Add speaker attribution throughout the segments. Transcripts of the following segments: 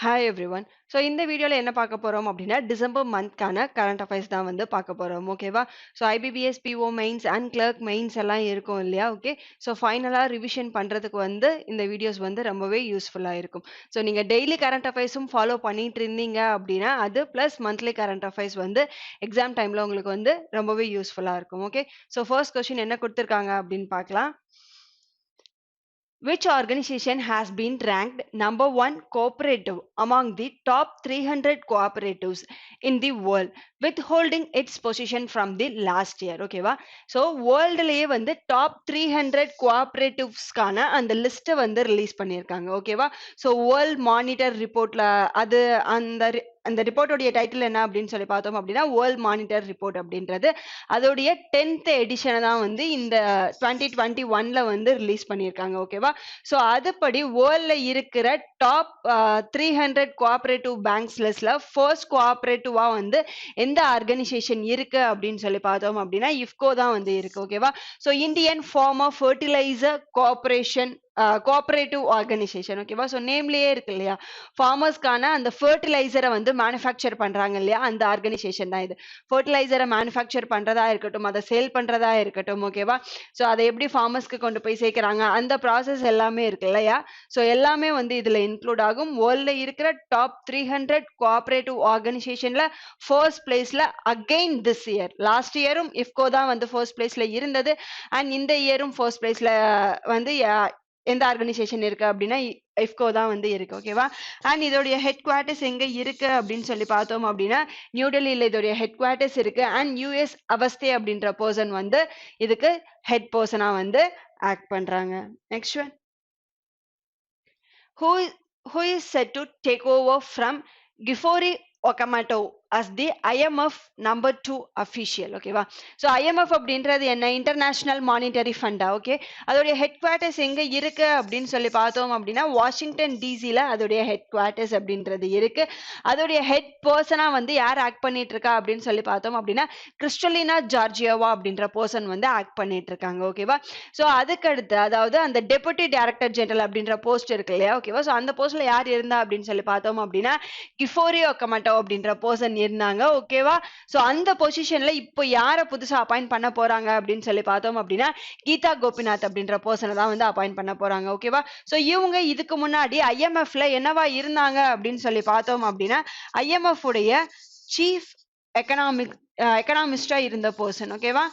Speaker 1: Hi everyone. So இந்த வீடியோல என்ன பார்க்க போறோம் அப்படின்னா டிசம்பர் மந்த்க்கான கரண்ட் அஃபேர்ஸ் தான் வந்து பார்க்க போறோம் ஓகேவா. So IBPS PO mains and clerk mains எல்லாம் இருக்கும் இல்லையா. ஓகே, ஸோ ஃபைனலாக ரிவிஷன் பண்ணுறதுக்கு வந்து இந்த வீடியோஸ் வந்து ரொம்பவே யூஸ்ஃபுல்லாக இருக்கும். ஸோ நீங்கள் டெய்லி கரண்ட் அஃபேர்ஸும் ஃபாலோ பண்ணிட்டு இருந்தீங்க அப்படின்னா அது ப்ளஸ் மந்த்லி கரண்ட் அஃபேர்ஸ் வந்து எக்ஸாம் டைமில் உங்களுக்கு வந்து ரொம்பவே யூஸ்ஃபுல்லாக இருக்கும். ஓகே, ஸோ ஃபர்ஸ்ட் கொஸ்டின் என்ன கொடுத்துருக்காங்க அப்படின்னு பார்க்கலாம். Which organization has been ranked number 1 cooperative among the top 300 cooperatives in the world, withholding its position from the last year? ஓகேவா, ஸோ வேர்ல்டுலேயே வந்து டாப் 300 கோஆப்ரேட்டிவ்ஸ்க்கான அந்த லிஸ்ட்டை வந்து ரிலீஸ் பண்ணியிருக்காங்க ஓகேவா. ஸோ வேர்ல்ட் மானிட்டர் ரிப்போர்ட்ல அது அந்த ரிப்போர்ட்டோடைய டைட்டில் என்ன அப்படின்னு சொல்லி பார்த்தோம் அப்படின்னா வேர்ல்ட் மானிட்டர் ரிப்போர்ட் அப்படின்றது அதோடைய 10th எடிஷனை தான் வந்து இந்த 2021 வந்து ரிலீஸ் பண்ணியிருக்காங்க ஓகேவா. ஸோ அதுபடி வேர்ல்ட்ல இருக்கிற டாப் 300 கோஆப்ரேட்டிவ் பேங்க்ஸ் லிஸ்ட்ல ஃபர்ஸ்ட் கோஆப்ரேட்டிவா வந்து எந்த ஆர்கனைசேஷன் இருக்கு அப்படின்னு சொல்லி பார்த்தோம் அப்படின்னா இஃப்கோ தான் வந்து இருக்கு ஓகேவா. So Indian farmer fertiliser cooperation cooperative organisation ஓகேவா. ஸோ நேம்லயே இருக்கு இல்லையா, ஃபார்மர்ஸ்க்கான அந்த ஃபர்டிலைசரை வந்து மேனுஃபேக்சர் பண்றாங்க இல்லையா, அந்த ஆர்கனைசேஷன் தான் இது. ஃபர்டிலைசரை மேனுஃபேக்சர் பண்றதா இருக்கட்டும், அதை சேல் பண்றதா இருக்கட்டும் ஓகேவா. ஸோ அதை எப்படி ஃபார்மர்ஸ்க்கு கொண்டு போய் சேர்க்கிறாங்க அந்த ப்ராசஸ் எல்லாமே இருக்கு இல்லையா. ஸோ எல்லாமே வந்து இதுல இன்க்ளூட் ஆகும். வேர்ல்ட்ல இருக்கிற டாப் 300 கோஆபரேட்டிவ் ஆர்கனைசேஷன்ல ஃபர்ஸ்ட் பிளேஸ்ல அகெயின் திஸ் இயர், லாஸ்ட் இயரும் இஃப்கோ தான் வந்து ஃபர்ஸ்ட் பிளேஸ்ல இருந்தது அண்ட் இந்த இயரும் ஃபர்ஸ்ட் பிளேஸ்ல வந்து எந்த ஆர்கனைசேஷன் இருக்கு அப்படின்னா இஃப்கோ தான் வந்து இருக்கு ஓகேவா. அண்ட் இதோடைய ஹெட் குவார்ட்டர்ஸ் எங்க இருக்கு அப்படின்னு சொல்லி பார்த்தோம் அப்படின்னா நியூ டெல்லியில இதோடைய ஹெட் குவார்ட்டர்ஸ் இருக்கு அண்ட் யூஎஸ் அவஸ்தே அப்படின்ற பர்சன் வந்து இதுக்கு ஹெட் பர்சனா வந்து ஆக்ட் பண்றாங்க. Next one, who is set to take over from Gifori Okamoto as the IMF number 2 official ஓகேவா. ஸோ IMF அப்படின்றது என்ன, இன்டர்நேஷனல் மானிட்டரி ஃபண்டா. ஓகே, அதோடைய ஹெட் குவார்ட்டர்ஸ் எங்க இருக்கு அப்படின்னு சொல்லி பார்த்தோம் அப்படின்னா வாஷிங்டன் டிசில அதோடைய ஹெட் குவார்ட்டர்ஸ் அப்படின்றது இருக்கு. அதோடைய ஹெட் பர்சனா வந்து யார் ஆக்ட் பண்ணிட்டு இருக்கா அப்படின்னு சொல்லி பார்த்தோம் அப்படின்னா கிறிஸ்டலினா ஜார்ஜியோவா அப்படின்ற பர்சன் வந்து ஆக்ட் பண்ணிட்டு இருக்காங்க ஓகேவா. ஸோ அதுக்கடுத்து அதாவது அந்த டெபுட்டி டைரக்டர் ஜெனரல் அப்படின்ற போஸ்ட் இருக்கு இல்லையா ஓகேவா. ஸோ அந்த போஸ்ட்ல யார் இருந்தா அப்படின்னு சொல்லி பார்த்தோம் அப்படின்னா கிஃபோரி ஒக்கமட்டோ அப்படின்ற பர்சன் இருந்தாங்க ஓகேவா. சோ அந்த பொசிஷன்ல இப்போ யார புதுசா அப்பாயிண்ட் பண்ண போறாங்க அப்படின்னு சொல்லி பார்த்தோம் அப்படின்னா கீதா கோபிநாத் அப்படின்ற பர்சனை தான் வந்து அப்பாயிண்ட் பண்ண போறாங்க ஓகேவா. சோ இவங்க இதுக்கு முன்னாடி ஐஎம்எஃப்ல என்னவா இருந்தாங்க அப்படின்னு சொல்லி பார்த்தோம் அப்படின்னா ஐஎம்எஃப் உடைய சீஃப் எக்கனாமிஸ்டா இருந்த பர்சன் ஓகேவா.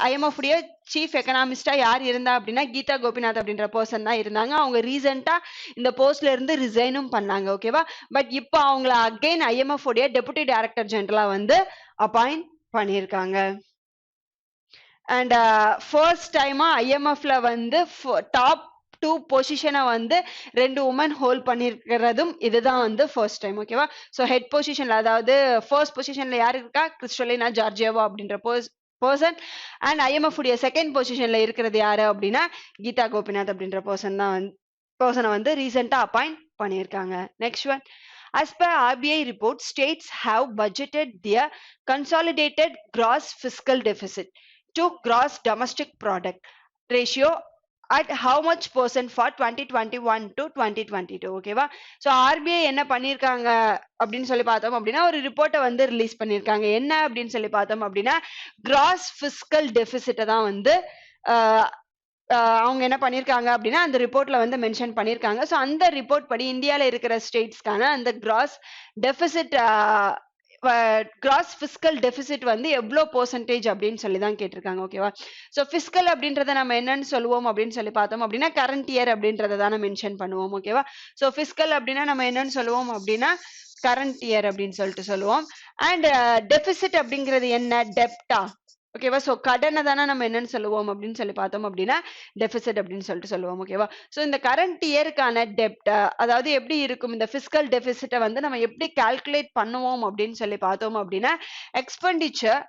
Speaker 1: ஐஎம்எஃப் உடைய சீஃப் எக்கனாமிஸ்டா யார் இருந்தா அப்படின்னா கீதா கோபிநாத் அப்படின்ற பர்சன் தான் இருந்தாங்க. அவங்க ரீசெண்டா இந்த போஸ்ட்ல இருந்து ரிசைனும் பண்ணாங்க ஓகேவா. பட் இப்போ அவங்கள அகைன் ஐஎம்எஃப் உடைய டெபுட்டி டைரக்டர் ஜெனரலா வந்து அப்பாயிண்ட் பண்ணியிருக்காங்க. அண்ட் ஃபர்ஸ்ட் டைமா ஐஎம்எஃப்ல வந்து டாப் 2 பொசிஷனை வந்து 2 உமன் ஹோல்ட் பண்ணிருக்கிறதும் இதுதான் வந்து ஃபர்ஸ்ட் டைம் ஓகேவா. ஸோ ஹெட் பொசிஷன்ல அதாவது ஃபர்ஸ்ட் பொசிஷன்ல யாரு இருக்கா, கிறிஸ்டலினா ஜார்ஜியோவா அப்படின்ற பர்சன் அண்ட் ஐஎம்எஃப் உடைய செகண்ட் பொசிஷன்ல இருக்கிறது யாரு அப்படின்னா கீதா கோபிநாத் அப்படின்ற பர்சனை வந்து ரீசெண்டா அப்பாயிண்ட் பண்ணியிருக்காங்க. Next one, as per RBI report, states have budgeted their consolidated gross fiscal deficit to gross domestic product ratio at how much percent for 2021 to 2022 ஓகேவா. ஸோ ஆர்பிஐ என்ன பண்ணியிருக்காங்க அப்படின்னு சொல்லி பார்த்தோம் அப்படின்னா ஒரு ரிப்போர்ட்டை வந்து ரிலீஸ் பண்ணியிருக்காங்க. என்ன அப்படின்னு சொல்லி பார்த்தோம் அப்படின்னா கிராஸ் பிஸ்கல் டெபிசிட்டை தான் வந்து அவங்க என்ன பண்ணியிருக்காங்க அப்படின்னா அந்த ரிப்போர்ட்ல வந்து மென்ஷன் பண்ணியிருக்காங்க. ஸோ அந்த ரிப்போர்ட் படி இந்தியாவில் இருக்கிற ஸ்டேட்ஸ்க்கான அந்த cross deficit cross fiscal deficit வந்து எவ்வளோ பெர்சன்டேஜ் அப்படின்னு சொல்லி தான் கேட்டிருக்காங்க ஓகேவா. ஸோ பிஸ்கல் அப்படின்றத நம்ம என்னன்னு சொல்லுவோம் அப்படின்னு சொல்லி பார்த்தோம் அப்படின்னா கரண்ட் இயர் அப்படின்றத தானே மென்ஷன் பண்ணுவோம் ஓகேவா. ஸோ பிஸ்கல் அப்படின்னா நம்ம என்னன்னு சொல்லுவோம் அப்படின்னா கரண்ட் இயர் அப்படின்னு சொல்லிட்டு சொல்லுவோம். அண்ட் டெபிசிட் அப்படிங்கிறது என்ன, டெப்டா ஓகேவா. ஸோ கடனை தானே நம்ம என்னன்னு சொல்லுவோம் அப்படின்னு சொல்லி பார்த்தோம் அப்படின்னா டெபிசிட் அப்படின்னு சொல்லிட்டு சொல்லுவோம் ஓகேவா. ஸோ இந்த கரண்ட் இயருக்கான டெப்ட் அதாவது எப்படி இருக்கும், இந்த பிஸ்கல் டெபிசிட்டை வந்து நம்ம எப்படி கால்குலேட் பண்ணுவோம் அப்படின்னு சொல்லி பார்த்தோம் அப்படின்னா எக்ஸ்பெண்டிச்சர்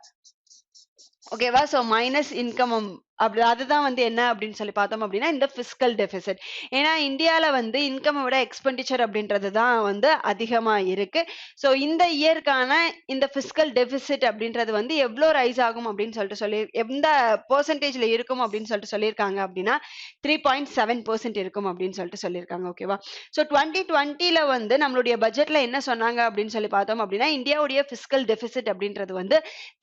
Speaker 1: ஓகேவா. ஸோ மைனஸ் இன்கம் அப்படி அதுதான் வந்து என்ன அப்படின்னு சொல்லி பார்த்தோம் அப்படின்னா இந்த ஃபிஸ்கல் டெபிசிட். ஏன்னா இந்தியால வந்து இன்கம் விட எக்ஸ்பெண்டிச்சர் அப்படின்றது தான் வந்து அதிகமா இருக்கு. ஸோ இந்த இயர்க்கான இந்த ஃபிஸ்கல் டெபிசிட் அப்படின்றது வந்து எவ்வளோ ரைஸ் ஆகும் அப்படின்னு சொல்லிட்டு எந்த பெர்சன்டேஜ்ல இருக்கும் அப்படின்னு சொல்லிட்டு சொல்லியிருக்காங்க அப்படின்னா 3.7% இருக்கும் அப்படின்னு சொல்லிட்டு சொல்லியிருக்காங்க. ஓகேவா? ஸோ 2020ல வந்து நம்மளுடைய பட்ஜெட்ல என்ன சொன்னாங்க அப்படின்னு சொல்லி பார்த்தோம் அப்படின்னா இந்தியாவுடைய ஃபிஸ்கல் டெபிசிட் அப்படின்றது வந்து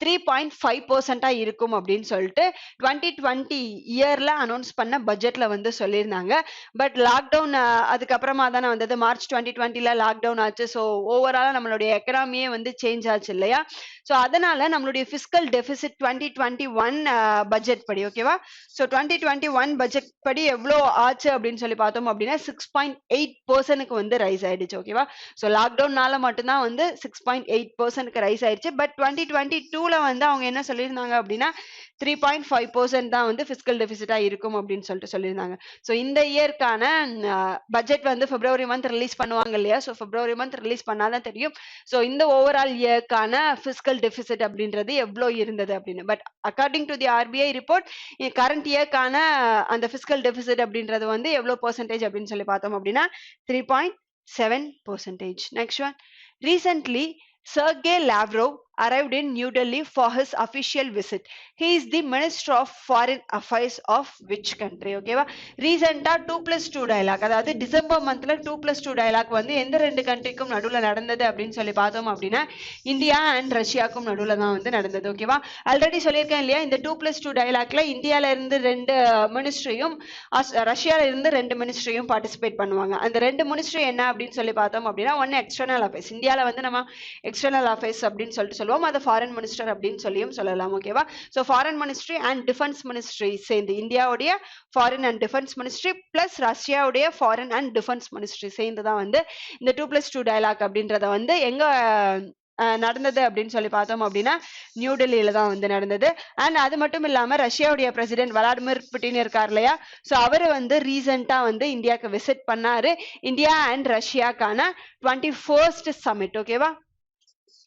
Speaker 1: 3.5% இருக்கும் அப்படின்னு சொல்லிட்டு 2020 இயர்ல அனௌன்ஸ் பண்ண பட்ஜெட்ல வந்து சொல்லியிருந்தாங்க. பட் லாக்டவுன் அதுக்கப்புறமா தானே வந்தது. மார்ச் 2020ல லாக்டவுன் ஆச்சு. ஸோ ஓவராலா நம்மளுடைய எக்கனாமியே வந்து சேஞ்ச் ஆச்சு இல்லையா? ஸோ அதனால நம்மளுடைய ஃபிஸ்கல் டெபிசிட் 2021 பட்ஜெட் படி ஓகேவா? ஸோ 2021 பட்ஜெட் படி எவ்வளோ ஆச்சு அப்படின்னு சொல்லி பார்த்தோம் அப்படின்னா 6.8%க்கு வந்து ரைஸ் ஆயிடுச்சு. ஓகேவா? ஸோ லாக்டவுன்னால மட்டும்தான் வந்து 6.8%க்கு ரைஸ் ஆயிடுச்சு. பட் 2022ல வந்து அவங்க என்ன சொல்லியிருந்தாங்க அப்படின்னா 3.5% தான் வந்து ஃபிஸ்கல் டெபிசிட்டா இருக்கும் அப்படின்னு சொல்லிட்டு சொல்லியிருந்தாங்க. ஸோ இந்த இயர்க்கான பட்ஜெட் வந்து பிப்ரவரி மந்த் ரிலீஸ் பண்ணுவாங்க இல்லையா? ஸோ பிப்ரவரி மந்த் ரிலீஸ் பண்ணாதான் தெரியும். ஸோ இந்த ஓவரால் இயர்க்கான ஃபிஸ்கல் டெபிசிட் அப்படின்றது எவ்வளோ இருந்தது அப்படின்னு. But according to the RBI report current இயர்க்கான அந்த ஃபிஸ்கல் டெபிசிட் அப்படின்றது வந்து எவ்வளோ பெர்சன்டேஜ் அப்படின்னு சொல்லி பார்த்தோம் அப்படின்னா 3.7%. Next one. Recently, Sergey Lavrov arrived in New Delhi for his official visit. He is the Minister of Foreign Affairs of which country? ஓகேவா? ரீசெண்டா 2+2 டயலாக், அதாவது டிசம்பர் மந்த்ல 2+2 டயலாக் வந்து எந்த ரெண்டு கண்ட்ரிக்கும் நடுவில் நடந்தது அப்படின்னு சொல்லி பார்த்தோம் அப்படின்னா இந்தியா அண்ட் ரஷ்யாக்கும் நடுவில் தான் வந்து நடந்தது. ஓகேவா? ஆல்ரெடி சொல்லியிருக்கேன் இல்லையா, இந்த 2+2 டயலாக்ல இந்தியால இருந்து 2 மினிஸ்ட்ரியும் ரஷ்யால இருந்து 2 மினிஸ்ட்ரியும் பார்ட்டிசிபேட் பண்ணுவாங்க. அந்த 2 மினிஸ்ட்ரி என்ன அப்படின்னு சொல்லி பார்த்தோம் அப்படின்னா ஒன்னு எக்ஸ்டர்னல் அஃபேர்ஸ். இந்தியால வந்து நம்ம எக்ஸ்டர்னல் அஃபேர்ஸ் அப்படின்னு சொல்லிட்டு சொல்லுவோம். அது ஃபாரின் மினிஸ்டர் அப்படின்னு சொல்லியும் சொல்லலாம். ஓகேவா? So foreign ministry and defence ministry சேர்ந்து இந்தியாவுடைய foreign and defence ministry plus ரஷ்யாவுடைய ஃபாரின் அண்ட் டிஃபென்ஸ் மினிஸ்ட்ரி சேர்ந்து தான் வந்து இந்த 2+2 டயலாக் அப்படின்றத வந்து எங்க நடந்தது அப்படின்னு சொல்லி பார்த்தோம் அப்படின்னா நியூ டெல்லியில தான் வந்து நடந்தது. அண்ட் அது மட்டும் இல்லாம ரஷ்யாவுடைய பிரசிடென்ட் விளாடிமிர் புட்டின் இருக்கார் இல்லையா? ஸோ அவர் வந்து ரீசெண்டா வந்து இந்தியாவுக்கு விசிட் பண்ணாரு. இந்தியா அண்ட் ரஷ்யாக்கான 21st சமிட். ஓகேவா?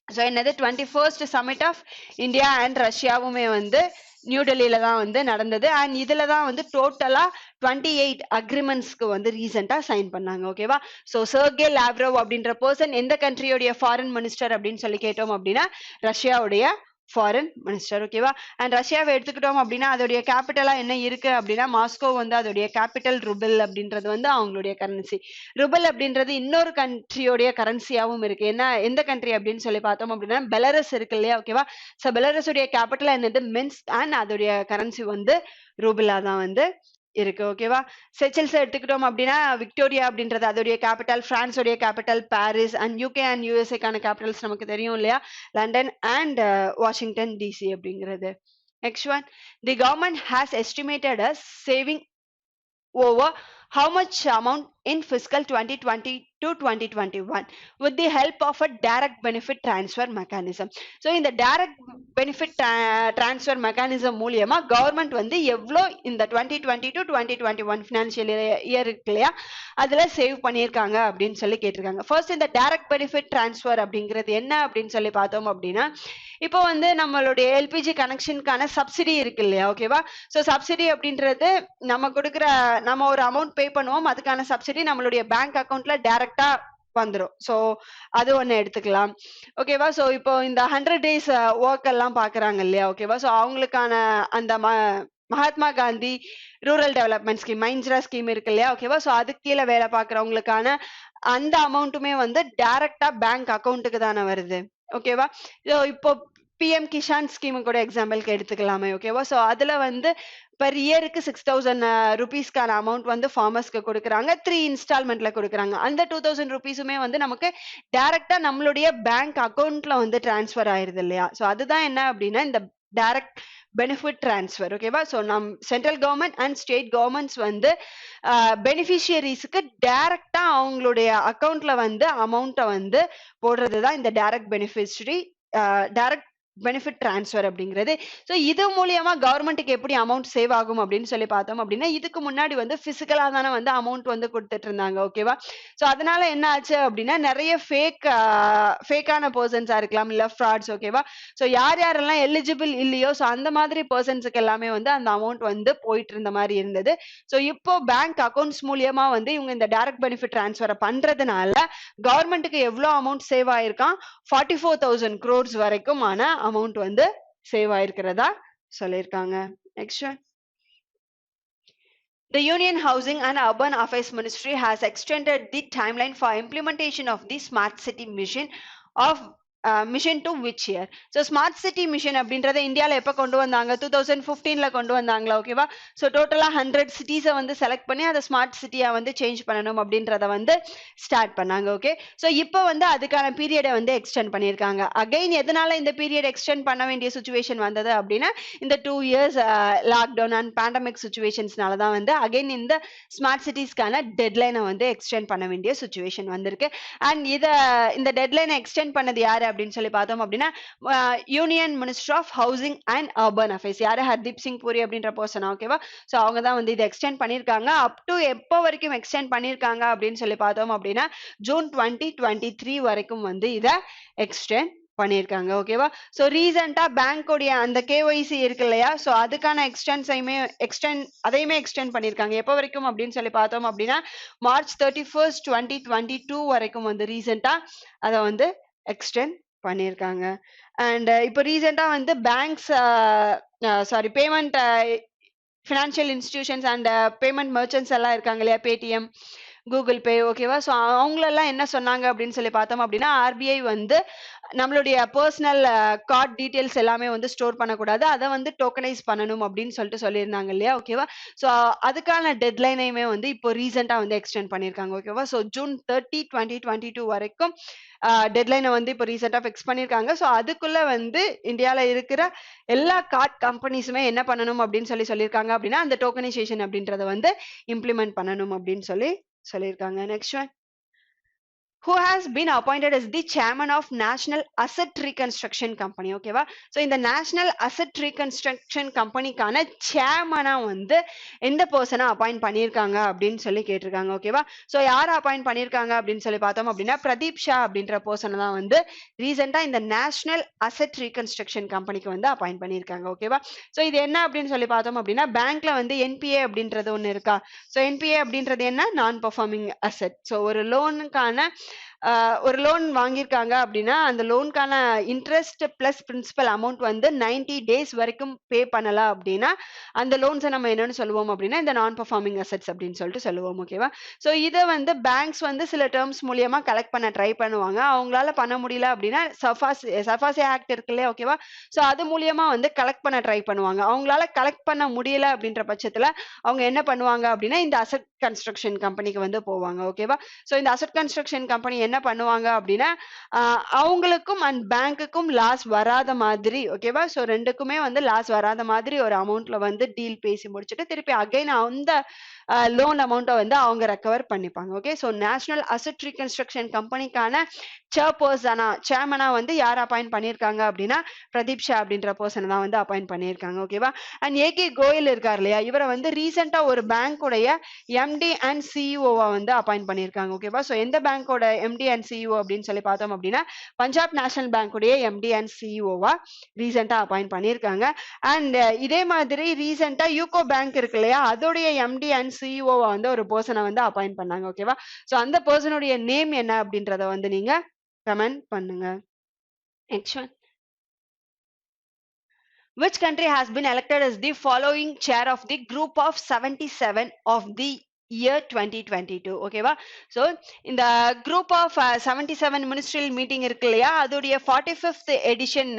Speaker 1: ஸோ என்னது 21st summit of India and ரஷ்யாவுமே வந்து நியூ டெல்லியில தான் வந்து நடந்தது. அண்ட் இதுல தான் வந்து டோட்டலா 28 அக்ரிமெண்ட்ஸ்க்கு வந்து ரீசெண்டா சைன் பண்ணாங்க. ஓகேவா? ஸோ சர்கே லாவ்ரோவ் அப்படின்ற பர்சன் எந்த கண்ட்ரியோடைய ஃபாரின் மினிஸ்டர் அப்படின்னு சொல்லி கேட்டோம் அப்படின்னா ரஷ்யாவுடைய ஃபாரின் மினிஸ்டர். ஓகேவா? அண்ட் ரஷ்யாவை எடுத்துக்கிட்டோம் அப்படின்னா அதோடைய கேபிட்டலா என்ன இருக்கு அப்படின்னா மாஸ்கோ வந்து அதோடைய கேபிட்டல் ருபிள் அப்படின்றது வந்து அவங்களுடைய கரன்சி. ருபிள் அப்படின்றது இன்னொரு கண்ட்ரியோடைய கரன்சியாவும் இருக்கு. என்ன எந்த கண்ட்ரி அப்படின்னு சொல்லி பார்த்தோம் அப்படின்னா பெலரஸ் இருக்கு இல்லையா? ஓகேவா? ஸோ பெலரஸுடைய கேபிட்டல் என்னது மின்ஸ்க் அண்ட் அதோடைய கரன்சி வந்து ரூபிளா தான் வந்து இருக்கு. ஓகேவா? செச்சல்ஸ் எடுத்துக்கிட்டோம் அப்படின்னா விக்டோரியா அப்படின்றது அதோடைய கேபிட்டல். பிரான்ஸோடைய capital Paris and UK and யூஎஸ்ஏக்கான கேபிட்டல்ஸ் நமக்கு தெரியும் இல்லையா? லண்டன் அண்ட் வாஷிங்டன் டிசி அப்படிங்கிறது. Next one. The government has estimated a saving over how much amount in fiscal 2020 to 2021 with the help of a direct benefit transfer mechanism. So இந்த direct benefit transfer mechanism மூலியமா government வந்து எவ்வளோ இந்த 2020 to 2021 financial year இருக்கு இல்லையா அதுல save பண்ணியிருக்காங்க அப்படின்னு சொல்லி கேட்டிருக்காங்க. ஃபர்ஸ்ட் இந்த டைரக்ட் பெனிஃபிட் டிரான்ஸ்ஃபர் அப்படிங்கிறது என்ன அப்படின்னு சொல்லி பார்த்தோம் அப்படின்னா இப்போ வந்து நம்மளுடைய எல்பிஜி கனெக்ஷனுக்கான சப்சிடி இருக்கு இல்லையா? ஓகேவா? ஸோ சப்சிடி அப்படின்றது நம்ம ஒரு அமௌண்ட் பே பண்ணுவோம், அதுக்கான சப்சிடி நம்மளுடைய பேங்க் அக்கௌண்ட்ல டைரக்டா வந்துடும். ஸோ அது ஒன்று எடுத்துக்கலாம். ஓகேவா? ஸோ இப்போ இந்த 100 days ஒர்க் எல்லாம் பாக்குறாங்க இல்லையா? ஓகேவா? ஸோ அவங்களுக்கான அந்த Mahatma Gandhi rural development scheme மைன்ஸ்ரா ஸ்கீம் இருக்கு இல்லையா? ஓகேவா? ஸோ அதுக்கு கீழே வேலை பார்க்குறவங்களுக்கான அந்த அமௌண்ட்டுமே வந்து டைரக்டா பேங்க் அக்கௌண்ட்டுக்கு தானே வருது. ஓகேவா? ஸோ இப்போ பிஎம் கிஷான் ஸ்கீம் கூட எக்ஸாம்பிளுக்கு எடுத்துக்கலாமே. ஓகேவா? ஸோ அதுல வந்து பெர் இயருக்கு 6000 ருபீஸ்க்கான அமௌண்ட் வந்து ஃபார்மர்ஸ்க்கு கொடுக்குறாங்க. 3 இன்ஸ்டால்மெண்ட்ல கொடுக்குறாங்க. அந்த 2000 ருபீஸுமே வந்து நமக்கு டைரக்டா நம்மளுடைய பேங்க் அக்கௌண்ட்ல வந்து டிரான்ஸ்ஃபர் ஆயிருது இல்லையா? ஸோ அதுதான் என்ன அப்படின்னா இந்த டைரக்ட் பெனிஃபிட் டிரான்ஸ்ஃபர். ஓகேவா? So central government and state governments வந்து பெனிஃபிஷியரிஸ்க்கு டைரக்டா அவங்களுடைய அக்கௌண்ட்ல வந்து அமௌண்ட்டை வந்து போடுறது தான் இந்த direct beneficiary direct benefit transfer அப்படிங்கிறது. ஸோ இது மூலியமா கவர்மெண்ட்டுக்கு எப்படி அமௌண்ட் சேவ் ஆகும் அப்படின்னு சொல்லி பார்த்தோம் அப்படின்னா, இதுக்கு முன்னாடி வந்து பிசிக்கலா தானே வந்து அமௌண்ட் வந்து குடுத்துட்டு இருந்தாங்க. ஓகேவா? ஸோ அதனால என்ன ஆச்சு அப்படின்னா, நெறைய ஃபேக்கான பெர்சன்ஸா இருக்கலாம். இல்ல ஃப்ராட்ஸ். ஓகேவா? ஸோ யார் யாரெல்லாம் எலிஜிபிள் இல்லையோ, ஸோ அந்த மாதிரி பெர்சன்ஸ்க்கு எல்லாமே வந்து அந்த அமௌண்ட் வந்து போயிட்டு இருந்த மாரி இருந்தது. ஸோ இப்போ பேங்க் அக்கவுண்ட்ஸ் மூலியமா வந்து இவங்க இந்த டைரக்ட் பெனிஃபிட் ட்ரான்ஸ்ஃபர பண்றதுனால கவர்மெண்ட்டுக்கு எவ்வளோ அமௌண்ட் சேவ் ஆயிருக்காம்? 44,000 crores வரைக்குமான அமௌண்ட் வந்து சேவ் ஆயிருக்கிறதா சொல்லியிருக்காங்க. Next one. The Union Housing and Urban Affairs Ministry has extended the timeline for implementation of the Smart City Mission to which year? So Smart City Mission அப்படின்றத இந்தியால எப்ப கொண்டு வந்தாங்க? 2015ல கொண்டு வந்தாங்களா? ஓகேவா? ஸோ டோட்டலா 100 சிட்டிஸை வந்து செலக்ட் பண்ணி அதை ஸ்மார்ட் சிட்டியா வந்து சேஞ்ச் பண்ணணும் அப்படின்றத வந்து ஸ்டார்ட் பண்ணாங்க. ஓகே, ஸோ இப்போ வந்து அதுக்கான பீரியடை வந்து எக்ஸ்டெண்ட் பண்ணியிருக்காங்க. அகைன் எதனால இந்த பீரியட் எக்ஸ்டெண்ட் பண்ண வேண்டிய சுச்சுவேஷன் வந்தது அப்படின்னா, இந்த 2 years லாக்டவுன் அண்ட் பேண்டமிக் சுச்சுவேஷன்ஸ்னால தான் வந்து அகைன் இந்த ஸ்மார்ட் சிட்டிஸ்க்கான டெட்லைனை வந்து எக்ஸ்டெண்ட் பண்ண வேண்டிய சுச்சுவேஷன் வந்திருக்கு. அண்ட் இந்த டெட்லைனை எக்ஸ்டெண்ட் பண்ணது யாரு அப்படின்னு சொல்லி பார்த்தோம் அப்படின்னா, union minister of housing and urban affairs, யாரு? ஹர்தீப் சிங் பூரி அப்படின்ற பர்சன். ஓகேவா? ஸோ அவங்க தான் வந்து இதை எக்ஸ்டெண்ட் பண்ணியிருக்காங்க. அப் டு எப்போ வரைக்கும் எக்ஸ்டெண்ட் பண்ணியிருக்காங்க அப்படின்னு சொல்லி பார்த்தோம் அப்படின்னா, ஜூன் 2023 வரைக்கும் வந்து இதை எக்ஸ்டெண்ட் பண்ணியிருக்காங்க. ஓகேவா? ஸோ ரீசெண்டா பேங்கோடைய அந்த கேஒய்சி இருக்கு இல்லையா? ஸோ அதுக்கான அதையுமே எக்ஸ்டெண்ட் பண்ணியிருக்காங்க. எப்போ வரைக்கும் அப்படின்னு சொல்லி பார்த்தோம் அப்படின்னா, மார்ச் 31st 2022 வரைக்கும் வந்து ரீசெண்டா அதை வந்து எக்ஸ்டெண்ட் பண்ணியிருக்காங்க. அண்ட் இப்போ ரீசெண்டா வந்து banks payment financial institutions and payment merchants எல்லாம் இருக்காங்க இல்லையா? Paytm, Google Pay. ஓகேவா? ஸோ அவங்களெல்லாம் என்ன சொன்னாங்க அப்படின்னு சொல்லி பார்த்தோம் அப்படின்னா, ஆர்பிஐ வந்து நம்மளுடைய பர்சனல் கார்டு டீட்டெயில்ஸ் எல்லாமே வந்து ஸ்டோர் பண்ணக்கூடாது, அதை வந்து டோக்கனைஸ் பண்ணணும் அப்படின்னு சொல்லியிருந்தாங்க இல்லையா? ஓகேவா? ஸோ அதுக்கான டெட்லைனையுமே வந்து இப்போ ரீசெண்டா வந்து எக்ஸ்டெண்ட் பண்ணியிருக்காங்க. ஓகேவா? ஸோ ஜூன் 30, 2022 வரைக்கும் டெட்லைனை வந்து இப்போ ரீசெண்டா ஃபிக்ஸ் பண்ணியிருக்காங்க. ஸோ அதுக்குள்ள வந்து இந்தியால இருக்கிற எல்லா கார்ட் கம்பெனிஸுமே என்ன பண்ணணும் அப்படின்னு சொல்லியிருக்காங்க அப்படின்னா, அந்த டோக்கனைசேஷன் அப்படின்றத வந்து இம்ப்ளிமெண்ட் பண்ணணும் அப்படின்னு சொல்லியிருக்காங்க. Next one. Who has been appointed as the chairman of National Asset Reconstruction Company? ஓகேவா? ஸோ இந்த நேஷனல் அசெட் ரீகன்ஸ்ட்ரக்ஷன் கம்பெனிக்கான சேர்மனா வந்து எந்த பர்சனை அப்பாயிண்ட் பண்ணியிருக்காங்க அப்படின்னு கேட்டிருக்காங்க. ஓகேவா? ஸோ யார் அப்பாயிண்ட் பண்ணியிருக்காங்க அப்படின்னு சொல்லி பார்த்தோம் அப்படின்னா, பிரதீப் ஷா அப்படின்ற பர்சனை தான் வந்து ரீசெண்டா இந்த நேஷனல் அசெட் ரீகன்ஸ்ட்ரக்ஷன் கம்பெனிக்கு வந்து அப்பாயிண்ட் பண்ணியிருக்காங்க. ஓகேவா? ஸோ இது என்ன அப்படின்னு சொல்லி பார்த்தோம் அப்படின்னா, பேங்க்ல வந்து என்பிஏ அப்படின்றது ஒன்று இருக்கா? ஸோ என்பிஏ அப்படின்றது என்ன? நான் பெர்ஃபார்மிங் அசெட். ஸோ ஒரு லோன் வாங்கியிருக்காங்க அப்படின்னா, அந்த லோனுக்கான இன்ட்ரெஸ்ட் பிளஸ் பிரின்சிபல் அமௌண்ட் வந்து 90 days வரைக்கும் பே பண்ணல அப்படின்னா, அந்த லோன்ஸை நம்ம என்னன்னு சொல்லுவோம் அப்படின்னா, இந்த நான் பெர்ஃபார்மிங் அசெட்ஸ் அப்படின்னு சொல்லுவோம். ஓகேவா? ஸோ இதை வந்து பேங்க்ஸ் வந்து சில டேர்ம்ஸ் மூலியமா கலெக்ட் பண்ண ட்ரை பண்ணுவாங்க. அவங்களால பண்ண முடியல அப்படின்னா, சர்ஃபாசி ஆக்ட் இருக்கு இல்லையா? ஓகேவா? ஸோ அது மூலியமா வந்து கலெக்ட் பண்ண ட்ரை பண்ணுவாங்க. அவங்களால கலெக்ட் பண்ண முடியல அப்படின்ற பட்சத்துல அவங்க என்ன பண்ணுவாங்க அப்படின்னா, இந்த அசெட் கன்ஸ்ட்ரக்ஷன் கம்பெனிக்கு வந்து போவாங்க. ஓகேவா? ஸோ இந்த அசெட் கன்ஸ்ட்ரக்ஷன் கம்பெனி என்ன பண்ணுவாங்க அப்படின்னா, அவங்களுக்கும் அண்ட் பேங்க்குக்கும் லாஸ் வராத மாதிரி. ஓகேவா? ஸோ ரெண்டுக்குமே வந்து லாஸ் வராத மாதிரி ஒரு அமௌண்ட்ல வந்து டீல் பேசி முடிச்சுட்டு திருப்பி அகைன் அந்த லோன் அமௌண்ட்டை வந்து அவங்க ரெக்கவர் பண்ணிப்பாங்க. Okay, so national asset reconstruction கம்பெனிக்கான சேர்மனா வந்து யார் அப்பாயிண்ட் பண்ணியிருக்காங்க அப்படின்னா, பிரதீப் ஷா அப்படின்ற பர்சனை தான் வந்து அப்பாயிண்ட் பண்ணியிருக்காங்க. ஓகேவா? அண்ட் ஏகே கோயல் இருக்கார் இல்லையா? இவரை வந்து ரீசெண்டா ஒரு பேங்கோடைய எம்டி அண்ட் சிஇஓவா வந்து அப்பாயிண்ட் பண்ணியிருக்காங்க. ஓகேவா? ஸோ எந்த பேங்கோட எம்டி அண்ட் சிஇஓ அப்படின்னு சொல்லி பார்த்தோம் அப்படின்னா, பஞ்சாப் நேஷனல் பேங்கோடைய எம்டி அண்ட் சிஇஓவா ரீசெண்டா அப்பாயிண்ட் பண்ணியிருக்காங்க. அண்ட் இதே மாதிரி ரீசெண்டா யூகோ பேங்க் இருக்கு இல்லையா? அதோடைய எம்டி அண்ட் சிஇஓவா வந்து ஒரு பர்சனை வந்து அப்பாயிண்ட் பண்ணாங்க. ஓகேவா? ஸோ அந்த பர்சனுடைய நேம் என்ன அப்படின்றத வந்து நீங்க கமெண்ட் பண்ணுங்க. Next one. Which country has been elected as the following chair of the group of 77 of the year 2022? ஓகேவா? ஸோ இந்த குரூப் ஆஃப் 77 மினிஸ்ட்ரியல் மீட்டிங் இருக்கு இல்லையா? அதோடைய 45th எடிஷன்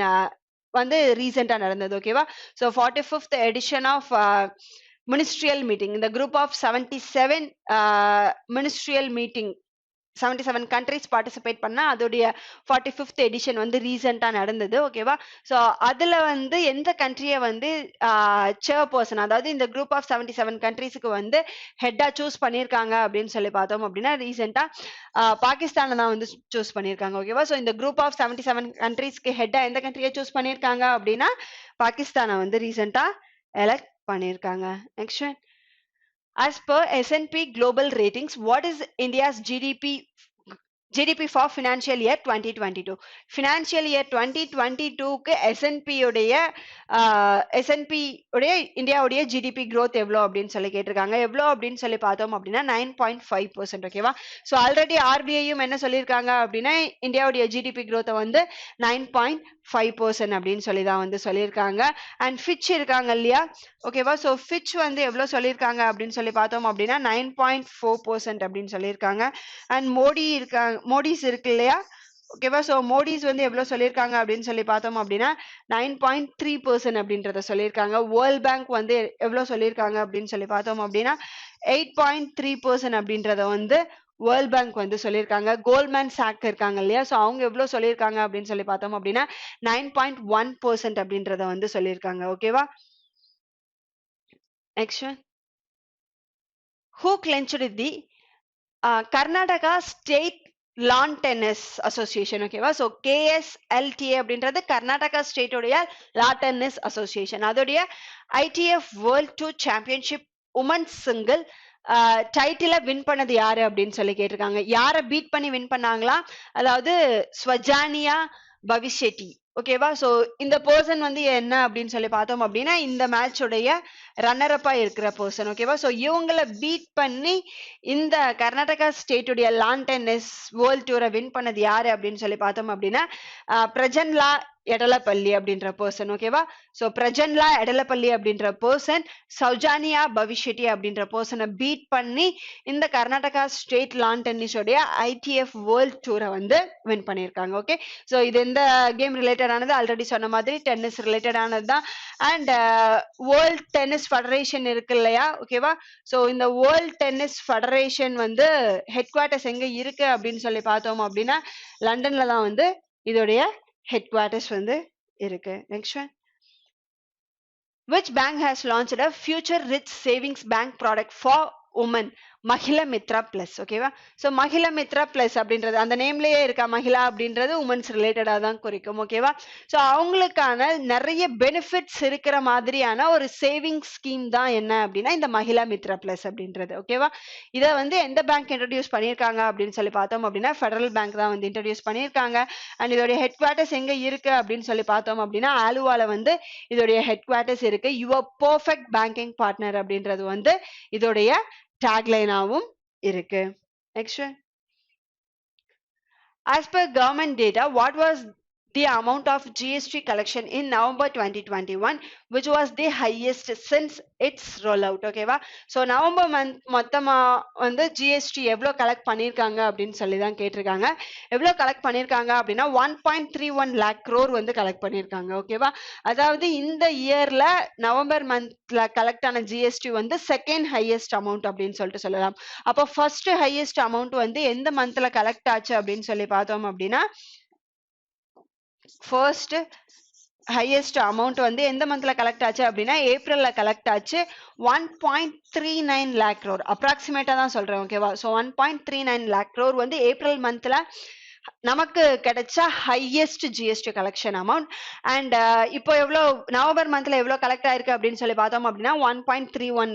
Speaker 1: வந்து ரீசெண்டா நடந்தது. ஓகேவா? So 45th edition of ministerial meeting, இந்த group of 77 ministerial meeting 77 countries participate பண்ணா அதோடைய 45th edition வந்து ரீசெண்டா நடந்தது ஓகேவா. ஸோ அதுல வந்து எந்த கண்ட்ரியை வந்து சேர்பர்சன், அதாவது இந்த குரூப் ஆஃப் 77 கண்ட்ரீஸ்க்கு வந்து ஹெட்டா சூஸ் பண்ணியிருக்காங்க அப்படின்னு சொல்லி பார்த்தோம் அப்படின்னா ரீசெண்டா பாகிஸ்தானை தான் வந்து சூஸ் பண்ணியிருக்காங்க ஓகேவா. ஸோ இந்த குரூப் ஆஃப் 77 கண்ட்ரீஸ்க்கு ஹெட்டா எந்த கண்ட்ரியை சூஸ் பண்ணியிருக்காங்க அப்படின்னா பாகிஸ்தானை வந்து ரீசெண்டா எலெக்ட் பண்ணியிருக்காங்க. Next, as per S&P Global Ratings, what is India's GDP for financial year 2022? Financial year 2022க்கு S&P உடைய இந்தியாவுடைய ஜிடிபி growth எவ்வளோ அப்படின்னு சொல்லி கேட்டிருக்காங்க. எவ்வளோ அப்படின்னு சொல்லி பார்த்தோம் அப்படின்னா 9.5%. ஓகேவா. ஸோ ஆல்ரெடி ஆர்பிஐயும் என்ன சொல்லியிருக்காங்க அப்படின்னா இந்தியாவுடைய ஜிடிபி growth வந்து 9.5% அப்படின்னு சொல்லி தான் வந்து சொல்லியிருக்காங்க. அண்ட் ஃபிட்ச் இருக்காங்க இல்லையா ஓகேவா. ஸோ ஃபிட்ச் வந்து எவ்வளோ சொல்லியிருக்காங்க அப்படின்னு சொல்லி பார்த்தோம் அப்படின்னா 9.4% அப்படின்னு சொல்லியிருக்காங்க. அண்ட் மோடிஸ் இருக்கு இல்லையா ஓகேவா. ஸோ மோடிஸ் வந்து எவ்வளோ சொல்லியிருக்காங்க அப்படின்னு சொல்லி பார்த்தோம் அப்படின்னா 9.3% அப்படின்றத சொல்லியிருக்காங்க. வேர்ல்ட் பேங்க் வந்து எவ்வளோ சொல்லியிருக்காங்க அப்படின்னு சொல்லி பார்த்தோம் அப்படின்னா 8.3% அப்படின்றத வந்து வேர்ல்ட் பேங்க் வந்து சொல்லியிருக்காங்க. கோல்ட்மேன் சாக் இருக்காங்க இல்லையா, ஸோ அவங்க எவ்வளோ சொல்லியிருக்காங்க அப்படின்னு சொல்லி பார்த்தோம் அப்படின்னா 9.1% அப்படின்றத வந்து சொல்லியிருக்காங்க ஓகேவா. Next one. Who clinched the Karnataka State Lawn Tennis Association? ஓகேவா. ஸோ KSLTA அப்படின்றது கர்நாடகா ஸ்டேட் உடைய லான் டென்னிஸ் அசோசியேஷன். அதோடைய ITF world tour championship women's single டைட்டில வின் பண்ணது யாரு அப்படின்னு சொல்லி கேட்டிருக்காங்க. யாரை பீட் பண்ணி வின் பண்ணாங்களா, அதாவது ஸ்வஜானியா பவிஷெட்டி ஓகேவா. ஸோ இந்த பர்சன் வந்து என்ன அப்படின்னு சொல்லி பார்த்தோம் அப்படின்னா இந்த மேட்சுடைய ரன்னர் அப்பா இருக்கிற பர்சன் ஓகேவா. ஸோ இவங்களை பீட் பண்ணி இந்த கர்நாடகா ஸ்டேட்டுடைய லான் டென்னிஸ் வேர்ல்ட் டூரை வின் பண்ணது யாரு அப்படின்னு சொல்லி பார்த்தோம் அப்படின்னா பிரஜன்லா எடலப்பள்ளி அப்படின்ற பர்சன் ஓகேவா. ஸோ பிரஜன்லா எடலப்பள்ளி அப்படின்ற பர்சன் சௌஜானியா பவிஷெட்டி அப்படின்ற பர்சனை பீட் பண்ணி இந்த கர்நாடகா ஸ்டேட் லான் டென்னிஸோடைய ITF வேர்ல்ட் டூரை வந்து வின் பண்ணியிருக்காங்க. ஓகே. ஸோ இது எந்த கேம் ரிலேட்டடானது, ஆல்ரெடி சொன்ன மாதிரி டென்னிஸ் ரிலேட்டடானது தான். அண்ட் வேர்ல்ட் டென்னிஸ் ஃபெடரேஷன் இருக்கு இல்லையா ஓகேவா. ஸோ இந்த வேர்ல்ட் டென்னிஸ் ஃபெடரேஷன் வந்து ஹெட் குவார்ட்டர்ஸ் எங்க இருக்கு அப்படின்னு சொல்லி பார்த்தோம் அப்படின்னா லண்டன்ல தான் வந்து இதோடைய ஹெட் குவார்ட்டர்ஸ் வந்து இருக்கு. Next one. Which bank has launched a future rich savings bank product for women? Mahila Mitra plus ஓகேவா. ஸோ மகிழா மித்ரா பிளஸ் அப்படின்றது அந்த நேம்லயே இருக்கா, மகிழா அப்படின்றது உமன்ஸ் ரிலேட்டடா தான் குறிக்கும் ஓகேவா. ஸோ அவங்களுக்கான நிறைய பெனிஃபிட்ஸ் இருக்கிற மாதிரியான ஒரு சேவிங் ஸ்கீம் தான் என்ன அப்படின்னா இந்த மகிழா மித்ரா பிளஸ் அப்படின்றது ஓகேவா. இதை வந்து எந்த பேங்க் இன்ட்ரடியூஸ் பண்ணியிருக்காங்க அப்படின்னு சொல்லி பார்த்தோம் அப்படின்னா ஃபெடரல் பேங்க் தான் வந்து இன்ட்ரடியூஸ் பண்ணியிருக்காங்க. அண்ட் இதோடைய ஹெட் குவார்ட்டர்ஸ் எங்க இருக்கு அப்படின்னு சொல்லி பார்த்தோம் அப்படின்னா ஆலுவால வந்து இதோடைய ஹெட் குவார்ட்டர்ஸ் இருக்கு. யுவர் பர்ஃபெக்ட் பேங்கிங் பார்ட்னர் அப்படின்றது வந்து இதோடைய டேக்லைனாவும் இருக்கு. Next, as per government data, what was the amount of GST collection in November 2021, which was the highest since its rollout? ஓகேவா. ஸோ நவம்பர் மந்த் மொத்தமா வந்து ஜிஎஸ்டி எவ்வளோ collect பண்ணியிருக்காங்க அப்படின்னு சொல்லி தான் கேட்டிருக்காங்க. எவ்வளோ கலெக்ட் பண்ணியிருக்காங்க அப்படின்னா 1.31 lakh crore வந்து கலெக்ட் பண்ணியிருக்காங்க ஓகேவா. அதாவது இந்த இயர்ல நவம்பர் மந்த்ல கலெக்ட் ஆன ஜிஎஸ்டி வந்து செகண்ட் ஹையஸ்ட் அமௌண்ட் அப்படின்னு சொல்லிட்டு சொல்லலாம். அப்போ ஃபர்ஸ்ட் ஹையஸ்ட் அமௌண்ட் வந்து எந்த மந்த்ல கலெக்ட் ஆச்சு அப்படின்னு சொல்லி பார்த்தோம் அப்படின்னா ஃபர்ஸ்ட் ஹையஸ்ட் அமௌண்ட் வந்து எந்த மந்த்ல கலெக்ட் ஆச்சு அப்படின்னா ஏப்ரல்ல கலெக்ட் ஆச்சு. 1.39 lakh crore அப்ராக்சிமேட்டா தான் சொல்றேன் ஓகேவா. ஸோ 1.39 lakh crore வந்து ஏப்ரல் மந்த்ல நமக்கு கிடைச்ச highest GST collection amount. And இப்போ எவ்வளோ நவம்பர் மந்த்ல எவ்வளோ கலெக்ட் ஆயிருக்கு அப்படின்னு சொல்லி பார்த்தோம் அப்படின்னா 1.31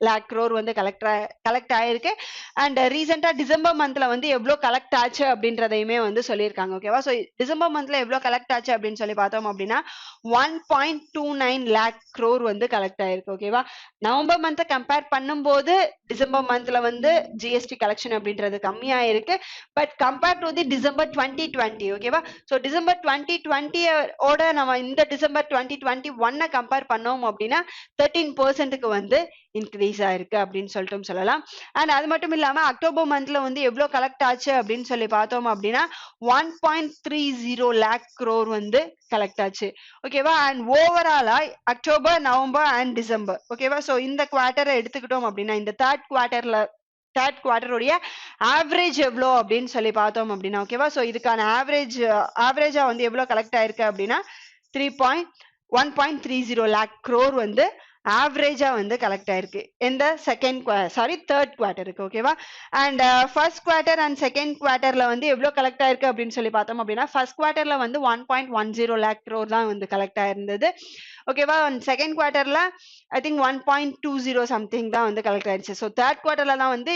Speaker 1: lakh crore வந்து கலெக்ட் ஆயிருக்கு. அண்ட் ரீசெண்டா டிசம்பர் மந்த்ல வந்து எவ்வளோ கலெக்ட் ஆச்சு அப்படின்றதையுமே வந்து சொல்லியிருக்காங்க ஓகேவா. ஸோ டிசம்பர் மந்த்ல எவ்வளோ கலெக்ட் ஆச்சு அப்படின்னு சொல்லி பார்த்தோம் அப்படின்னா 1.29 lakh crore வந்து கலெக்ட் ஆயிருக்கு ஓகேவா. நவம்பர் மந்த்தை கம்பேர் பண்ணும்போது டிசம்பர் மந்த்ல வந்து ஜிஎஸ்டி கலெக்ஷன் அப்படின்றது கம்மியா இருக்கு. But compare to the December 2020 ஓகேவா. ஸோ டிசம்பர் 2020 ஓட நம்ம இந்த டிசம்பர் 2021 கம்பேர் பண்ணோம் அப்படின்னா 13% வந்து இன்க்ரீஸ் ஆயிருக்கு அப்படின்னு சொல்லிட்டு சொல்லலாம். அண்ட் அது மட்டும் இல்லாம அக்டோபர் மந்த்ல வந்து எவ்வளவு கலெக்ட் ஆச்சு அப்படின்னு சொல்லி பார்த்தோம் அப்படின்னா 1.30 lakh crore வந்து கலெக்ட் ஆச்சு ஓகேவா. அண்ட் ஓவராலா அக்டோபர், நவம்பர் அண்ட் டிசம்பர் ஓகேவா. ஸோ இந்த குவார்டரை எடுத்துக்கிட்டோம் அப்படின்னா இந்த தேர்ட் குவார்டர்ல தேர்ட் குவார்டர் உடைய ஆவரேஜ் எவ்வளோ அப்படின்னு சொல்லி பார்த்தோம் அப்படின்னா ஓகேவா. ஸோ இதுக்கான ஆவரேஜா வந்து எவ்வளோ கலெக்ட் ஆயிருக்கு அப்படின்னா 1.30 lakh crore வந்து ஆவரேஜா வந்து கலெக்ட் ஆயிருக்கு இந்த தேர்ட் குவார்டருக்கு ஓகேவா. And first quarter and second குவார்டர்ல வந்து எவ்வளவு கலெக்ட் ஆயிருக்கு அப்படின்னு சொல்லி பார்த்தோம் அப்படின்னா ஃபர்ஸ்ட் குவார்டர்ல வந்து 1.10 lakh crore தான் வந்து கலெக்ட் ஆயிருந்தது ஓகேவா. செகண்ட் குவார்டர்ல ஐ திங்க் 1.20 சம்திங் தான் வந்து கலெக்ட் ஆயிருச்சு. ஸோ தேர்ட் குவார்டர்ல தான் வந்து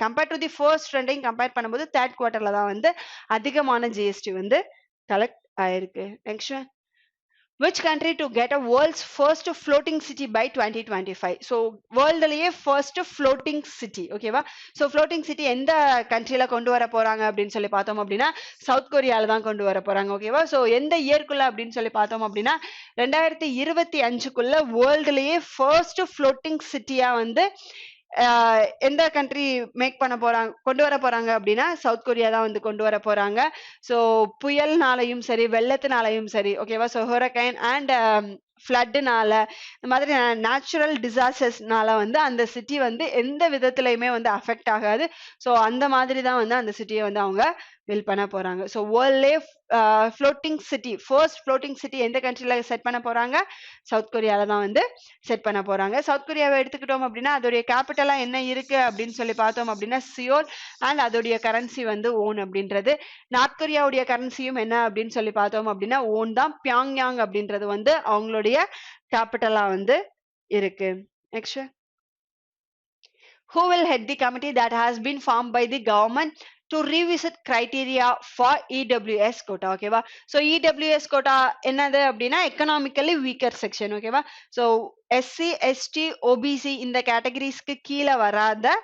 Speaker 1: கம்பேர்ட் டு தி ஃபர்ஸ்ட் ரெண்டையும் கம்பேர் பண்ணும்போது தேர்ட் குவார்டர்ல தான் வந்து அதிகமான ஜிஎஸ்டி வந்து கலெக்ட் ஆயிருக்கு. Next, which country to get a world's first floating city by 2025? So world லயே first floating city ஓகேவா. so floating city எந்த கண்ட்ரில கொண்டு வர போறாங்க அப்படின்னு சொல்லி பார்த்தோம் அப்படின்னா சவுத் கொரியால தான் கொண்டு வர போறாங்க ஓகேவா. so எந்த இயர்க்குள்ள அப்படின்னு சொல்லி பார்த்தோம் அப்படின்னா 2025க்குள்ள வேர்ல்டுலயே ஃபர்ஸ்ட் floating சிட்டியா வந்து எந்த கண்ட்ரி மேக் பண்ண போறாங்க கொண்டு வர போறாங்க அப்படின்னா சவுத் கொரியா தான் வந்து கொண்டு வர போறாங்க. ஸோ புயல்னாலையும் சரி வெள்ளத்தினாலையும் சரி ஓகேவா. ஸோ ஹொரக்கைன் அண்ட் ஃப்ளட்டுனால இந்த மாதிரி நேச்சுரல் டிசாஸ்டர்ஸ்னால வந்து அந்த சிட்டி வந்து எந்த விதத்துலையுமே வந்து அஃபெக்ட் ஆகாது. ஸோ அந்த மாதிரி தான் வந்து அந்த சிட்டியை வந்து அவங்க பில்ட் பண்ண போறாங்க. ஸோ வேர்ல்ட்லே floating city first floating city எந்த கண்ட்ரில செட் பண்ண போறாங்க சவுத் கொரியால தான் வந்து செட் பண்ண போறாங்க. சவுத் கொரியாவை எடுத்துக்கிட்டோம் அப்படின்னா அதோடைய கேபிட்டலா என்ன இருக்கு அப்படின்னு சொல்லி பார்த்தோம் அப்படின்னா சியோல் அண்ட் அதோடைய கரன்சி வந்து ஓன் அப்படின்றது. நார்த் கொரியாவுடைய கரன்சியும் என்ன அப்படின்னு சொல்லி பார்த்தோம் அப்படின்னா ஓன் தான். பியாங்யாங் அப்படின்றது வந்து அவங்களுடைய கேபிட்டலா வந்து இருக்கு. Next, who will head the committee that has been formed by the government to revisit criteria for EWS quota ஓகேவா. ஸோ EWS quota என்னது அப்படின்னா எக்கனாமிக்கலி வீக்கர் செக்ஷன் ஓகேவா. ஸோ எஸ்சி எஸ்டி ஓபிசி இந்த கேட்டகரிஸ்க்கு கீழே வராத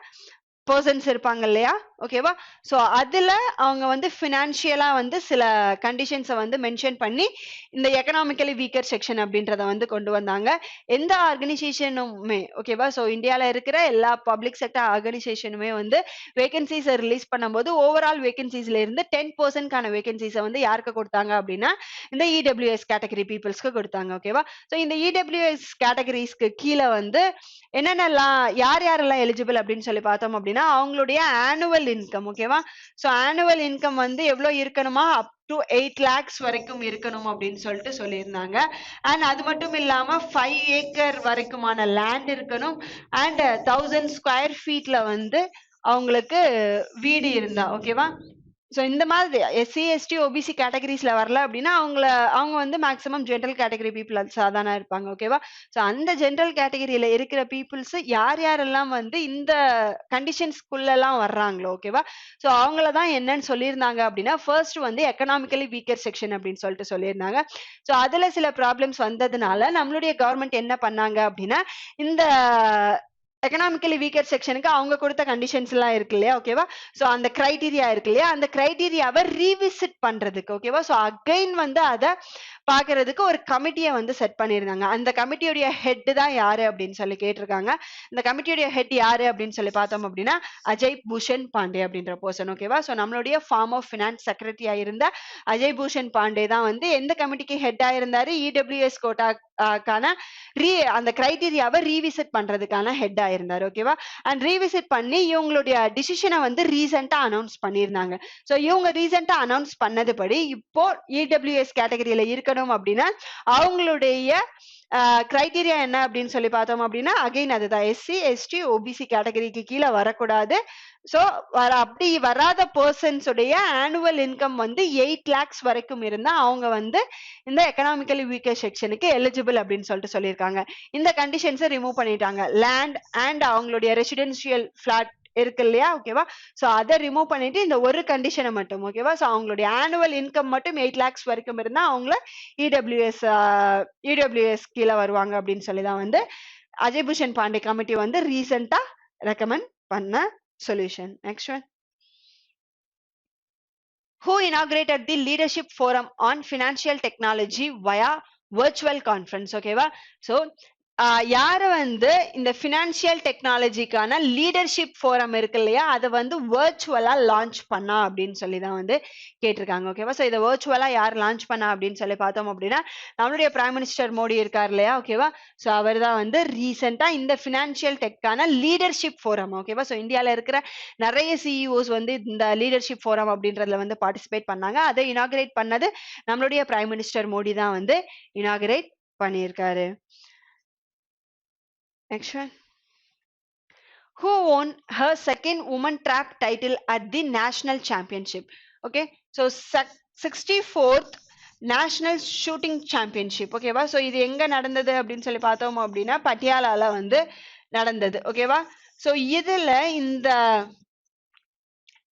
Speaker 1: பர்சன்ஸ் இருப்பாங்க இல்லையா ஓகேவா. ஸோ அதுல அவங்க வந்து ஃபினான்ஷியலா வந்து சில கண்டிஷன்ஸை வந்து மென்ஷன் பண்ணி இந்த எக்கனாமிக்கலி வீக்கர் செக்ஷன் அப்படின்றத வந்து கொண்டு வந்தாங்க. எந்த ஆர்கனைசேஷனுமே ஓகேவா. ஸோ இந்தியாவில் இருக்கிற எல்லா பப்ளிக் செக்டர் ஆர்கனைசேஷனுமே வந்து வேகன்சிஸை ரிலீஸ் பண்ணும்போது ஓவரால் வேகன்சிஸ்ல இருந்து 10%க்கான வேகன்சிஸை வந்து யாருக்கு கொடுத்தாங்க அப்படின்னா இந்த இடபிள்யூஎஸ் கேட்டகரி பீப்புள்ஸ்க்கு கொடுத்தாங்க ஓகேவா. ஸோ இந்த இடபிள்யூஎஸ் கேட்டகரிஸ்க்கு கீழே வந்து என்னென்னலாம் யாரெல்லாம் எலிஜிபிள் அப்படின்னு சொல்லி பார்த்தோம் அப்படின்னா அவங்களுடைய ஆனுவல் இன்கம் ஓகேவா. ஸோ ஆனுவல் இன்கம் வந்து எவ்வளவு இருக்கணுமா அப் டு 8 lakhs வரைக்கும் இருக்கணும் அப்படின்னு சொல்லிட்டு சொல்லியிருந்தாங்க. அண்ட் அது மட்டும் இல்லாம 5 ஏக்கர் வரைக்குமான லேண்ட் இருக்கணும் அண்ட் 1000 ஸ்கொயர் ஃபீட்ல வந்து அவங்களுக்கு வீடு இருந்தா ஓகேவா. ஸோ இந்த மாதிரி எஸ்சி எஸ்டி ஓபிசி கேட்டகரிஸ்ல வரல அப்படின்னா அவங்க வந்து மேக்ஸிமம் ஜென்ரல் கேட்டகரி பீப்புள் சாதாரண இருப்பாங்க ஓகேவா. ஸோ அந்த ஜென்ரல் கேட்டகரியில இருக்கிற பீப்புள்ஸ் யாரெல்லாம் வந்து இந்த கண்டிஷன்ஸ்குள்ளெல்லாம் வர்றாங்களோ ஓகேவா. ஸோ அவங்கள தான் என்னன்னு சொல்லியிருந்தாங்க அப்படின்னா ஃபர்ஸ்ட் வந்து எக்கனாமிக்கலி வீக்கர் செக்ஷன் அப்படின்னு சொல்லிட்டு சொல்லியிருந்தாங்க. ஸோ அதுல சில ப்ராப்ளம்ஸ் வந்ததுனால நம்மளுடைய கவர்மெண்ட் என்ன பண்ணாங்க அப்படின்னா இந்த எக்கனாமிக்கலி வீக்கர் செக்ஷனுக்கு அவங்க கொடுத்த கண்டிஷன்ஸ் எல்லாம் இருக்கு இல்லையா ஓகேவா. ஸோ அந்த கிரைட்டீரியா இருக்கு இல்லையா அந்த கிரைட்டீரியாவை ரீவிசிட் பண்றதுக்கு ஓகேவா. ஸோ அகைன் வந்து அதை பாக்குறதுக்கு ஒரு கமிட்டியை வந்து செட் பண்ணியிருந்தாங்க. அந்த கமிட்டியுடைய ஹெட் தான் யாரு அப்படின்னு சொல்லி கேட்டிருக்காங்க. இந்த கமிட்டியுடைய ஹெட் யாரு அப்படின்னு சொல்லி பார்த்தோம் அப்படின்னா அஜய் பூஷன் பாண்டே அப்படின்ற பர்சன் ஓகேவா. ஸோ நம்மளுடைய ஃபார்ம் ஆஃப் ஃபினான்ஸ் செக்ரட்டரியா இருந்த அஜய் பூஷன் பாண்டே தான் வந்து எந்த கமிட்டிக்கு ஹெட்டா இருந்தாரு இடபிள்யூஎஸ் கோட்டாக்கான அந்த கிரைட்டீரியாவை ரீவிசிட் பண்றதுக்கான ஹெட்டா இருந்தாரு ஓகேவா. அண்ட் ரீவிசிட் பண்ணி இவங்களுடைய டிசிஷனை வந்து ரீசெண்டா அனௌன்ஸ் பண்ணியிருந்தாங்க. ஸோ இவங்க ரீசெண்டா அனௌன்ஸ் பண்ணதுபடி இப்போ இடபிள்யூஎஸ் கேட்டகரியில இருக்கணும் அப்படின்னா அவங்களுடைய கிரைட்டீரியா என்ன அப்படின்னு சொல்லி பார்த்தோம் அப்படின்னா அகைன் அதுதான் எஸ்சி எஸ்டி ஓபிசி கேட்டகரிக்கு கீழே வரக்கூடாது. ஸோ அப்படி வராத பர்சன்ஸ் உடைய ஆனுவல் இன்கம் வந்து 8 lakhs வரைக்கும் இருந்தா அவங்க வந்து இந்த எக்கனாமிக்கலி வீக்கர் செக்ஷனுக்கு எலிஜிபிள் அப்படின்னு சொல்லிட்டு சொல்லியிருக்காங்க. இந்த கண்டிஷன்ஸை ரிமூவ் பண்ணிட்டாங்க. லேண்ட் அண்ட் அவங்களுடைய ரெசிடென்சியல் பிளாட் இருக்கு இல்லையா ஓகேவா. ஸோ அதை ரிமூவ் பண்ணிட்டு இந்த ஒரு கண்டிஷனை மட்டும் ஓகேவா. ஸோ அவங்களுடைய ஆனுவல் இன்கம் மட்டும் 8 lakhs வரைக்கும் இருந்தா அவங்கள இடபிள்யூஎஸ் கீழே வருவாங்க அப்படின்னு சொல்லிதான் வந்து அஜய் பூஷன் பாண்டே கமிட்டி வந்து ரீசெண்டா ரெக்கமெண்ட் பண்ண solution. Next one, who inaugurated the leadership forum on financial technology via virtual conference ஓகேவா. ஸோ யாரு வந்து இந்த ஃபினான்ஷியல் டெக்னாலஜிக்கான லீடர்ஷிப் ஃபோரம் இருக்கு இல்லையா, அதை வந்து வர்ச்சுவலா லான்ச் பண்ணா அப்படின்னு சொல்லி தான் வந்து கேட்டிருக்காங்க. ஓகேவா? ஸோ இதை வர்ச்சுவலா யார் லான்ச் பண்ணா அப்படின்னு சொல்லி பார்த்தோம் அப்படின்னா நம்மளுடைய பிரைம் மினிஸ்டர் மோடி இருக்கார் இல்லையா, ஓகேவா? ஸோ அவர் தான் வந்து ரீசெண்டா இந்த ஃபினான்ஷியல் டெக்கான லீடர்ஷிப் ஃபோரம், ஓகேவா? ஸோ இந்தியாவில் இருக்கிற நிறைய சிஇஓஸ் வந்து இந்த லீடர்ஷிப் ஃபோரம் அப்படின்றதுல வந்து பார்ட்டிசிபேட் பண்ணாங்க. அதை இனாகிரேட் பண்ணது நம்மளுடைய பிரைம் மினிஸ்டர் மோடி தான் வந்து இனாகிரேட் பண்ணியிருக்காரு. Next one. Who won her second woman track title at the national championship? Okay, so 64th national shooting championship. ஓகேவா? ஸோ இது எங்க நடந்தது அப்படின்னு சொல்லி பார்த்தோம் அப்படின்னா பட்டியாலால வந்து நடந்தது. ஓகேவா? ஸோ இதுல இந்த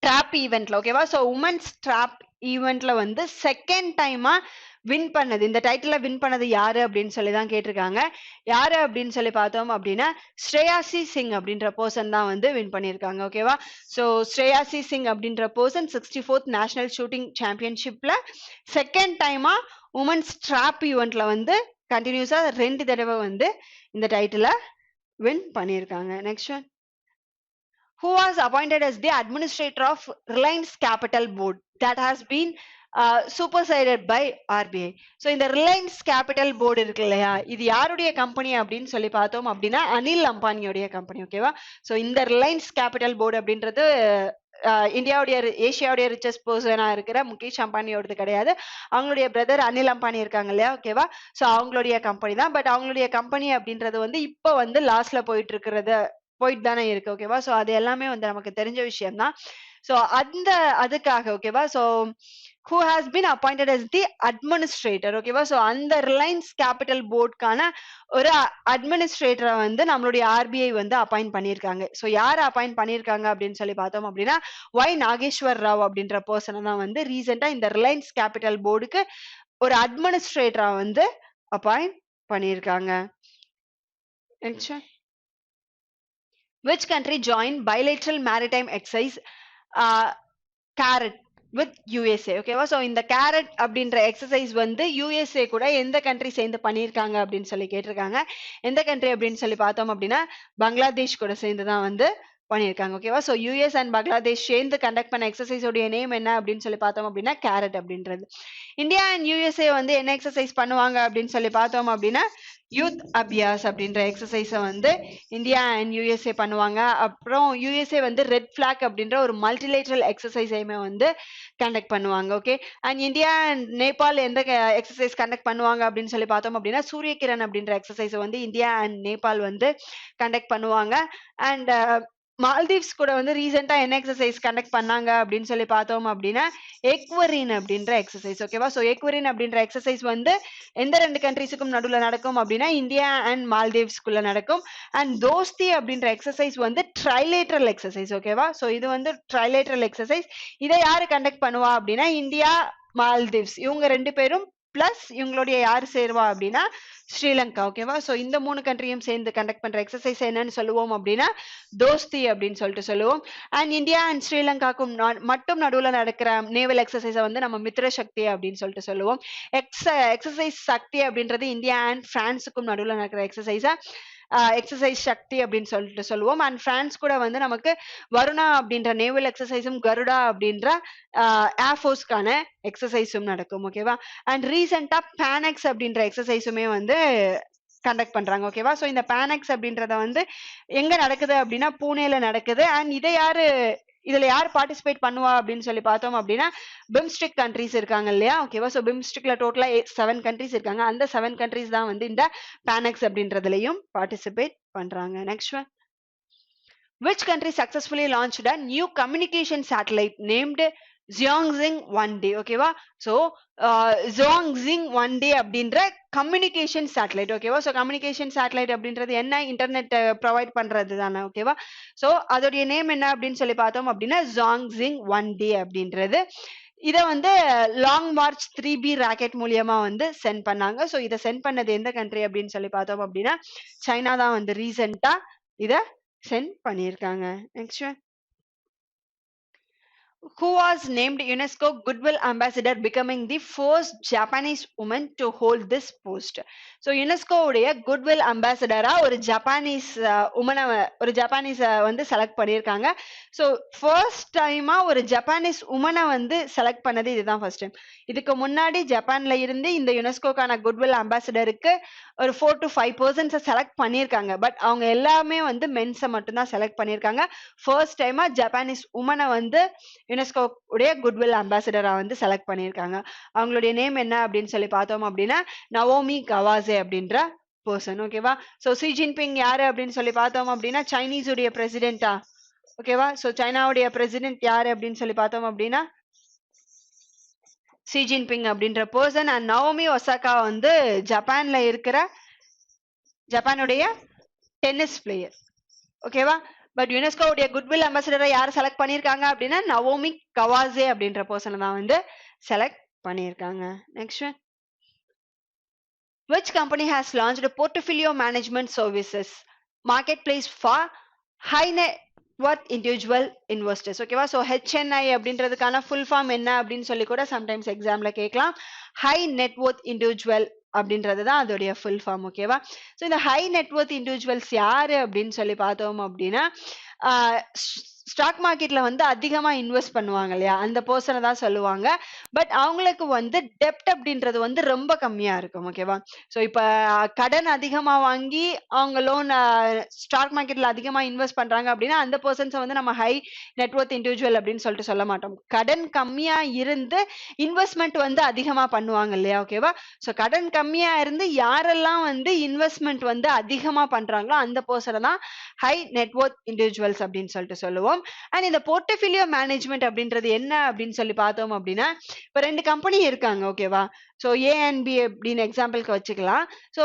Speaker 1: ட்ராப் ஈவெண்ட்ல, ஓகேவா? ஸோ உமன்ஸ் ட்ராப் ஈவெண்ட்ல வந்து செகண்ட் டைமா வின் பண்ணது, இந்த டைட்டில வின் பண்ணது யாரு அப்படின்னு சொல்லி தான் கேட்டிருக்காங்க. யாரு அப்படின்னு சொல்லி பார்த்தோம் அப்படின்னா ஸ்ரேயாசி சிங் அப்படின்ற பர்சன் தான் வந்து வின் பண்ணியிருக்காங்க. ஓகேவா? ஸோ ஸ்ரேயாசி சிங் அப்படின்ற பர்சன் 64th நேஷனல் ஷூட்டிங் சாம்பியன்ஷிப்ல செகண்ட் டைமா உமன்ஸ் ட்ராப் ஈவெண்ட்ல வந்து கண்டினியூஸா 2 தடவை வந்து இந்த டைட்டில வின் பண்ணியிருக்காங்க. Next one. Who was appointed as the administrator of Reliance Capital Board that has been superseded by RBI. So இந்த ரிலையன்ஸ் கேபிட்டல் போர்டு இருக்கு இல்லையா, இது யாருடைய கம்பெனி அப்படின்னு சொல்லி பார்த்தோம் அப்படின்னா அனில் அம்பானியோடைய கம்பெனி. ஓகேவா? ஸோ இந்த ரிலையன்ஸ் கேபிட்டல் போர்டு அப்படின்றது இந்தியாவுடைய ஏஷியாவுடைய ரிச்சஸ்ட் பர்சனா இருக்கிற முகேஷ் அம்பானியோடது கிடையாது. அவங்களுடைய பிரதர் அனில் அம்பானி இருக்காங்க இல்லையா, ஓகேவா? ஸோ அவங்களுடைய கம்பெனி தான். பட் அவங்களுடைய கம்பெனி அப்படின்றது வந்து இப்போ வந்து லாஸ்ட்ல போயிட்டு தானே இருக்கு. ஓகேவா? ஸோ அது எல்லாமே வந்து நமக்கு தெரிஞ்ச விஷயம் தான். ஸோ அதுக்காக ஓகேவா, so who has been appointed as the administrator. ஓகேவா? ஸோ அந்த ரிலையன்ஸ் கேபிட்டல் போர்டுக்கான ஒரு அட்மினிஸ்ட்ரேட்டரை வந்து நம்மளுடைய ஆர்பிஐ வந்து அப்பாயிண்ட் பண்ணியிருக்காங்க. ஸோ யார் அப்பாயிண்ட் பண்ணியிருக்காங்க அப்படின்னு சொல்லி பார்த்தோம் அப்படின்னா ஒய் நாகேஸ்வர் ராவ் அப்படின்ற பர்சனை தான் வந்து ரீசெண்டா இந்த ரிலையன்ஸ் கேபிட்டல் போர்டுக்கு ஒரு அட்மினிஸ்ட்ரேட்டரா வந்து அப்பாயிண்ட் பண்ணியிருக்காங்க. Which country joined bilateral maritime exercise CARET with USA? ஓகேவா? ஸோ இந்த கேரட் அப்படின்ற எக்ஸசைஸ் வந்து யூஎஸ்ஏ கூட எந்த கண்ட்ரி சேர்ந்து பண்ணியிருக்காங்க அப்படின்னு சொல்லி கேட்டிருக்காங்க. எந்த கண்ட்ரி அப்படின்னு சொல்லி பார்த்தோம் அப்படின்னா பங்களாதேஷ் கூட சேர்ந்து தான் வந்து பண்ணியிருக்காங்க. ஓகேவா? ஸோ யூஎஸ் அண்ட் பங்களாதேஷ் சேர்ந்து கண்டக்ட் பண்ண எக்ஸசைஸோடைய நேம் என்ன அப்படின்னு சொல்லி பார்த்தோம் அப்படின்னா கேரட் அப்படின்றது. இந்தியா அண்ட் யூஎஸ்ஏ வந்து என்ன எக்ஸசைஸ் பண்ணுவாங்க அப்படின்னு சொல்லி பார்த்தோம் அப்படின்னா யூத் அபியாஸ் அப்படின்ற எக்ஸசைஸை வந்து இந்தியா அண்ட் யூஎஸ்ஏ பண்ணுவாங்க. அப்புறம் யூஎஸ்ஏ வந்து ரெட் ஃபிளாக் அப்படின்ற ஒரு மல்டிலேட்ரல் எக்ஸசைஸையுமே வந்து கண்டக்ட் பண்ணுவாங்க. Okay, and India and Nepal எந்த எக்ஸசைஸ் கண்டக்ட் பண்ணுவாங்க அப்படின்னு சொல்லி பார்த்தோம் அப்படின்னா சூரிய கிரண் அப்படின்ற எக்ஸசைஸை வந்து இந்தியா அண்ட் நேபாள் வந்து கண்டக்ட் பண்ணுவாங்க. அண்ட் மால்தீவ்ஸ் கூட வந்து ரீசெண்டா என்ன எக்ஸசைஸ் கண்டக்ட் பண்ணாங்க அப்படின்னு சொல்லி பார்த்தோம் அப்படின்னா எக்வரின் அப்படின்ற எக்ஸசைஸ். ஓகேவா? ஸோ எக்வரின் அப்படின்ற எக்ஸசைஸ் வந்து எந்த 2 கண்ட்ரிஸுக்கும் நடுவில் நடக்கும் அப்படின்னா இந்தியா அண்ட் மால்தீவ்ஸ்குள்ள நடக்கும். அண்ட் தோஸ்தி அப்படின்ற எக்ஸசைஸ் வந்து ட்ரைலேட்ரல் எக்ஸசைஸ். ஓகேவா? ஸோ இது வந்து ட்ரைலேட்ரல் எக்ஸசைஸ். இதை யாரு கண்டக்ட் பண்ணுவா அப்படின்னா இந்தியா மால்தீவ்ஸ் இவங்க 2 பேரும் பிளஸ் இவங்களுடைய யாரு சேருவா அப்படின்னா ஸ்ரீலங்கா. ஓகேவா? ஸோ இந்த 3 கண்ட்ரியும் சேர்ந்து கண்டக்ட் பண்ற எக்ஸசைஸ் என்னன்னு சொல்லுவோம் அப்படின்னா தோஸ்தி அப்படின்னு சொல்லிட்டு சொல்லுவோம். அண்ட் இந்தியா அண்ட் ஸ்ரீலங்காக்கும் மட்டும் நடுவில் நடக்கிற நேவல் எக்ஸசைஸை வந்து நம்ம மித்ர சக்தி அப்படின்னு சொல்லிட்டு சொல்லுவோம். எக்ஸசைஸ் சக்தி அப்படின்றது இந்தியா அண்ட் பிரான்ஸுக்கும் நடுவில் நடக்கிற எக்ஸசைஸ் சக்தி அப்படின்னு சொல்லிட்டு சொல்லுவோம். அண்ட் பிரான்ஸ் கூட வந்து நமக்கு வருணா அப்படின்ற நேவல் எக்ஸசைஸும் கருடா அப்படின்ற ஏர்ஃபோர்ஸ்க்கான எக்ஸசைஸும் நடக்கும். ஓகேவா? அண்ட் ரீசெண்டா பேனக்ஸ் அப்படின்ற எக்ஸசைஸுமே வந்து கண்டக்ட் பண்றாங்க. ஓகேவா? ஸோ இந்த பேனக்ஸ் அப்படின்றத வந்து எங்க நடக்குது அப்படின்னா பூனேல நடக்குது. அண்ட் இதுல யார் பார்ட்டிசிபேட் பண்ணுவா அப்படின்னு சொல்லி பார்த்தோம் அப்படின்னா பிம்ஸ்டிக் கண்ட்ரிஸ் இருக்காங்க இல்லையா? ஓகேவா? ஸோ பிம்ஸ்டிக்ல டோட்டலா 7 கண்ட்ரிஸ் இருக்காங்க. அந்த 7 கண்ட்ரிஸ் தான் வந்து இந்த பேனக்ஸ் அப்படின்றதுலயும் பார்ட்டிசிபேட் பண்றாங்க. Next one. Which country successfully launched a new communication satellite named Zhongxing 1D? ஓகேவா? ஸோ Zhongxing 1D அப்படின்ற கம்யூனிகேஷன் சேட்டலைட். ஓகேவா? ஸோ கம்யூனிகேஷன் சேட்டலைட் அப்படின்றது என்ன? இன்டர்நெட் ப்ரொவைட் பண்றது தானே. ஓகேவா? ஸோ அதோடைய நேம் என்ன அப்படின்னு சொல்லி பார்த்தோம் அப்படின்னா Zhongxing 1D அப்படின்றது. இதை வந்து லாங் மார்ச் 3B ராக்கெட் மூலியமா வந்து சென்ட் பண்ணாங்க. ஸோ இதை சென்ட் பண்ணது எந்த கண்ட்ரி அப்படின்னு சொல்லி பார்த்தோம் அப்படின்னா சைனா தான் வந்து ரீசெண்டா இதை சென்ட் பண்ணியிருக்காங்க. Next who was named UNESCO Goodwill Ambassador, becoming the first Japanese woman to hold this post. So UNESCO உடைய Goodwill Ambassador ஒரு ஜப்பானீஸ் உமனை ஒரு ஜப்பானீஸ் வந்து செலக்ட் பண்ணியிருக்காங்க. ஸோ ஃபர்ஸ்ட் டைமா ஒரு ஜப்பானீஸ் உமனை வந்து செலக்ட் பண்ணது இதுதான் ஃபர்ஸ்ட் டைம். இதுக்கு முன்னாடி ஜப்பான்ல இருந்து இந்த யுனெஸ்கோக்கான குட்வில் அம்பாசிடருக்கு ஒரு 4 to 5 பர்சன்ஸை செலக்ட் பண்ணியிருக்காங்க. பட் அவங்க எல்லாமே வந்து மென்ஸை மட்டும்தான் செலக்ட் பண்ணியிருக்காங்க. ஃபர்ஸ்ட் டைமா ஜப்பானீஸ் உமனை வந்து யுனெஸ்கோ உடைய குட்வில் அம்பாசிடரா வந்து செலக்ட் பண்ணியிருக்காங்க. அவங்களுடைய நேம் என்ன அப்படின்னு சொல்லி பார்த்தோம் அப்படின்னா நவோமி கவாசே அப்படின்ற பர்சன். ஓகேவா? ஸோ ஷி ஜின்பிங் யாரு அப்படின்னு சொல்லி பார்த்தோம் அப்படின்னா சைனீஸ் உடைய பிரசிடென்டா. ஓகேவா? ஸோ சைனாவுடைய பிரசிடென்ட் யாரு அப்படின்னு சொல்லி பார்த்தோம் அப்படின்னா ஷி ஜின்பிங் அப்படின்ற பர்சன். அண்ட் நவோமி ஒசாகா வந்து ஜப்பான்ல இருக்கிற ஜப்பானுடைய டென்னிஸ் பிளேயர். ஓகேவா? பட் யுனெஸ்கோ உடைய குட்வில் அம்பாசிடரை யார் செலக்ட் பண்ணியிருக்காங்க அப்படின்னா நவோமி கவாசே அப்படின்ற பர்சனை தான் வந்து செலக்ட் பண்ணியிருக்காங்க. Next, which company has launched a portfolio management services marketplace for high net worth individual investors? ஓகேவா? ஸோ HNI அப்படின்றதுக்கான ஃபுல் ஃபார்ம் என்ன அப்படின்னு சொல்லி கூட சம்டைம்ஸ் எக்ஸாம்ல கேட்கலாம். ஹை நெட்வொர்த் இண்டிவிஜுவல் அப்படின்றது தான் அதோடைய ஃபுல் ஃபார்ம். ஓகேவா? ஸோ இந்த ஹை நெட்வொர்த் இண்டிவிஜுவல்ஸ் யாரு அப்படின்னு சொல்லி பார்த்தோம் அப்படின்னா ஸ்டாக் மார்க்கெட்ல வந்து அதிகமா இன்வெஸ்ட் பண்ணுவாங்க இல்லையா, அந்த பர்சனை தான் சொல்லுவாங்க. பட் அவங்களுக்கு வந்து டெப்ட் அப்படின்றது வந்து ரொம்ப கம்மியா இருக்கும். ஓகேவா? ஸோ இப்ப கடன் அதிகமா வாங்கி அவங்க லோன் ஸ்டாக் மார்க்கெட்ல அதிகமா இன்வெஸ்ட் பண்றாங்க அப்படின்னா அந்த பர்சன்ஸை வந்து நம்ம ஹை நெட்வொர்த் இண்டிவிஜுவல் அப்படின்னு சொல்லிட்டு சொல்ல மாட்டோம். கடன் கம்மியா இருந்து இன்வெஸ்ட்மெண்ட் வந்து அதிகமா பண்ணுவாங்க இல்லையா? ஓகேவா? ஸோ கடன் கம்மியா இருந்து யாரெல்லாம் வந்து இன்வெஸ்ட்மெண்ட் வந்து அதிகமா பண்றாங்களோ அந்த பர்சனை தான் ஹை நெட்வொர்த் இண்டிவிஜுவல்ஸ் அப்படின்னு சொல்லிட்டு சொல்லுவோம். அண்ட் இந்த போர்ட்ஃபோலியோ மேனேஜ்மெண்ட் அப்படின்றது என்ன அப்படின்னு சொல்லி பார்த்தோம் அப்படின்னா இப்ப 2 கம்பெனி இருக்காங்க. ஓகேவா? ஸோ ஏ அண்ட் பி அப்படின்னு எக்ஸாம்பிளுக்கு வச்சுக்கலாம். ஸோ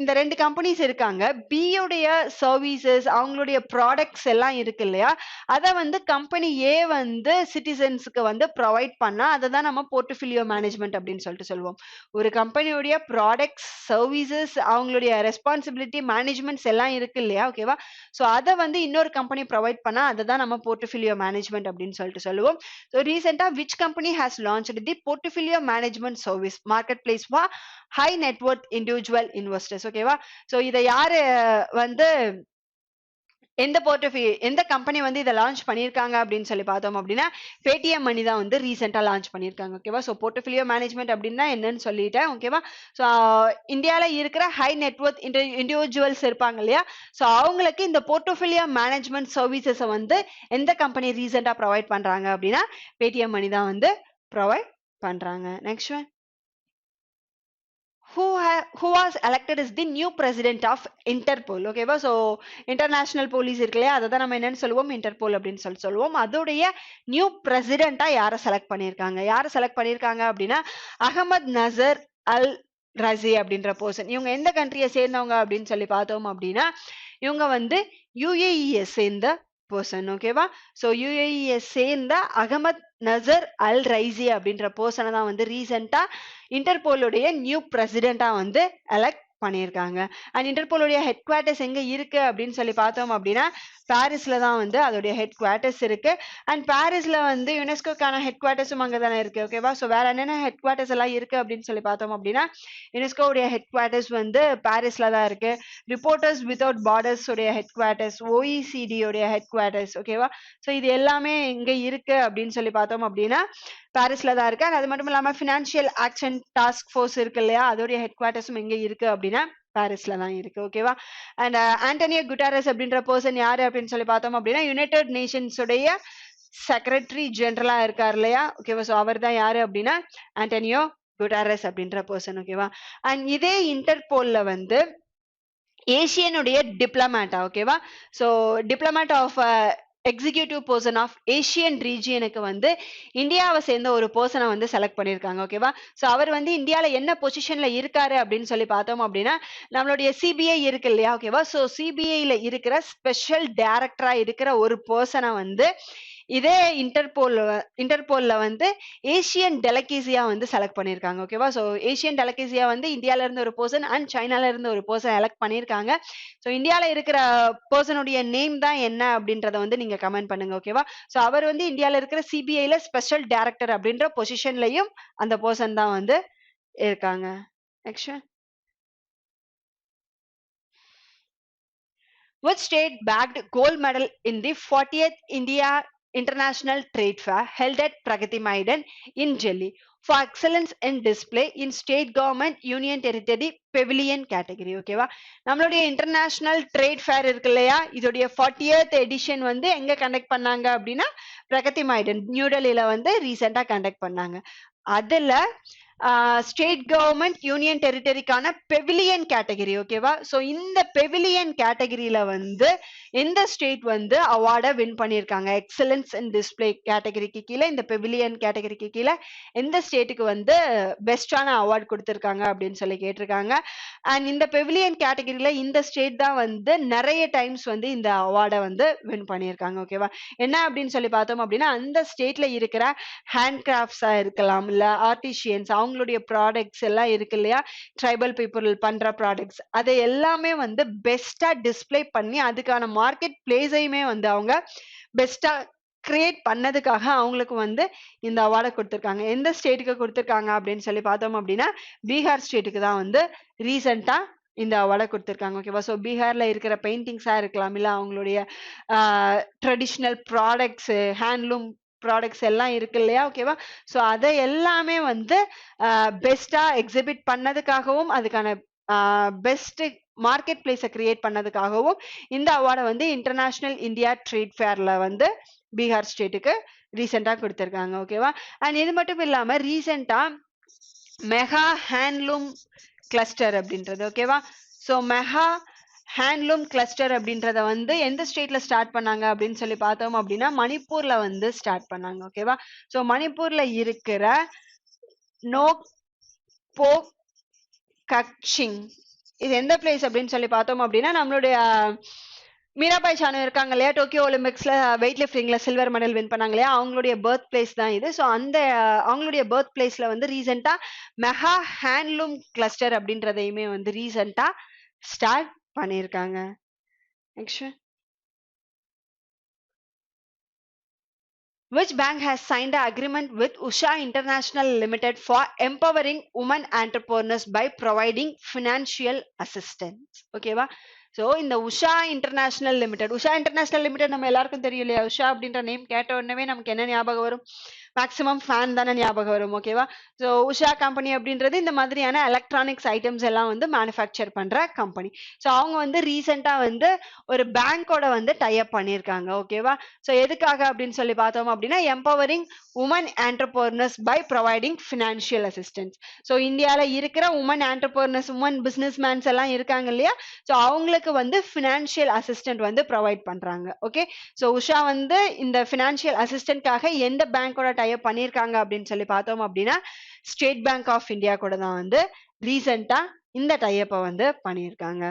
Speaker 1: இந்த 2 கம்பெனிஸ் இருக்காங்க. பி உடைய சர்வீசஸ் அவங்களுடைய ப்ராடக்ட்ஸ் எல்லாம் இருக்கு இல்லையா, அதை வந்து கம்பெனி ஏ வந்து சிட்டிசன்ஸுக்கு வந்து ப்ரொவைட் பண்ணா அதை தான் நம்ம போர்ட்ஃபோலியோ மேனேஜ்மெண்ட் அப்படின்னு சொல்லிட்டு சொல்லுவோம். ஒரு கம்பெனியுடைய ப்ராடக்ட்ஸ் சர்வீசஸ் அவங்களுடைய ரெஸ்பான்சிபிலிட்டி மேனேஜ்மெண்ட்ஸ் எல்லாம் இருக்கு இல்லையா? ஓகேவா? ஸோ அதை வந்து இன்னொரு கம்பெனி ப்ரொவைட் பண்ணா அதை தான் நம்ம போர்ட்ஃபோலியோ மேனேஜ்மெண்ட் அப்படின்னு சொல்லிட்டு சொல்லுவோம். ஸோ ரீசெண்டா which company has launched the portfolio management service market for high net worth individual investors? ஓகேவா? ஸோ இதை யாரு வந்து எந்த கம்பெனி வந்து இதை லான்ச் பண்ணியிருக்காங்க அப்படின்னு சொல்லி பார்த்தோம் அப்படின்னா பேடிஎம் மணி தான் வந்து ரீசெண்டா லான்ச் பண்ணியிருக்காங்க. ஓகேவா? ஸோ போர்ட்ஃபோலியோ மேனேஜ்மெண்ட் அப்படின்னா என்னன்னு சொல்லிட்டேன். ஓகேவா? ஸோ இந்தியாவில் இருக்கிற ஹை நெட்வொர்த் இண்டிவிஜுவல்ஸ் இருப்பாங்க இல்லையா, ஸோ அவங்களுக்கு இந்த போர்ட்ஃபோலியோ மேனேஜ்மெண்ட் சர்வீசஸை வந்து எந்த கம்பெனி ரீசெண்டா ப்ரொவைட் பண்றாங்க அப்படின்னா பேடிஎம் மணி தான் வந்து ப்ரொவைட் பண்றாங்க. Next one, who was elected as the new president of Interpol? ஓகேவா? ஸோ இன்டர்நேஷனல் போலீஸ் இருக்கு இல்லையா, அதை தான் நம்ம என்னன்னு சொல்லுவோம், இன்டர்போல் அப்படின்னு சொல்லுவோம். அதோடைய நியூ பிரசிடென்ட்டா யாரை செலக்ட் பண்ணியிருக்காங்க அப்படின்னா அகமது நசர் அல் ரசி அப்படின்ற பர்சன். இவங்க எந்த கண்ட்ரியை சேர்ந்தவங்க அப்படின்னு சொல்லி பார்த்தோம் அப்படின்னா இவங்க வந்து யுஏஇ சேர்ந்த பர்சன். ஓகேவா? ஸோ யுஏஇ சேர்ந்த அகமத் நசர் அல் ரைசி அப்படின்ற பர்சனை தான் வந்து ரீசெண்டா இன்டர்போலுடைய நியூ பிரசிடென்டா வந்து எலெக்ட் பண்ணியிருக்காங்க. அண்ட் இன்டர்போலுடைய ஹெட் குவார்ட்டர்ஸ் எங்க இருக்கு அப்படின்னு சொல்லி பார்த்தோம் அப்படின்னா பாரிஸ்ல தான் வந்து அதோடைய ஹெட் குவார்ட்டர்ஸ் இருக்கு. அண்ட் பாரிஸ்ல வந்து யுனெஸ்கோக்கான ஹெட் குவார்ட்டர்ஸும் அங்கே தானே இருக்கு. ஓகேவா? ஸோ வேற என்னென்ன ஹெட் குவார்ட்டர்ஸ் எல்லாம் இருக்கு அப்படின்னு சொல்லி பார்த்தோம் அப்படின்னா யுனெஸ்கோவுடைய ஹெட் குவார்ட்டர்ஸ் வந்து பாரிஸ்ல தான் இருக்கு. ரிப்போர்ட்டர்ஸ் வித்வுட் பார்டர்ஸ் உடைய ஹெட் குவார்ட்டர்ஸ், ஓஇசிடி உடைய ஹெட் குவார்ட்டர்ஸ். ஓகேவா? ஸோ இது எல்லாமே இங்க இருக்கு அப்படின்னு சொல்லி பார்த்தோம் அப்படின்னா பாரிஸ்ல தான் இருக்கு. அது மட்டும் இல்லாம பினான்சியல் ஆக்ஷன் டாஸ்க் ஃபோர்ஸ் இருக்கு இல்லையா, அதோடைய ஹெட் குவார்ட்டர்ஸும் எங்க இருக்கு அப்படின்னா பாரிஸ்ல தான் இருக்கு. ஓகேவா? அண்ட் ஆண்டனியோ குட்டாரஸ் அப்படின்ற பர்சன் யாரு அப்படின்னு சொல்லி பார்த்தோம் அப்படின்னா யுனைடெட் நேஷன்ஸ் உடைய செக்ரட்டரி ஜெனரலா இருக்காரு இல்லையா? ஓகேவா? ஸோ அவர் தான் யாரு அப்படின்னா ஆண்டனியோ குட்டாரஸ் அப்படின்ற பர்சன். ஓகேவா? அண்ட் இதே இன்டர்போல்ல வந்து ஏசியனுடைய டிப்ளமேட்டா. ஓகேவா? So diplomat of executive person of Asian ரீஜியனுக்கு வந்து இந்தியாவை சேர்ந்த ஒரு பர்சனை வந்து செலக்ட் பண்ணியிருக்காங்க. ஓகேவா? ஸோ அவர் வந்து இந்தியாவில் என்ன பொசிஷன்ல இருக்காரு அப்படின்னு சொல்லி பார்த்தோம் அப்படின்னா நம்மளுடைய சிபிஐ இருக்கு இல்லையா? ஓகேவா? ஸோ சிபிஐல இருக்கிற ஸ்பெஷல் டைரக்டரா இருக்கிற ஒரு பர்சனை வந்து இதே இன்டர்போல்ல வந்து ஏசியன் டெலகேசியா வந்து செலக்ட் பண்ணிருக்காங்க. ஓகேவா? சோ ஏசியன் டெலகேசியா வந்து இந்தியால இருந்து ஒரு பர்சன் அண்ட் சைனால இருந்து ஒரு பர்சன் எலக்ட் பண்ணிருக்காங்க. சோ இந்தியால இருக்கிற பர்சனுடைய நேம் தான் என்ன அப்படின்றத வந்து நீங்க கமெண்ட் பண்ணுங்க. ஓகேவா? சோ அவர் வந்து இந்தியால இருக்கிற சிபிஐல ஸ்பெஷல் டைரக்டர் அப்படின்ற பொசிஷன்லயும் அந்த பர்சன் தான் வந்து இருக்காங்க. Next, which state bagged gold medal in the 40th India International Trade Fair held at Pragati Maidan in Delhi for excellence in display in state government union territory pavilion category. ஓகேவா? நம்மளுடைய international trade fair இருக்கு இல்லையா, இதோடைய 40th edition வந்து எங்க conduct பண்ணாங்க அப்படின்னா Pragati maiden new டெல்லியில வந்து ரீசெண்டா கண்டக்ட் பண்ணாங்க. அதுல ஸ்டேட் கவர்மெண்ட் யூனியன் டெரிட்டரிக்கான பெவிலியன் கேட்டகரி. ஓகேவா? சோ இந்த பெவிலியன் கேட்டகரியில வந்து எந்த ஸ்டேட் வந்து அவார்டை வின் பண்ணியிருக்காங்க எக்ஸலன்ஸ் இன் டிஸ்பிளே கேட்டகரிக்கு கீழே, இந்த பெவிலியன் கேட்டகரிக்கு கீழே எந்த ஸ்டேட்டுக்கு வந்து பெஸ்டான அவார்ட் கொடுத்திருக்காங்க அப்படின்னு சொல்லி கேட்டிருக்காங்க. அண்ட் இந்த பெவிலியன் கேட்டகரியில இந்த ஸ்டேட் தான் வந்து நிறைய டைம்ஸ் வந்து இந்த அவார்டை வந்து வின் பண்ணியிருக்காங்க. ஓகேவா? என்ன அப்படின்னு சொல்லி பார்த்தோம் அப்படின்னா அந்த ஸ்டேட்ல இருக்கிற ஹேண்ட் கிராஃப்ட்ஸா இருக்கலாம், இல்ல ஆர்டிஷியன்ஸ் அவங்களுடைய ப்ராடக்ட்ஸ் எல்லாம் இருக்கு இல்லையா, ட்ரைபல் பீப்புள் பண்ற ப்ராடக்ட்ஸ், அதை எல்லாமே வந்து பெஸ்டா டிஸ்பிளே பண்ணி அதுக்கான மார்க்கெட் பிளேஸையுமே வந்து அவங்க பெஸ்டா கிரியேட் பண்ணதுக்காக அவங்களுக்கு வந்து இந்த அவார்டை கொடுத்திருக்காங்க. எந்த ஸ்டேட்டுக்கு கொடுத்திருக்காங்க அப்படின்னு சொல்லி பார்த்தோம் அப்படின்னா பீகார் ஸ்டேட்டுக்கு தான் வந்து ரீசெண்டா இந்த அவார்டை கொடுத்திருக்காங்க. ஓகேவா? ஸோ பீகார்ல இருக்கிற பெயிண்டிங்ஸா இருக்கலாம், இல்ல அவங்களுடைய ட்ரெடிஷ்னல் ப்ராடக்ட்ஸ், ஹேண்ட்லூம் ப்ராடக்ட்ஸ் எல்லாம் இருக்கு இல்லையா. ஓகேவா? ஸோ அதை எல்லாமே வந்து பெஸ்டா எக்ஸிபிட் பண்ணதுக்காகவும் அதுக்கான பெஸ்ட் மார்க்கெட் பிளேஸை கிரியேட் பண்ணதுக்காகவும் இந்த அவார்டை வந்து இன்டர்நேஷனல் இந்தியா ட்ரேட் ஃபேர்ல வந்து பீகார் ஸ்டேட்டுக்கு ரீசெண்டா கொடுத்திருக்காங்க. ஓகேவா? அண்ட் இது மட்டும் இல்லாம ரீசெண்டா மெகா ஹேண்ட்லூம் கிளஸ்டர் அப்படின்றது. ஓகேவா? ஸோ மெகா ஹேண்ட்லூம் கிளஸ்டர் அப்படின்றத வந்து எந்த ஸ்டேட்ல ஸ்டார்ட் பண்ணாங்க அப்படின்னு சொல்லி பார்த்தோம் அப்படின்னா மணிப்பூர்ல வந்து ஸ்டார்ட் பண்ணாங்க. ஓகேவா? ஸோ மணிப்பூர்ல இருக்கிற நோக் போக் கக்ஷிங் இது எந்த பிளேஸ் அப்படின்னு சொல்லி பார்த்தோம் அப்படின்னா நம்மளுடைய மீராபாய் சானு இருக்காங்க இல்லையா, டோக்கியோ ஒலிம்பிக்ஸ்ல வெயிட் லிஃப்டிங்ல சில்வர் மெடல் வின் பண்ணாங்க இல்லையா, அவங்களுடைய பர்த் பிளேஸ் தான் இது. ஸோ அந்த அவங்களுடைய பர்த் பிளேஸ்ல வந்து ரீசெண்டா மெகா ஹேண்ட்லூம் கிளஸ்டர் அப்படின்றதையுமே வந்து ரீசெண்டா ஸ்டார்ட் பண்ணியிருக்காங்க. Next, which bank has signed an agreement with Usha International Limited for empowering women entrepreneurs by providing financial assistance? ஓகேவா? ஸோ இந்த Usha international limited, Usha international limited நம்ம எல்லாருக்கும் தெரியும் இல்லையா. உஷா அப்படின்ற நேம் கேட்ட உடனே நமக்கு என்ன ஞாபகம் வரும்? மேக்ஸிமம் ஃபேன் தானே ஞாபகம் வரும். ஓகேவா? ஸோ உஷா கம்பெனி அப்படின்றது இந்த மாதிரியான எலக்ட்ரானிக்ஸ் ஐட்டம்ஸ் எல்லாம் வந்து மேனுஃபேக்சர் பண்ற கம்பெனி. ஸோ அவங்க வந்து ரீசெண்டா வந்து ஒரு பேங்கோட வந்து டைப் பண்ணியிருக்காங்க. ஓகேவா? ஸோ எதுக்காக அப்படின்னு சொல்லி பார்த்தோம் அப்படின்னா empowering women entrepreneurs by providing financial assistance. So இந்தியாவில் இருக்கிற women entrepreneurs, women business mans எல்லாம் இருக்காங்க இல்லையா, ஸோ அவங்களுக்கு வந்து ஃபினான்ஷியல் அசிஸ்டன்ட் வந்து ப்ரொவைட் பண்றாங்க. ஓகே, ஸோ உஷா வந்து இந்த ஃபினான்ஷியல் அசிஸ்டன்ட்காக எந்த பேங்கோட டைப் பண்ணியிருக்காங்க அப்படின்னு சொல்லி பார்த்தோம் அப்படின்னா ஸ்டேட் பேங்க் ஆஃப் இந்தியா கூட தான் வந்து ரீசெண்டா இந்த டைப்பை வந்து பண்ணியிருக்காங்க.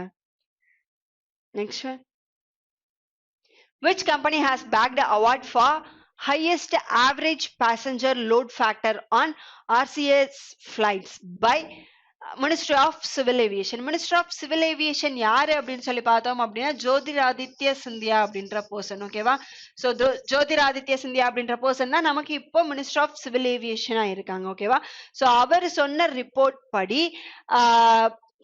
Speaker 1: Next, which company has bagged the award for highest average passenger load factor on RCS flights by ministry of civil aviation? Ministry of civil aviation யாரு அப்படின்னு சொல்லி பார்த்தோம் அப்படின்னா ஜோதிராதித்ய சிந்தியா அப்படின்ற பர்சன். ஓகேவா? ஸோ ஜோதிராதித்ய சிந்தியா அப்படின்ற பர்சன் தான் நமக்கு இப்போ மினிஸ்ட்ரி ஆஃப் சிவில் ஏவியேஷனா இருக்காங்க. ஓகேவா? ஸோ அவர் சொன்ன ரிப்போர்ட் படி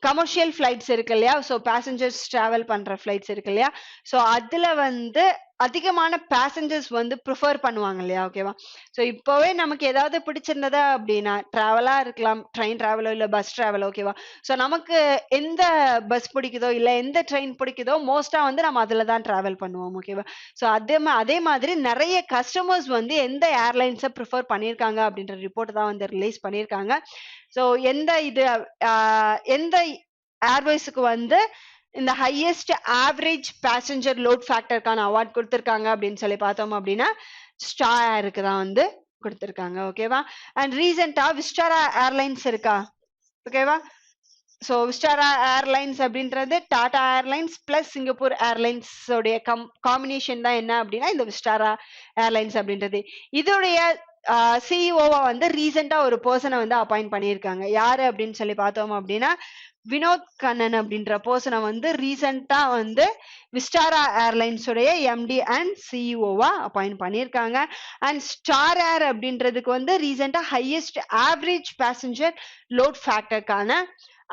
Speaker 1: கமர்ஷியல் ஃபிளைட்ஸ் இருக்கு இல்லையா, ஸோ பேசஞ்சர்ஸ் டிராவல் பண்ற ஃபிளைட்ஸ் இருக்கு இல்லையா, ஸோ அதுல வந்து அதிகமான பேசஞ்சர்ஸ் வந்து ப்ரிஃபர் பண்ணுவாங்க இல்லையா. ஓகேவா? ஸோ இப்போவே நமக்கு ஏதாவது பிடிச்சிருந்ததா அப்படின்னா ட்ராவலா இருக்கலாம், ட்ரெயின் ட்ராவலோ இல்லை பஸ் ட்ராவலோ. ஓகேவா? ஸோ நமக்கு எந்த பஸ் பிடிக்குதோ இல்லை எந்த ட்ரெயின் பிடிக்குதோ மோஸ்டா வந்து நம்ம அதில் தான் ட்ராவல் பண்ணுவோம். ஓகேவா? ஸோ அதே மாதிரி நிறைய கஸ்டமர்ஸ் வந்து எந்த ஏர்லைன்ஸை ப்ரிஃபர் பண்ணியிருக்காங்க அப்படின்ற ரிப்போர்ட் தான் வந்து ரிலீஸ் பண்ணியிருக்காங்க. ஸோ எந்த ஏர்வேஸுக்கு வந்து இந்த ஹையஸ்ட் ஆவரேஜ் பேசஞ்சர் லோட் ஃபேக்டருக்கான அவார்ட் கொடுத்திருக்காங்க அப்படின்னு சொல்லி பார்த்தோம் அப்படின்னா ஸ்டார் ஏருக்கு தான் வந்து கொடுத்திருக்காங்க. ஓகேவா? அண்ட் ரீசெண்டா விஸ்டாரா ஏர்லைன்ஸ் இருக்கா? ஓகேவா? ஸோ விஸ்டாரா ஏர்லைன்ஸ் அப்படின்றது Tata airlines plus Singapore airlines உடைய காம்பினேஷன் தான் என்ன அப்படின்னா இந்த விஸ்டாரா ஏர்லைன்ஸ் அப்படின்றது. இதோடைய சிஇஓவா வந்து ரீசெண்டா ஒரு பர்சனை வந்து அப்பாயிண்ட் பண்ணியிருக்காங்க. யாரு அப்படின்னு சொல்லி பார்த்தோம் அப்படின்னா வினோத் கண்ணன் அப்படின்ற பர்சனை வந்து ரீசெண்டா வந்து விஸ்டாரா ஏர்லைன்ஸ் உடைய எம்டி அண்ட் சிஇஓவா அப்பாயிண்ட் பண்ணியிருக்காங்க. அண்ட் ஸ்டார் ஏர் அப்படின்றதுக்கு வந்து ரீசெண்டா ஹையஸ்ட் ஆவரேஜ் பேசஞ்சர் லோட் ஃபேக்டருக்கான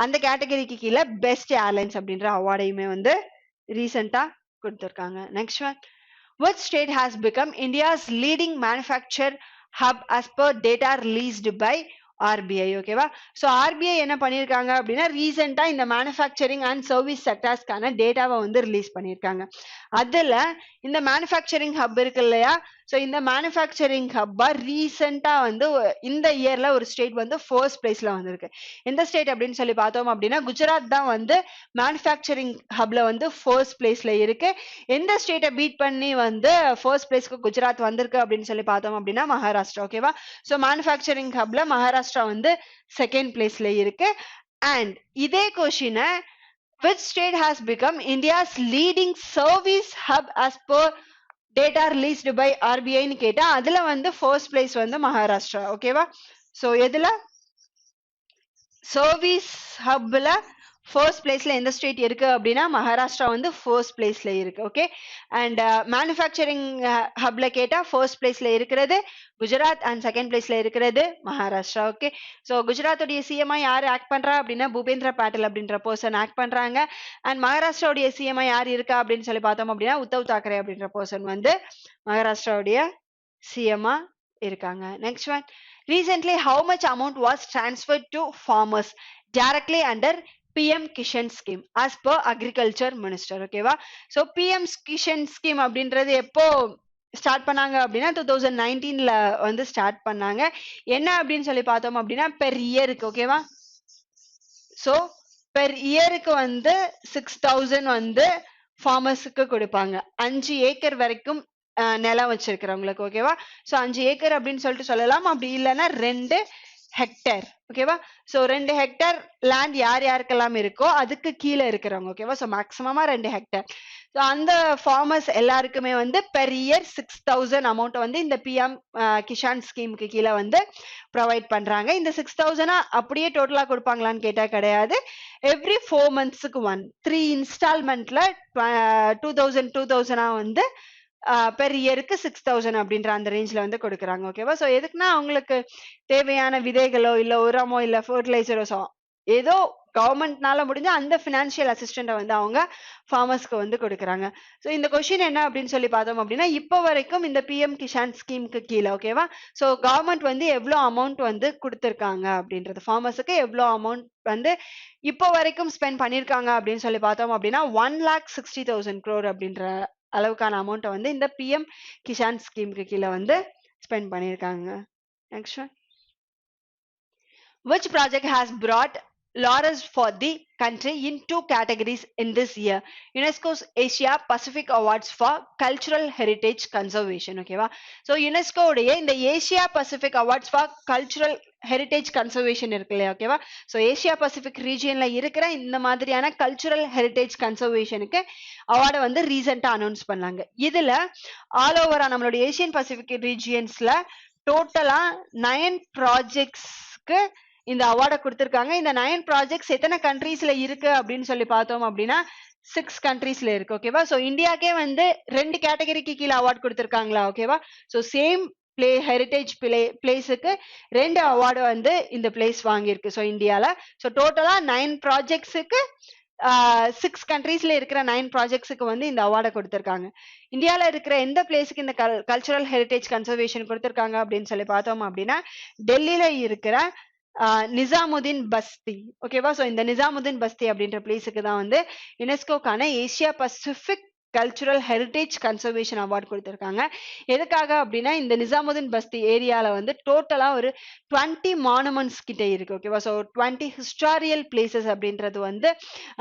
Speaker 1: அந்த கேட்டகரிக்கு கீழே பெஸ்ட் ஏர்லைன்ஸ் அப்படின்ற அவார்டையுமே வந்து ரீசெண்டா கொடுத்துருக்காங்க. Next one, which state has become India's leading manufacture hub as per data released by RBI? ஓகேவா? ஸோ RBI என்ன பண்ணியிருக்காங்க அப்படின்னா ரீசெண்டா இந்த மேனுஃபேக்சரிங் அண்ட் சர்வீஸ் செக்டர்ஸ்க்கான டேட்டாவை வந்து ரிலீஸ் பண்ணியிருக்காங்க. அதுல இந்த மேனுஃபேக்சரிங் ஹப் இருக்கு இல்லையா, ஸோ இந்த மேனுஃபேக்சரிங் ஹப்பா ரீசெண்டா வந்து இந்த இயர்ல ஒரு ஸ்டேட் வந்து ஃபர்ஸ்ட் பிளேஸ்ல வந்திருக்கு. எந்த ஸ்டேட் அப்படின்னு சொல்லி பார்த்தோம் அப்படின்னா குஜராத் தான் வந்து மேனுஃபேக்சரிங் ஹப்ல வந்து ஃபர்ஸ்ட் பிளேஸ்ல இருக்கு. எந்த ஸ்டேட்டை பீட் பண்ணி வந்து ஃபர்ஸ்ட் பிளேஸ்க்கு குஜராத் வந்திருக்கு அப்படின்னு சொல்லி பார்த்தோம் அப்படின்னா மகாராஷ்டிரா. ஓகேவா? ஸோ மேனுஃபேக்சரிங் ஹப்ல மகாராஷ்டிரா வந்து செகண்ட் பிளேஸ்ல இருக்கு. அண்ட் இதே கொஸ்டினை which state has become India's leading service hub as per data released by RBI ன்னு கேட்டா அதுல வந்து ஃபர்ஸ்ட் பிளேஸ் வந்து மகாராஷ்டிரா. ஓகேவா? ஸோ எதுல சர்வீஸ் ஹப்ல ஃபர்ஸ்ட் பிளேஸ்ல எந்த ஸ்டேட் இருக்கு அப்படின்னா மகாராஷ்டிரா வந்து ஃபர்ஸ்ட் பிளேஸ்ல இருக்கு. ஓகே. அண்ட் மேனுஃபேக்சரிங் ஹப்ல கேட்டா ஃபர்ஸ்ட் பிளேஸ்ல இருக்கிறது குஜராத் அண்ட் செகண்ட் பிளேஸ்ல இருக்கிறது மகாராஷ்டிரா. ஓகே. ஸோ குஜராத்தோடைய சிஎம்ஐ யார் ஆக்ட் பண்றா அப்படின்னா பூபேந்திர பாட்டில் அப்படின்ற பர்சன் ஆக்ட் பண்றாங்க. அண்ட் மகாராஷ்டிராவுடைய சிஎம்ஐ யார் இருக்கா அப்படின்னு சொல்லி பார்த்தோம் அப்படின்னா உத்தவ் தாக்கரே அப்படின்ற பர்சன் வந்து மகாராஷ்டிராவுடைய சிஎம்ஆ இருக்காங்க. Next one, recently how much amount was transferred to farmers directly under PM Kishan scheme as per agriculture minister? ஓகேவா? ஸோ PM Kishan scheme அப்படின்றது எப்போ ஸ்டார்ட் பண்ணாங்க அப்படின்னா 2019ல வந்து ஸ்டார்ட் பண்ணாங்க. என்ன அப்படின்னு சொல்லி பார்த்தோம் அப்படின்னா பெர் இயருக்கு. ஓகேவா? ஸோ பெர் இயருக்கு வந்து 6000 வந்து ஃபார்மர்ஸுக்கு கொடுப்பாங்க. 5 ஏக்கர் வரைக்கும் நிலம் வச்சிருக்கிறவங்களுக்கு. ஓகேவா? ஸோ 5 ஏக்கர் அப்படின்னு சொல்லிட்டு சொல்லலாம். அப்படி இல்லைன்னா 2 ஹெக்டேர். ஓகேவா? ஸோ 2 ஹெக்டேர் லேண்ட் யார் யாருக்கெல்லாம் இருக்கோ அதுக்கு கீழே இருக்கிறவங்க. ஓகேவா? ஸோ மேக்ஸிமமா 2 ஹெக்டேர். ஸோ அந்த ஃபார்மர்ஸ் எல்லாருக்குமே வந்து பெர் இயர் 6000 அமௌண்ட் வந்து இந்த பிஎம் கிஷான் ஸ்கீமுக்கு கீழே வந்து ப்ரொவைட் பண்றாங்க. இந்த 6000 அப்படியே டோட்டலா கொடுப்பாங்களான்னு கேட்டா கிடையாது. எவ்ரி 4 monthsக்கு 3 இன்ஸ்டால்மெண்ட்ல 2000 வந்து பெர் இயருக்கு 6000 அப்படின்ற அந்த ரேஞ்ச்ல வந்து கொடுக்குறாங்க. ஓகேவா? ஸோ எதுக்குன்னா அவங்களுக்கு தேவையான விதைகளோ இல்ல உரமோ இல்ல ஃபர்டிலைசரோ ஏதோ கவர்மெண்ட்னால முடிஞ்ச அந்த பினான்சியல் அசிஸ்டண்ட்டை வந்து அவங்க ஃபார்மர்ஸ்க்கு வந்து கொடுக்குறாங்க. ஸோ இந்த கொஸ்டின் என்ன அப்படின்னு சொல்லி பார்த்தோம் அப்படின்னா இப்போ வரைக்கும் இந்த பிஎம் கிஷான் ஸ்கீமுக்கு கீழே. ஓகேவா? ஸோ கவர்மெண்ட் வந்து எவ்வளோ அமௌண்ட் வந்து கொடுத்துருக்காங்க அப்படின்றது ஃபார்மர்ஸுக்கு எவ்வளோ அமௌண்ட் வந்து இப்போ வரைக்கும் ஸ்பெண்ட் பண்ணியிருக்காங்க அப்படின்னு சொல்லி பார்த்தோம் அப்படின்னா 1,60,000 crore அப்படின்ற அளவுக்கான அமௌண்ட்டை வந்து இந்த பிஎம் கிஷான் ஸ்கீமுக்கு கீழே வந்து ஸ்பெண்ட் பண்ணியிருக்காங்க. Next one, which project has brought laurels for the country in 2 categories in this year? UNESCO's Asia Pacific Awards for Cultural Heritage Conservation. ஓகேவா? ஸோ யுனெஸ்கோ உடைய இந்த Asia Pacific awards for cultural heritage conservation இருக்கு இல்லையா? ஓகேவா? So Asia Pacific ரீஜியன்ல இருக்கிற இந்த மாதிரியான cultural heritage கன்சர்வேஷனுக்கு அவார்டை வந்து ரீசெண்டா அனௌன்ஸ் பண்ணாங்க. இதுல ஆல் ஓவரா நம்மளுடைய ஏசியன் பசிபிக் ரீஜியன்ஸ்ல டோட்டலா 9 ப்ராஜெக்ட்ஸ்க்கு இந்த அவார்டை கொடுத்திருக்காங்க. இந்த 9 ப்ராஜெக்ட்ஸ் எத்தனை கண்ட்ரீஸ்ல இருக்கு அப்படின்னு சொல்லி பார்த்தோம் அப்படின்னா 6 கண்ட்ரீஸ்ல இருக்கு. ஓகேவா? ஸோ இந்தியாக்கே வந்து 2 கேட்டகரிக்கு கீழே அவார்ட் கொடுத்திருக்காங்களா? ஓகேவா? ஸோ சேம் ஹெரிட்டேஜ் பிளேஸுக்கு 2 அவார்டு வந்து இந்த பிளேஸ் வாங்கியிருக்கு. ஸோ இந்தியால ஸோ டோட்டலா 9 ப்ராஜெக்ட்ஸுக்கு 6 கண்ட்ரீஸ்ல இருக்கிற 9 ப்ராஜெக்ட்ஸுக்கு வந்து இந்த அவார்டை கொடுத்திருக்காங்க. இந்தியால இருக்கிற எந்த பிளேஸுக்கு இந்த கல்ச்சுரல் ஹெரிட்டேஜ் கன்சர்வேஷன் கொடுத்திருக்காங்க அப்படின்னு சொல்லி பார்த்தோம் அப்படின்னா டெல்லியில இருக்கிற நிசாமுதீன் பஸ்தி. ஓகேவா? ஸோ இந்த நிசாமுதீன் பஸ்தி அப்படின்ற பிளேஸுக்கு தான் வந்து யுனெஸ்கோக்கான Asia Pacific cultural heritage conservation award கொடுத்திருக்காங்க. எதுக்காக அப்படின்னா இந்த நிசாமுதீன் பஸ்தி ஏரியால வந்து டோட்டலா ஒரு 20 மானுமெண்ட்ஸ் கிட்ட இருக்கு. ஓகேவா? ஸோ 20 ஹிஸ்டாரியல் பிளேசஸ் அப்படின்றது வந்து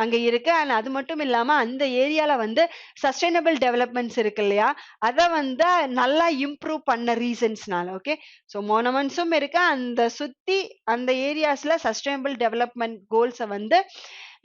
Speaker 1: அங்க இருக்கு. அண்ட் அது மட்டும் இல்லாம அந்த ஏரியால வந்து சஸ்டைனபிள் டெவலப்மெண்ட்ஸ் இருக்கு இல்லையா, அதை வந்து நல்லா இம்ப்ரூவ் பண்ண ரீசன்ஸ்னால. ஓகே, ஸோ மானுமெண்ட்ஸும் இருக்கு, அந்த சுத்தி அந்த ஏரியாஸ்ல சஸ்டைனபிள் டெவலப்மெண்ட் கோல்ஸை வந்து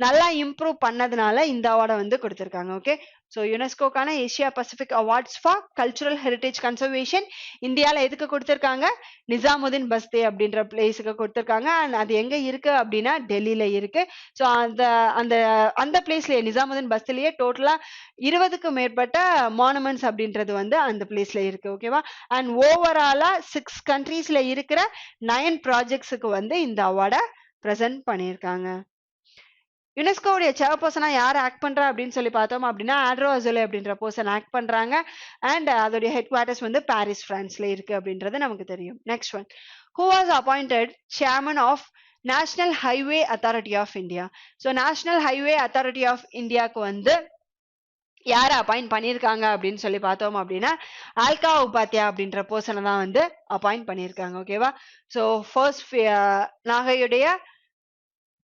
Speaker 1: நல்லா இம்ப்ரூவ் பண்ணதுனால இந்த அவார்டை வந்து கொடுத்திருக்காங்க. ஓகே, ஸோ யுனெஸ்கோக்கான Asia Pacific awards for cultural heritage conservation இந்தியாவில் எதுக்கு கொடுத்திருக்காங்க? நிசாமுதீன் பஸ்தி அப்படின்ற பிளேஸுக்கு கொடுத்திருக்காங்க. அண்ட் அது எங்க இருக்கு அப்படின்னா டெல்லியில இருக்கு. ஸோ அந்த அந்த அந்த பிளேஸ்லயே நிசாமுதீன் பஸ்திலேயே டோட்டலா 20க்கும் மேற்பட்ட மானுமெண்ட்ஸ் அப்படின்றது வந்து அந்த பிளேஸ்ல இருக்கு. ஓகேவா? அண்ட் ஓவராலா 6 கண்ட்ரீஸ்ல இருக்கிற 9 ப்ராஜெக்ட்ஸுக்கு வந்து இந்த அவார்டை ப்ரெசென்ட் பண்ணியிருக்காங்க. யுனெஸ்கோவுடைய சேர்பர்சனா யார் ஆக்ட் பண்றா அப்படின்னு சொல்லி பார்த்தோம் அப்படின்னா ஆட்ரோ அசோலே அப்படின்ற பர்சன் ஆக்ட் பண்றாங்க. அண்ட் அதோடைய ஹெட் குவார்டர்ஸ் வந்து பாரிஸ் பிரான்ஸ்ல இருக்கு அப்படின்றது நமக்கு தெரியும். Next one, who was appointed chairman of national highway authority of India? So national highway authority of இந்தியாவுக்கு வந்து யார அப்பாயிண்ட் பண்ணியிருக்காங்க அப்படின்னு சொல்லி பார்த்தோம் அப்படின்னா ஆல்கா உபாத்யா அப்படின்ற பர்சனை தான் வந்து அப்பாயிண்ட் பண்ணியிருக்காங்க. ஓகேவா? ஸோ ஃபர்ஸ்ட் நாகையுடைய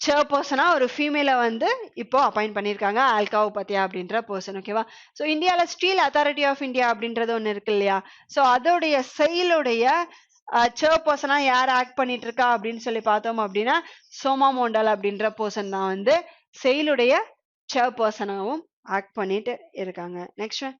Speaker 1: சேர்பர்சனா ஒரு ஃபீமேலை வந்து இப்போ அப்பாயிண்ட் பண்ணியிருக்காங்க, ஆல்கா உபாத்யா அப்படின்ற பர்சன். ஓகேவா? ஸோ இந்தியாவில் ஸ்டீல் அத்தாரிட்டி ஆஃப் இந்தியா அப்படின்றது ஒன்று இருக்கு இல்லையா, ஸோ அதோடைய செயலுடைய சேர்பர்சனா யார் ஆக்ட் பண்ணிட்டு இருக்கா அப்படின்னு சொல்லி பார்த்தோம் அப்படின்னா சோமா மோண்டல் அப்படின்ற பர்சன் தான் வந்து செயலுடைய சேர்பர்சனாவும் ஆக்ட் பண்ணிட்டு இருக்காங்க. Next one,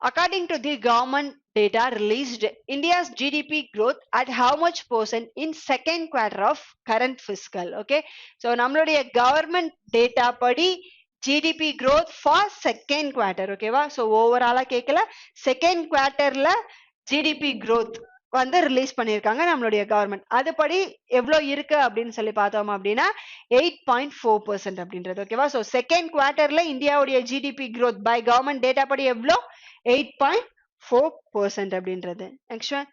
Speaker 1: according to the government data released, India's GDP growth at how much percent in second quarter of current fiscal? Okay, so நம்மளுடைய government data படி GDP growth for second quarter. ஓகேவா? So ஓவராலா கேட்கல, second குவார்டர்ல GDP growth வந்து release பண்ணியிருக்காங்க நம்மளுடைய government. அதுபடி எவ்வளோ இருக்கு அப்படின்னு சொல்லி பார்த்தோம் அப்படின்னா 8.4% அப்படின்றது. ஓகேவா? ஸோ செகண்ட் குவார்டர்ல இந்தியாவுடைய GDP growth by government data படி எவ்வளோ? 8.4% அப்படின்றது. Next one,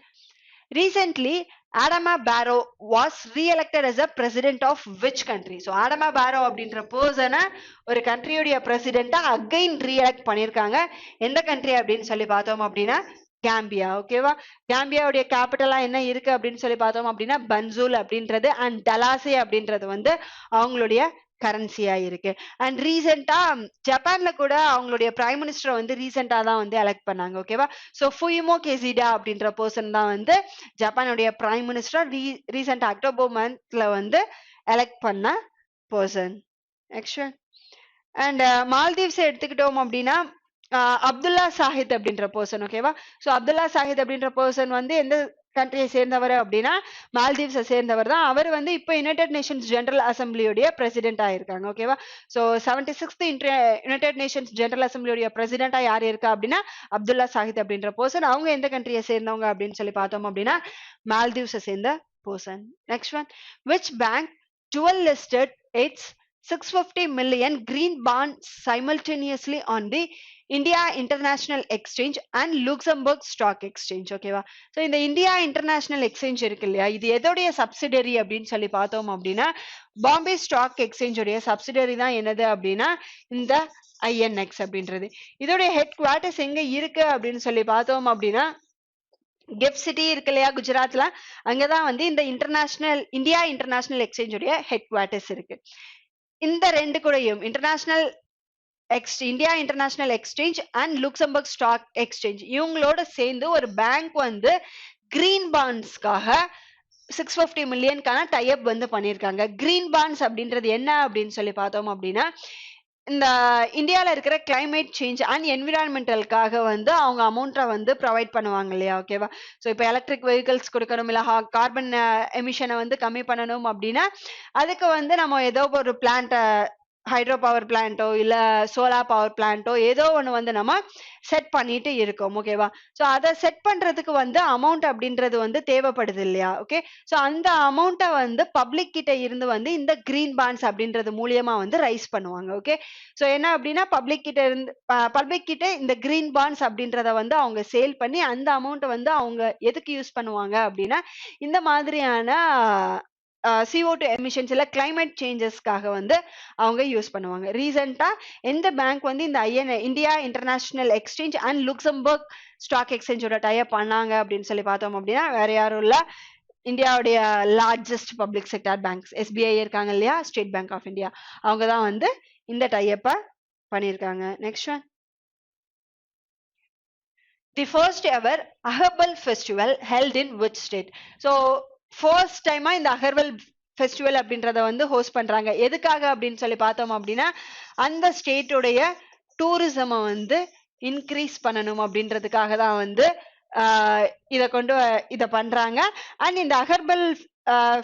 Speaker 1: recently Adama Barrow was re-elected as a president of which country? So Adama Barrow அப்படின்ற பர்சனை ஒரு கண்ட்ரியோடைய பிரசிடென்ட்டா அகைன் ரீஎலெக்ட் பண்ணியிருக்காங்க. எந்த கண்ட்ரி அப்படின்னு சொல்லி பார்த்தோம் அப்படின்னா கேம்பியா. ஓகேவா? கேம்பியாவுடைய கேபிட்டலா என்ன இருக்கு அப்படின்னு சொல்லி பார்த்தோம் அப்படின்னா பன்சூல் அப்படின்றது, அண்ட் டலாசே அப்படின்றது வந்து அவங்களுடைய கரன்சியா இருக்கு. அண்ட் ரீசெண்டா ஜப்பான்ல கூட அவங்களுடைய பிரைம் மினிஸ்டர் வந்து ரீசெண்டா தான் வந்து எலெக்ட் பண்ணாங்க. ஓகேவா? ஸோ ஃபுயிமோ கெசிடா அப்படின்ற பர்சன் தான் வந்து ஜப்பானுடைய பிரைம் மினிஸ்டர் ரீசெண்டா அக்டோபர் மந்த்ல வந்து எலெக்ட் பண்ண பர்சன். நெக்ஸ்ட் அண்ட் மால்தீவ்ஸ் எடுத்துக்கிட்டோம் அப்படின்னா அப்துல்லா சாஹித் அப்படின்ற பர்சன். ஓகேவா? ஸோ அப்துல்லா சாஹித் அப்படின்ற பர்சன் வந்து எந்த கண்ட்ரியை சேர்ந்தவர் அப்படின்னா மால்தீவ்ஸை சேர்ந்தவர் தான். அவர் வந்து இப்போ யுனைடெட் நேஷன்ஸ் ஜெனரல் அசம்பிளியோடைய பிரசிடென்ட் ஆயிருக்காங்க. ஓகேவா? So 76th United Nations General அசம்பிளியோடைய பிரசிடென்டா யார் இருக்கா அப்படின்னா அப்துல்லா சாஹித் அப்படின்ற பர்சன். அவங்க எந்த கண்ட்ரியை சேர்ந்தவங்க அப்படின்னு சொல்லி பார்த்தோம் அப்படின்னா மால்தீவ்ஸை சேர்ந்த person. Next one, which bank dual listed its 650 million green bonds simultaneously on the India International Exchange and Luxembourg Stock Exchange? ஓகேவா? ஸோ இந்த இந்தியா இன்டர்நேஷனல் எக்ஸ்சேஞ்ச் இருக்கு இல்லையா, இது எதோடைய சப்சிடரி அப்படின்னு சொல்லி பார்த்தோம் அப்படின்னா பாம்பே ஸ்டாக் எக்ஸ்சேஞ்சோடைய சப்சிடரி தான் என்னது அப்படின்னா இந்த ஐஎன்எக்ஸ் அப்படின்றது. இதோடைய ஹெட் குவார்டர்ஸ் எங்க இருக்கு அப்படின்னு சொல்லி பார்த்தோம் அப்படின்னா கிஃப்ட் சிட்டி இருக்கு இல்லையா குஜராத்ல, அங்கதான் வந்து இந்த இந்தியா இன்டர்நேஷனல் எக்ஸ்சேஞ்சோடைய ஹெட் குவார்டர்ஸ் இருக்கு. இந்த ரெண்டு கூடயும் India international exchange and Luxembourg stock exchange இவங்களோட சேர்ந்து ஒரு பேங்க் வந்து கிரீன் பாண்ட்ஸ்க்காக 650 மில்லியனுக்கான டைப் வந்து பண்ணியிருக்காங்க. கிரீன் பாண்ட்ஸ் அப்படின்றது என்ன அப்படின்னு சொல்லி பார்த்தோம் அப்படின்னா இந்த இந்தியாவில் இருக்கிற கிளைமேட் சேஞ்ச் அண்ட் என்விரான்மெண்டலுக்காக வந்து அவங்க அமௌண்ட்டை வந்து ப்ரொவைட் பண்ணுவாங்க இல்லையா. ஓகேவா? ஸோ இப்போ எலக்ட்ரிக் வெஹிக்கிள்ஸ் கொடுக்கணும், இல்லை கார்பன் எமிஷனை வந்து கம்மி பண்ணணும் அப்படின்னா அதுக்கு வந்து நம்ம ஏதோ ஒரு பிளான்ட்டை ஹைட்ரோ பவர் பிளான்ட்டோ இல்லை சோலார் பவர் பிளான்ட்டோ ஏதோ ஒன்று வந்து நம்ம செட் பண்ணிட்டு இருக்கோம். ஓகேவா? ஸோ அதை செட் பண்ணுறதுக்கு வந்து அமௌண்ட் அப்படின்றது வந்து தேவைப்படுது இல்லையா. ஓகே, ஸோ அந்த அமௌண்ட்டை வந்து பப்ளிக் கிட்ட இருந்து வந்து இந்த கிரீன் பாண்ட்ஸ் அப்படின்றது மூலியமா வந்து ரைஸ் பண்ணுவாங்க. ஓகே, ஸோ என்ன அப்படின்னா பப்ளிக் கிட்ட இந்த கிரீன் பாண்ட்ஸ் அப்படின்றத வந்து அவங்க சேல் பண்ணி அந்த அமௌண்ட்டை வந்து அவங்க எதுக்கு யூஸ் பண்ணுவாங்க அப்படின்னா இந்த மாதிரியான CO2 எமிஷன்ஸ் இல்ல கிளைமேட் சேஞ்சஸ்க்காக வந்து அவங்க யூஸ் பண்ணுவாங்க. ரீசெண்டா எந்த பேங்க் வந்து இந்த India international exchange and Luxembourg stock எக்ஸ்சேஞ்சோட டைப் பண்ணாங்க அப்படின்னு சொல்லி பார்த்தோம் அப்படின்னா வேற யாரும் இல்ல, இந்தியாவுடைய largest public sector banks SBI இருக்காங்க இல்லையா, ஸ்டேட் பேங்க் ஆஃப் இந்தியா, அவங்க தான் வந்து இந்த டைப்பை பண்ணியிருக்காங்க. Next one, the first ever அகர்பல் festival held in which state? So first டைமா இந்த அகர்பல் ஃபெஸ்டிவல் அப்படின்றத வந்து ஹோஸ்ட் பண்றாங்க. எதுக்காக அப்படின்னு சொல்லி பார்த்தோம் அப்படின்னா அந்த ஸ்டேட்டுடைய டூரிசமை வந்து இன்க்ரீஸ் பண்ணணும் அப்படின்றதுக்காக தான் வந்து இதை பண்றாங்க. அண்ட் இந்த அகர்பல்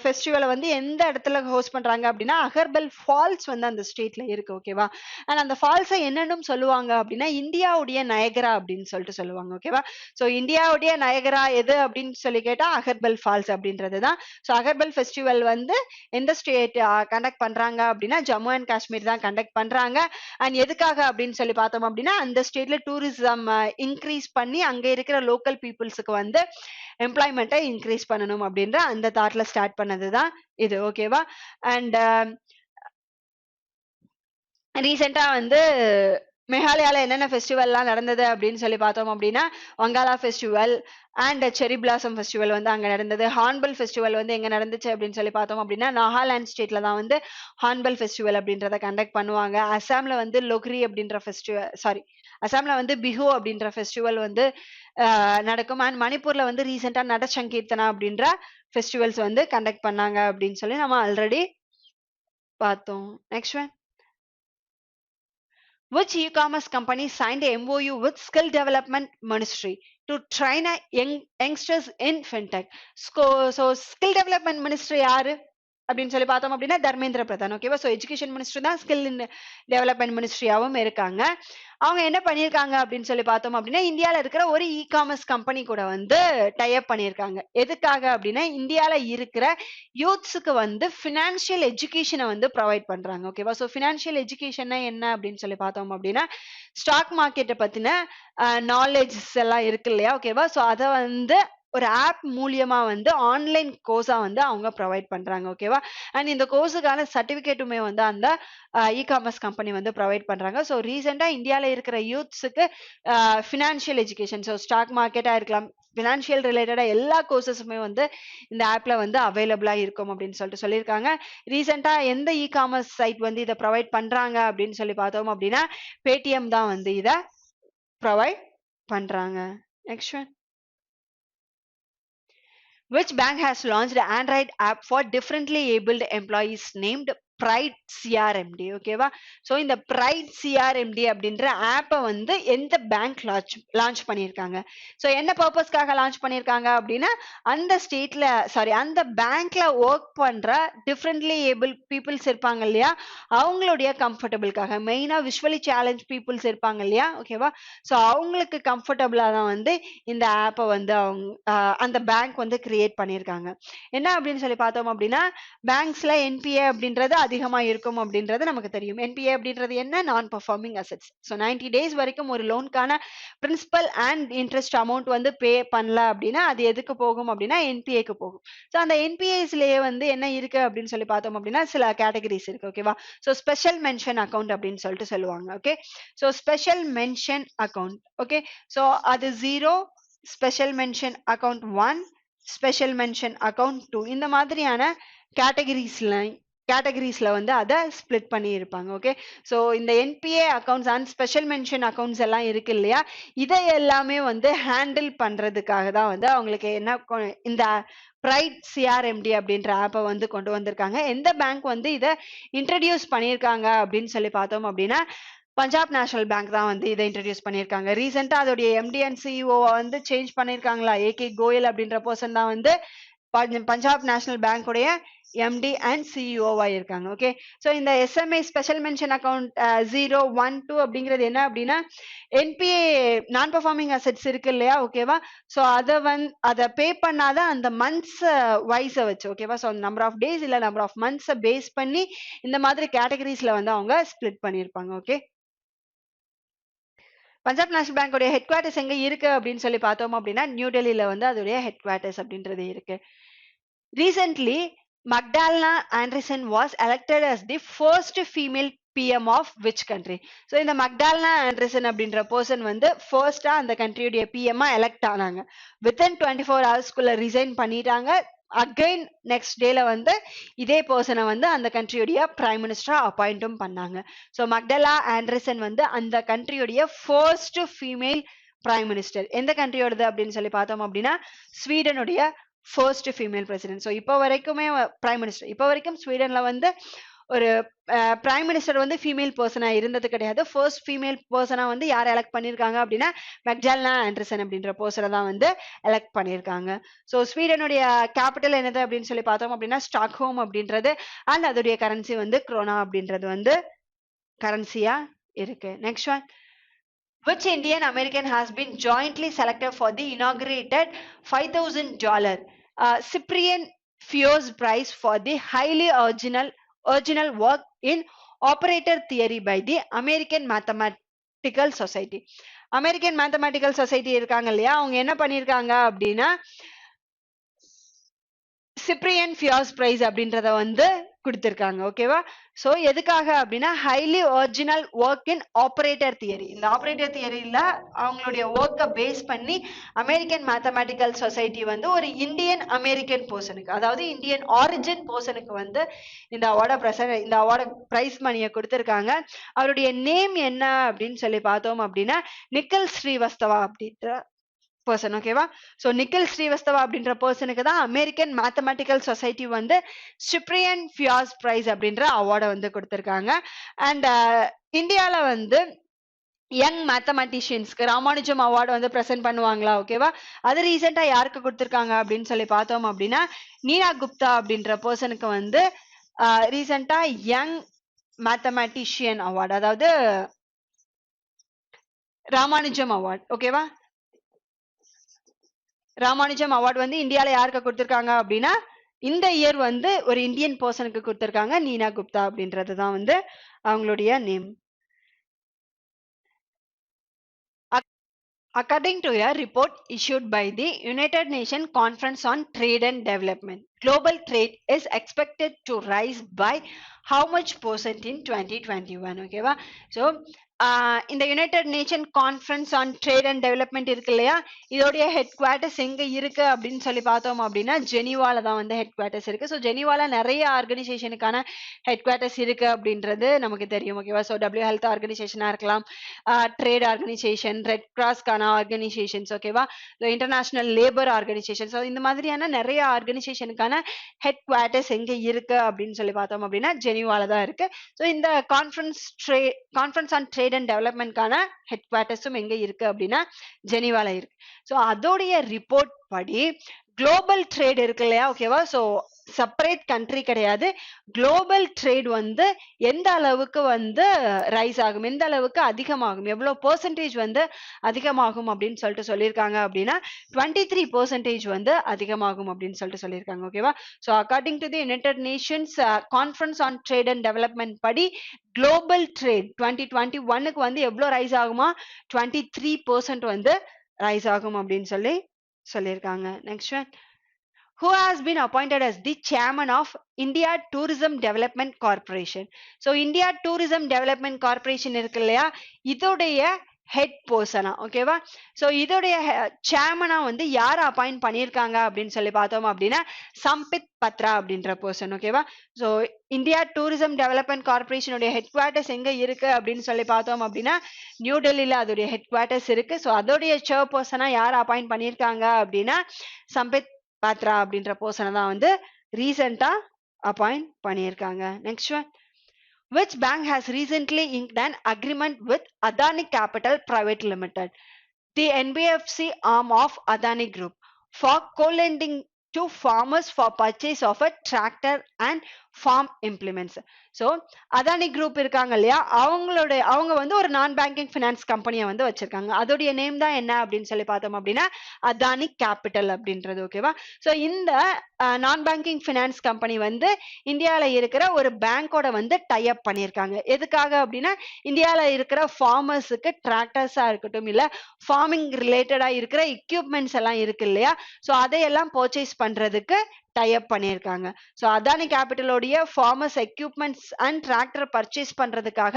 Speaker 1: ஃபெஸ்டிவலை வந்து எந்த இடத்துல ஹோஸ்ட் பண்றாங்க அப்படின்னா அகர்பல் ஃபால்ஸ் வந்து அந்த ஸ்டேட்ல இருக்கு. ஓகேவா? அண்ட் அந்த ஃபால்ஸை என்னன்னு சொல்லுவாங்க அப்படின்னா இந்தியாவுடைய நயகரா அப்படின்னு சொல்லிட்டு சொல்லுவாங்க. ஓகேவா? ஸோ இந்தியாவுடைய நயகரா எது அப்படின்னு சொல்லி கேட்டா அகர்பல் ஃபால்ஸ் அப்படின்றது தான். ஸோ அகர்பல் ஃபெஸ்டிவல் வந்து எந்த ஸ்டேட் கண்டக்ட் பண்றாங்க அப்படின்னா ஜம்மு அண்ட் காஷ்மீர் தான் கண்டக்ட் பண்றாங்க. அண்ட் எதுக்காக அப்படின்னு சொல்லி பார்த்தோம் அப்படின்னா அந்த ஸ்டேட்ல டூரிசம் இன்க்ரீஸ் பண்ணி அங்க இருக்கிற லோக்கல் பீப்புள்ஸுக்கு வந்து எம்ப்ளாய்மெண்ட்டை இன்க்ரீஸ் பண்ணணும் அப்படின்ற அந்த தாட்ல ஸ்டார்ட் பண்ணதுதான் இது. ஓகேவா? அண்ட் ரீசெண்டா வந்து மேகாலயால என்னென்ன ஃபெஸ்டிவல்லாம் நடந்தது அப்படின்னு சொல்லி பார்த்தோம் அப்படின்னா Wangala festival and cherry blossom festival வந்து அங்க நடந்தது. ஹார்ன்பல் ஃபெஸ்டிவல் வந்து எங்க நடந்துச்சு அப்படின்னு சொல்லி பார்த்தோம் அப்படின்னா நாகாலாந்து ஸ்டேட்ல தான் வந்து ஹார்ன்பல் ஃபெஸ்டிவல் அப்படின்றத கண்டக்ட் பண்ணுவாங்க. அசாம்ல வந்து லொக்ரி அப்படின்ற ஃபெஸ்டிவல், அசாம்ல வந்து பிஹு அப்படின்ற ஃபெஸ்டிவல் வந்து நடக்கும். அண்ட் மணிப்பூர்ல வந்து ரீசெண்டா நட சங்கீர்த்தனா அப்படின்ற ஃபெஸ்டிவல்ஸ் வந்து கண்டக்ட் பண்ணாங்க அப்படின்னு சொல்லி நம்ம ஆல்ரெடி பார்த்தோம். Next one, which e-commerce company signed a MOU with Skill Development Ministry to train youngsters in fintech? So Skill Development Ministry யாரு அப்படின்னு சொல்லி பார்த்தோம் அப்படின்னா தர்மேந்திர பிரதான். ஓகேவா? ஸோ எஜுகேஷன் மினிஸ்டர் தான் ஸ்கில் டெவலப்மெண்ட் மினிஸ்ட்ரியாவும் இருக்காங்க. அவங்க என்ன பண்ணியிருக்காங்க அப்படின்னு சொல்லி பார்த்தோம் அப்படின்னா இந்தியாவில் இருக்கிற ஒரு இ-காமர்ஸ் கம்பெனி கூட வந்து டைப் பண்ணியிருக்காங்க. எதுக்காக அப்படின்னா இந்தியாவில் இருக்கிற யூத்ஸுக்கு வந்து ஃபினான்ஷியல் எஜுகேஷனை வந்து ப்ரொவைட் பண்றாங்க. ஓகேவா? ஸோ ஃபினான்ஷியல் எஜுகேஷன்னா என்ன அப்படின்னு சொல்லி பார்த்தோம் அப்படின்னா ஸ்டாக் மார்க்கெட்டை பத்தின நாலேஜஸ் எல்லாம் இருக்கு இல்லையா? ஓகேவா? ஸோ அதை வந்து ஒரு ஆப் மூலியமா வந்து ஆன்லைன் கோர்ஸா வந்து அவங்க ப்ரொவைட் பண்றாங்க. ஓகேவா? அண்ட் இந்த கோர்ஸுக்கான சர்டிபிகேட்டுமே வந்து அந்த இ-காமர்ஸ் கம்பெனி வந்து ப்ரொவைட் பண்றாங்க. ஸோ ரீசெண்டா இந்தியாவில் இருக்கிற யூத்ஸுக்கு ஃபினான்ஷியல் எஜுகேஷன், ஸோ ஸ்டாக் மார்க்கெட்டா இருக்கலாம், ஃபினான்ஷியல் ரிலேட்டடா எல்லா கோர்சஸுமே வந்து இந்த ஆப்ல வந்து அவைலபிளா இருக்கும் அப்படின்னு சொல்லிட்டு சொல்லியிருக்காங்க. ரீசெண்டா எந்த இ-காமர்ஸ் சைட் வந்து இதை ப்ரொவைட் பண்றாங்க அப்படின்னு சொல்லி பார்த்தோம் அப்படின்னா பேடிஎம் தான் வந்து இதை ப்ரொவைட் பண்றாங்க. Next one, which bank has launched an Android app for differently abled employees named Pride CRMD? ஓகேவா? ஸோ இந்த Pride CRMD அப்படின்ற ஆப்பை வந்து எந்த பேங்க் லான்ச் பண்ணியிருக்காங்க? ஸோ என்ன பர்பஸ்க்காக லான்ச் பண்ணியிருக்காங்க அப்படின்னா அந்த அந்த பேங்க்ல ஒர்க் பண்ற டிஃப்ரெண்ட்லி ஏபிள் பீப்புள்ஸ் இருப்பாங்க இல்லையா, அவங்களுடைய கம்ஃபர்டபுளுக்காக, மெயினா விஷுவலி சேலஞ்ச் பீப்புள்ஸ் இருப்பாங்க இல்லையா? ஓகேவா? ஸோ அவங்களுக்கு கம்ஃபர்டபுளா தான் வந்து இந்த ஆப்பை வந்து அந்த பேங்க் வந்து கிரியேட் பண்ணியிருக்காங்க. என்ன அப்படின்னு சொல்லி பார்த்தோம் அப்படின்னா பேங்க்ஸ்ல என்பிஏ அப்படின்றது அதிகமா இருக்கும் அப்படின்றது நமக்கு தெரியும். என்பிஏ அப்படின்றது என்ன? நான் பெர்ஃபார்மிங் அசெட்ஸ். ஸோ 90 டேஸ் வரைக்கும் ஒரு லோனுக்கான பிரின்சிபல் அண்ட் இன்ட்ரெஸ்ட் அமௌண்ட் வந்து பே பண்ணல அப்படின்னா அது எதுக்கு போகும் அப்படின்னா என்பிஏக்கு போகும். ஸோ அந்த என்பிஏஸ்லயே வந்து என்ன இருக்கு அப்படின்னு சொல்லி பார்த்தோம் அப்படின்னா சில கேட்டகரிஸ் இருக்கு. ஓகேவா? ஸோ ஸ்பெஷல் மென்ஷன் அக்கௌண்ட் அப்படின்னு சொல்லிட்டு சொல்லுவாங்க. Okay, so special mention account. Okay, so அது 0, special mention account 1, special mention account 2, இந்த மாதிரியான கேட்டகரிஸ்ல வந்து அதை ஸ்பிளிட் பண்ணி இருப்பாங்க. ஓகே, ஸோ இந்த NBA accounts and special mention accounts எல்லாம் இருக்கு இல்லையா, இதை எல்லாமே வந்து ஹேண்டில் பண்றதுக்காக தான் வந்து அவங்களுக்கு என்ன இந்த பிரைட் சிஆர்எம்டி அப்படின்ற ஆப்பை வந்து கொண்டு வந்திருக்காங்க. எந்த பேங்க் வந்து இதை இன்ட்ரடியூஸ் பண்ணியிருக்காங்க அப்படின்னு சொல்லி பார்த்தோம் அப்படின்னா பஞ்சாப் நேஷனல் பேங்க் தான் வந்து இதை இன்ட்ரடியூஸ் பண்ணியிருக்காங்க. ரீசெண்டா அதோடைய எம்டி அண்ட் சிஇஓ வந்து சேஞ்ச் பண்ணியிருக்காங்களா, ஏகே கோயல் அப்படின்ற பர்சன் தான் வந்து பஞ்சாப் நேஷனல் பேங்கோடைய எம்டி அண்ட் சிஇஓவா இருக்காங்க. ஓகே, ஸோ இந்த எஸ்எம்ஐ ஸ்பெஷல் மென்ஷன் அக்கௌண்ட் 0, 1, 2 அப்படிங்கிறது என்ன அப்படின்னா என்பிஏ நான் பெர்ஃபார்மிங் அசெட்ஸ் இருக்கு இல்லையா? ஓகேவா? ஸோ அதை பே பண்ணாத அந்த மந்த்ஸ் வைஸை வச்சு, ஓகேவா? ஸோ நம்பர் ஆஃப் டேஸ் இல்லை நம்பர் ஆஃப் மந்த்ஸை பேஸ் பண்ணி இந்த மாதிரி கேட்டகரிஸ்ல வந்து அவங்க ஸ்பிளிட் பண்ணியிருப்பாங்க. ஓகே, பஞ்சாப் நேஷனல் பேங்கோடைய ஹெட் குவார்ட்டர்ஸ் எங்க இருக்கு அப்படின்னு சொல்லி பார்த்தோம் அப்படின்னா நியூ டெல்லியில வந்து அதோடைய ஹெட் குவார்ட்டர்ஸ் அப்படின்றது இருக்கு. Recently Magdalena Anderson was elected as the first female PM of which country? So இந்த Magdalena Anderson அப்படின்ற person வந்து ஃபர்ஸ்டா அந்த கண்ட்ரியுடைய PM எலெக்ட் ஆனாங்க. வித்தின் 24 ஹவர்ஸ்க்குள்ள ரிசைன் பண்ணிட்டாங்க. அகைன் நெக்ஸ்ட் டேல வந்து இதே பர்சனை வந்து அந்த கண்ட்ரியுடைய பிரைம் மினிஸ்டரா அப்பாயிண்டும் பண்ணாங்க. ஸோ மக்டலா ஆண்டர்சன் வந்து அந்த கண்ட்ரியுடைய ஃபர்ஸ்ட் ஃபீமேல் பிரைம் மினிஸ்டர். எந்த கண்ட்ரியோடது அப்படின்னு சொல்லி பார்த்தோம் அப்படின்னா ஸ்வீடனுடைய ஃபர்ஸ்ட் ஃபீமேல் பிரசிடென்ட். ஸோ இப்போ வரைக்குமே பிரைம் மினிஸ்டர், இப்போ வரைக்கும் ஸ்வீடன்ல வந்து ஒரு பிரைம் மினிஸ்டர் வந்து ஃபீமேல் பர்சனா இருந்தது கிடையாது. ஃபர்ஸ்ட் ஃபீமேல் பர்சனா வந்து யார் எலெக்ட் பண்ணியிருக்காங்க அப்படின்னா மெக்டால்னா ஆண்டர்சன் அப்படின்ற பர்சனை தான் வந்து எலெக்ட் பண்ணியிருக்காங்க. ஸோ ஸ்வீடனுடைய கேபிட்டல் என்னது அப்படின்னு சொல்லி பார்த்தோம் அப்படின்னா ஸ்டாக்ஹோம் அப்படின்றது. அண்ட் அதோடைய கரன்சி வந்து குரோனா அப்படின்றது வந்து கரன்சியா இருக்கு. Next one, which Indian American has been jointly selected for the inaugurated $5,000 Cyprian Fios Prize for the highly original work in operator theory by the American Mathematical Society? American Mathematical Society இருக்காங்க இல்லையா, அவங்க என்ன பண்ணிருக்காங்க அப்படின்னா Cyprian Fayaz price அப்படின்றத வந்து கொடுத்திருக்காங்க. ஓகேவா? சோ எதுக்காக அப்படின்னா highly original work in operator theory. இந்த ஆபரேட்டர் தியரியில அவங்களுடைய ஒர்க்கை பேஸ் பண்ணி அமெரிக்கன் மேத்தமேட்டிக்கல் சொசைட்டி வந்து ஒரு இந்தியன் அமெரிக்கன் பர்சனுக்கு, அதாவது இந்தியன் ஆரிஜின் பர்சனுக்கு வந்து இந்த அவார்டை பிரைஸ் மணியை கொடுத்திருக்காங்க. அவருடைய நேம் என்ன அப்படின்னு சொல்லி பார்த்தோம் அப்படின்னா நிக்கல் ஸ்ரீவஸ்தவா அப்படின்ற பர்சன். ஓகேவா? சோ நிக்கல் ஸ்ரீவஸ்தவா அப்படின்ற பர்சனுக்கு தான் அமெரிக்கன் மேத்தமேட்டிக்கல் சொசைட்டி வந்து சிப்ரியன் ஃபியாஸ் பிரைஸ் அப்படின்ற அவார்டை வந்து கொடுத்திருக்காங்க. அண்ட் இந்தியால வந்து யங் மேத்தமெட்டிஷியன்ஸ்க்கு ராமானுஜம் அவார்டு வந்து பிரசன்ட் பண்ணுவாங்களா? ஓகேவா? அது ரீசெண்டா யாருக்கு கொடுத்திருக்காங்க அப்படின்னு சொல்லி பார்த்தோம் அப்படின்னா நீனா குப்தா அப்படின்ற பர்சனுக்கு வந்து ரீசெண்டா யங் மேத்தமெட்டிஷியன் அவார்டு, அதாவது ராமானுஜம் அவார்டு. ஓகேவா? ராமானுஜம் அவார்டு வந்து இந்தியால யாருக்கு கொடுத்திருக்காங்க அப்படின்னா இந்த இயர் வந்து ஒரு இந்தியன் பர்சனுக்கு கொடுத்திருக்காங்க, நீனா குப்தா அப்படின்றதுதான் வந்து அவங்களுடைய name. According to a report issued by the United Nations Conference on Trade and Development, global trade is expected to rise by how much percent in 2021? ஓகேவா? ஸோ இந்த United nation conference on trade and development இருக்கு இல்லையா, இதோடைய head quarters எங்க இருக்கு அப்படின்னு சொல்லி பார்த்தோம் அப்படின்னா ஜெனீவால தான் வந்து ஹெட் குவார்ட்டர்ஸ் இருக்கு. ஸோ ஜெனீவால நிறைய ஆர்கனைசேஷனுக்கான ஹெட் குவார்ட்டர்ஸ் இருக்கு அப்படின்றது நமக்கு தெரியும். ஓகேவா? ஸோ டபிள்யூ ஹெல்த் ஆர்கனைசேஷனா இருக்கலாம், ட்ரேட் ஆர்கனைசேஷன், ரெட் கிராஸ்க்கான ஆர்கனைசேஷன்ஸ், ஓகேவா, இன்டர்நேஷனல் லேபர் ஆர்கனைசேஷன். ஸோ இந்த மாதிரியான நிறைய ஆர்கனைசேஷனுக்கான ஹெட் குவார்ட்டர்ஸ் எங்க இருக்கு அப்படின்னு சொல்லி பார்த்தோம் அப்படின்னா ஜெனீவால தான் இருக்கு. ஸோ இந்த கான்ஃபரன்ஸ் ஆன் ட்ரேட் அண்ட் டெவலப்மெண்ட்கான ஹெட் குவார்ட்டர்ஸும் எங்க இருக்கு அப்படின்னா ஜெனீவால இருக்கு. ஸோ அதோடைய ரிப்போர்ட் படி குளோபல் ட்ரேட் இருக்கு இல்லையா, ஓகேவா, ஸோ செப்பரேட் கண்ட்ரி கிடையாது, குளோபல் ட்ரேட் வந்து எந்த அளவுக்கு வந்து ரைஸ் ஆகும், எந்த அளவுக்கு அதிகமாகும், எவ்வளவு பெர்சன்டேஜ் வந்து அதிகமாகும் அப்படின்னு சொல்லிட்டு சொல்லியிருக்காங்க அப்படின்னா 23% வந்து அதிகமாகும் அப்படின்னு சொல்லிட்டு சொல்லியிருக்காங்க. ஓகேவா? So according to the United Nations conference on trade and development படி குளோபல் ட்ரேட் 2021க்கு வந்து எவ்வளவு ரைஸ் ஆகுமா, 23% வந்து ரைஸ் ஆகும் அப்படின்னு சொல்லியிருக்காங்க. Next one, who has been appointed as the chairman of India Tourism Development Corporation? So India Tourism Development Corporation இருக்கு இல்லையா, இதோடைய ஹெட் பர்சனா, ஓகேவா, ஸோ இதோடைய சேர்மனா வந்து யார் அப்பாயிண்ட் பண்ணியிருக்காங்க அப்படின்னு சொல்லி பார்த்தோம் அப்படின்னா சம்பித் பத்ரா அப்படின்ற பர்சன். ஓகேவா? ஸோ இந்தியா டூரிசம் டெவலப்மெண்ட் கார்பரேஷனுடைய ஹெட் குவார்ட்டர்ஸ் எங்க இருக்கு அப்படின்னு சொல்லி பார்த்தோம் அப்படின்னா நியூ டெல்லியில அதோடைய ஹெட் குவார்ட்டர்ஸ் இருக்கு. ஸோ அதோடைய சேர் பர்சனா யார் அப்பாயிண்ட் பண்ணியிருக்காங்க அப்படின்னா சம்பித் பத்ரா அப்படின்ற பர்சனை தான் வந்து ரீசெண்டா அப்பாயிண்ட் பண்ணியிருக்காங்க. Next one, which bank has recently inked an agreement with Adani Capital Private Limited, the NBFC arm of Adani Group, for co-lending to farmers for purchase of a tractor and farm implements? So Adani group இருக்காங்க இல்லையா, அவங்க வந்து ஒரு நான் banking finance கம்பெனியை வந்து வச்சிருக்காங்க. அதோடைய நேம் தான் என்ன அப்படின்னு சொல்லி பார்த்தோம் அப்படின்னா அதானி கேபிட்டல் அப்படின்றது. ஓகேவா? ஸோ இந்த நான் பேங்கிங் ஃபினான்ஸ் கம்பெனி வந்து இந்தியாவில் இருக்கிற ஒரு பேங்கோட வந்து டை அப் பண்ணியிருக்காங்க. எதுக்காக அப்படின்னா இந்தியாவில் இருக்கிற ஃபார்மர்ஸுக்கு டிராக்டர்ஸா இருக்கட்டும், இல்ல ஃபார்மிங் ரிலேட்டடா இருக்கிற எக்யூப்மெண்ட்ஸ் எல்லாம் இருக்கு இல்லையா, ஸோ அதையெல்லாம் பர்ச்சேஸ் பண்றதுக்கு டை அப் பண்ணியிருக்காங்க. ஸோ அதானி கேபிட்டலோடைய farmers equipments and tractor purchase பண்றதுக்காக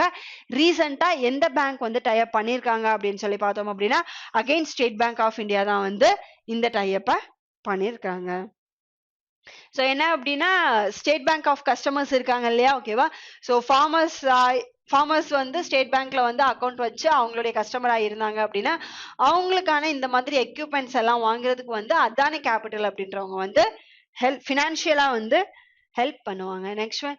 Speaker 1: ரீசெண்டா எந்த பேங்க் வந்து டை அப் பண்ணியிருக்காங்க அப்படின்னு சொல்லி பார்த்தோம் அப்படின்னா again State Bank of India தான் வந்து இந்த டை அப்பை பண்ணியிருக்காங்க. ஸோ என்ன அப்படின்னா ஸ்டேட் பேங்க் ஆஃப் கஸ்டமர்ஸ் இருக்காங்க இல்லையா, ஓகேவா. ஸோ ஃபார்மர்ஸ் வந்து ஸ்டேட் பேங்க்ல வந்து அக்கௌண்ட் வச்சு அவங்களுடைய கஸ்டமரா இருந்தாங்க அப்படின்னா அவங்களுக்கான இந்த மாதிரி எக்யூப்மெண்ட்ஸ் எல்லாம் வாங்குறதுக்கு வந்து அதானி கேபிட்டல் அப்படின்றவங்க வந்து ஃபினான்ஷியலா வந்து ஹெல்ப் பண்ணுவாங்க. Next one,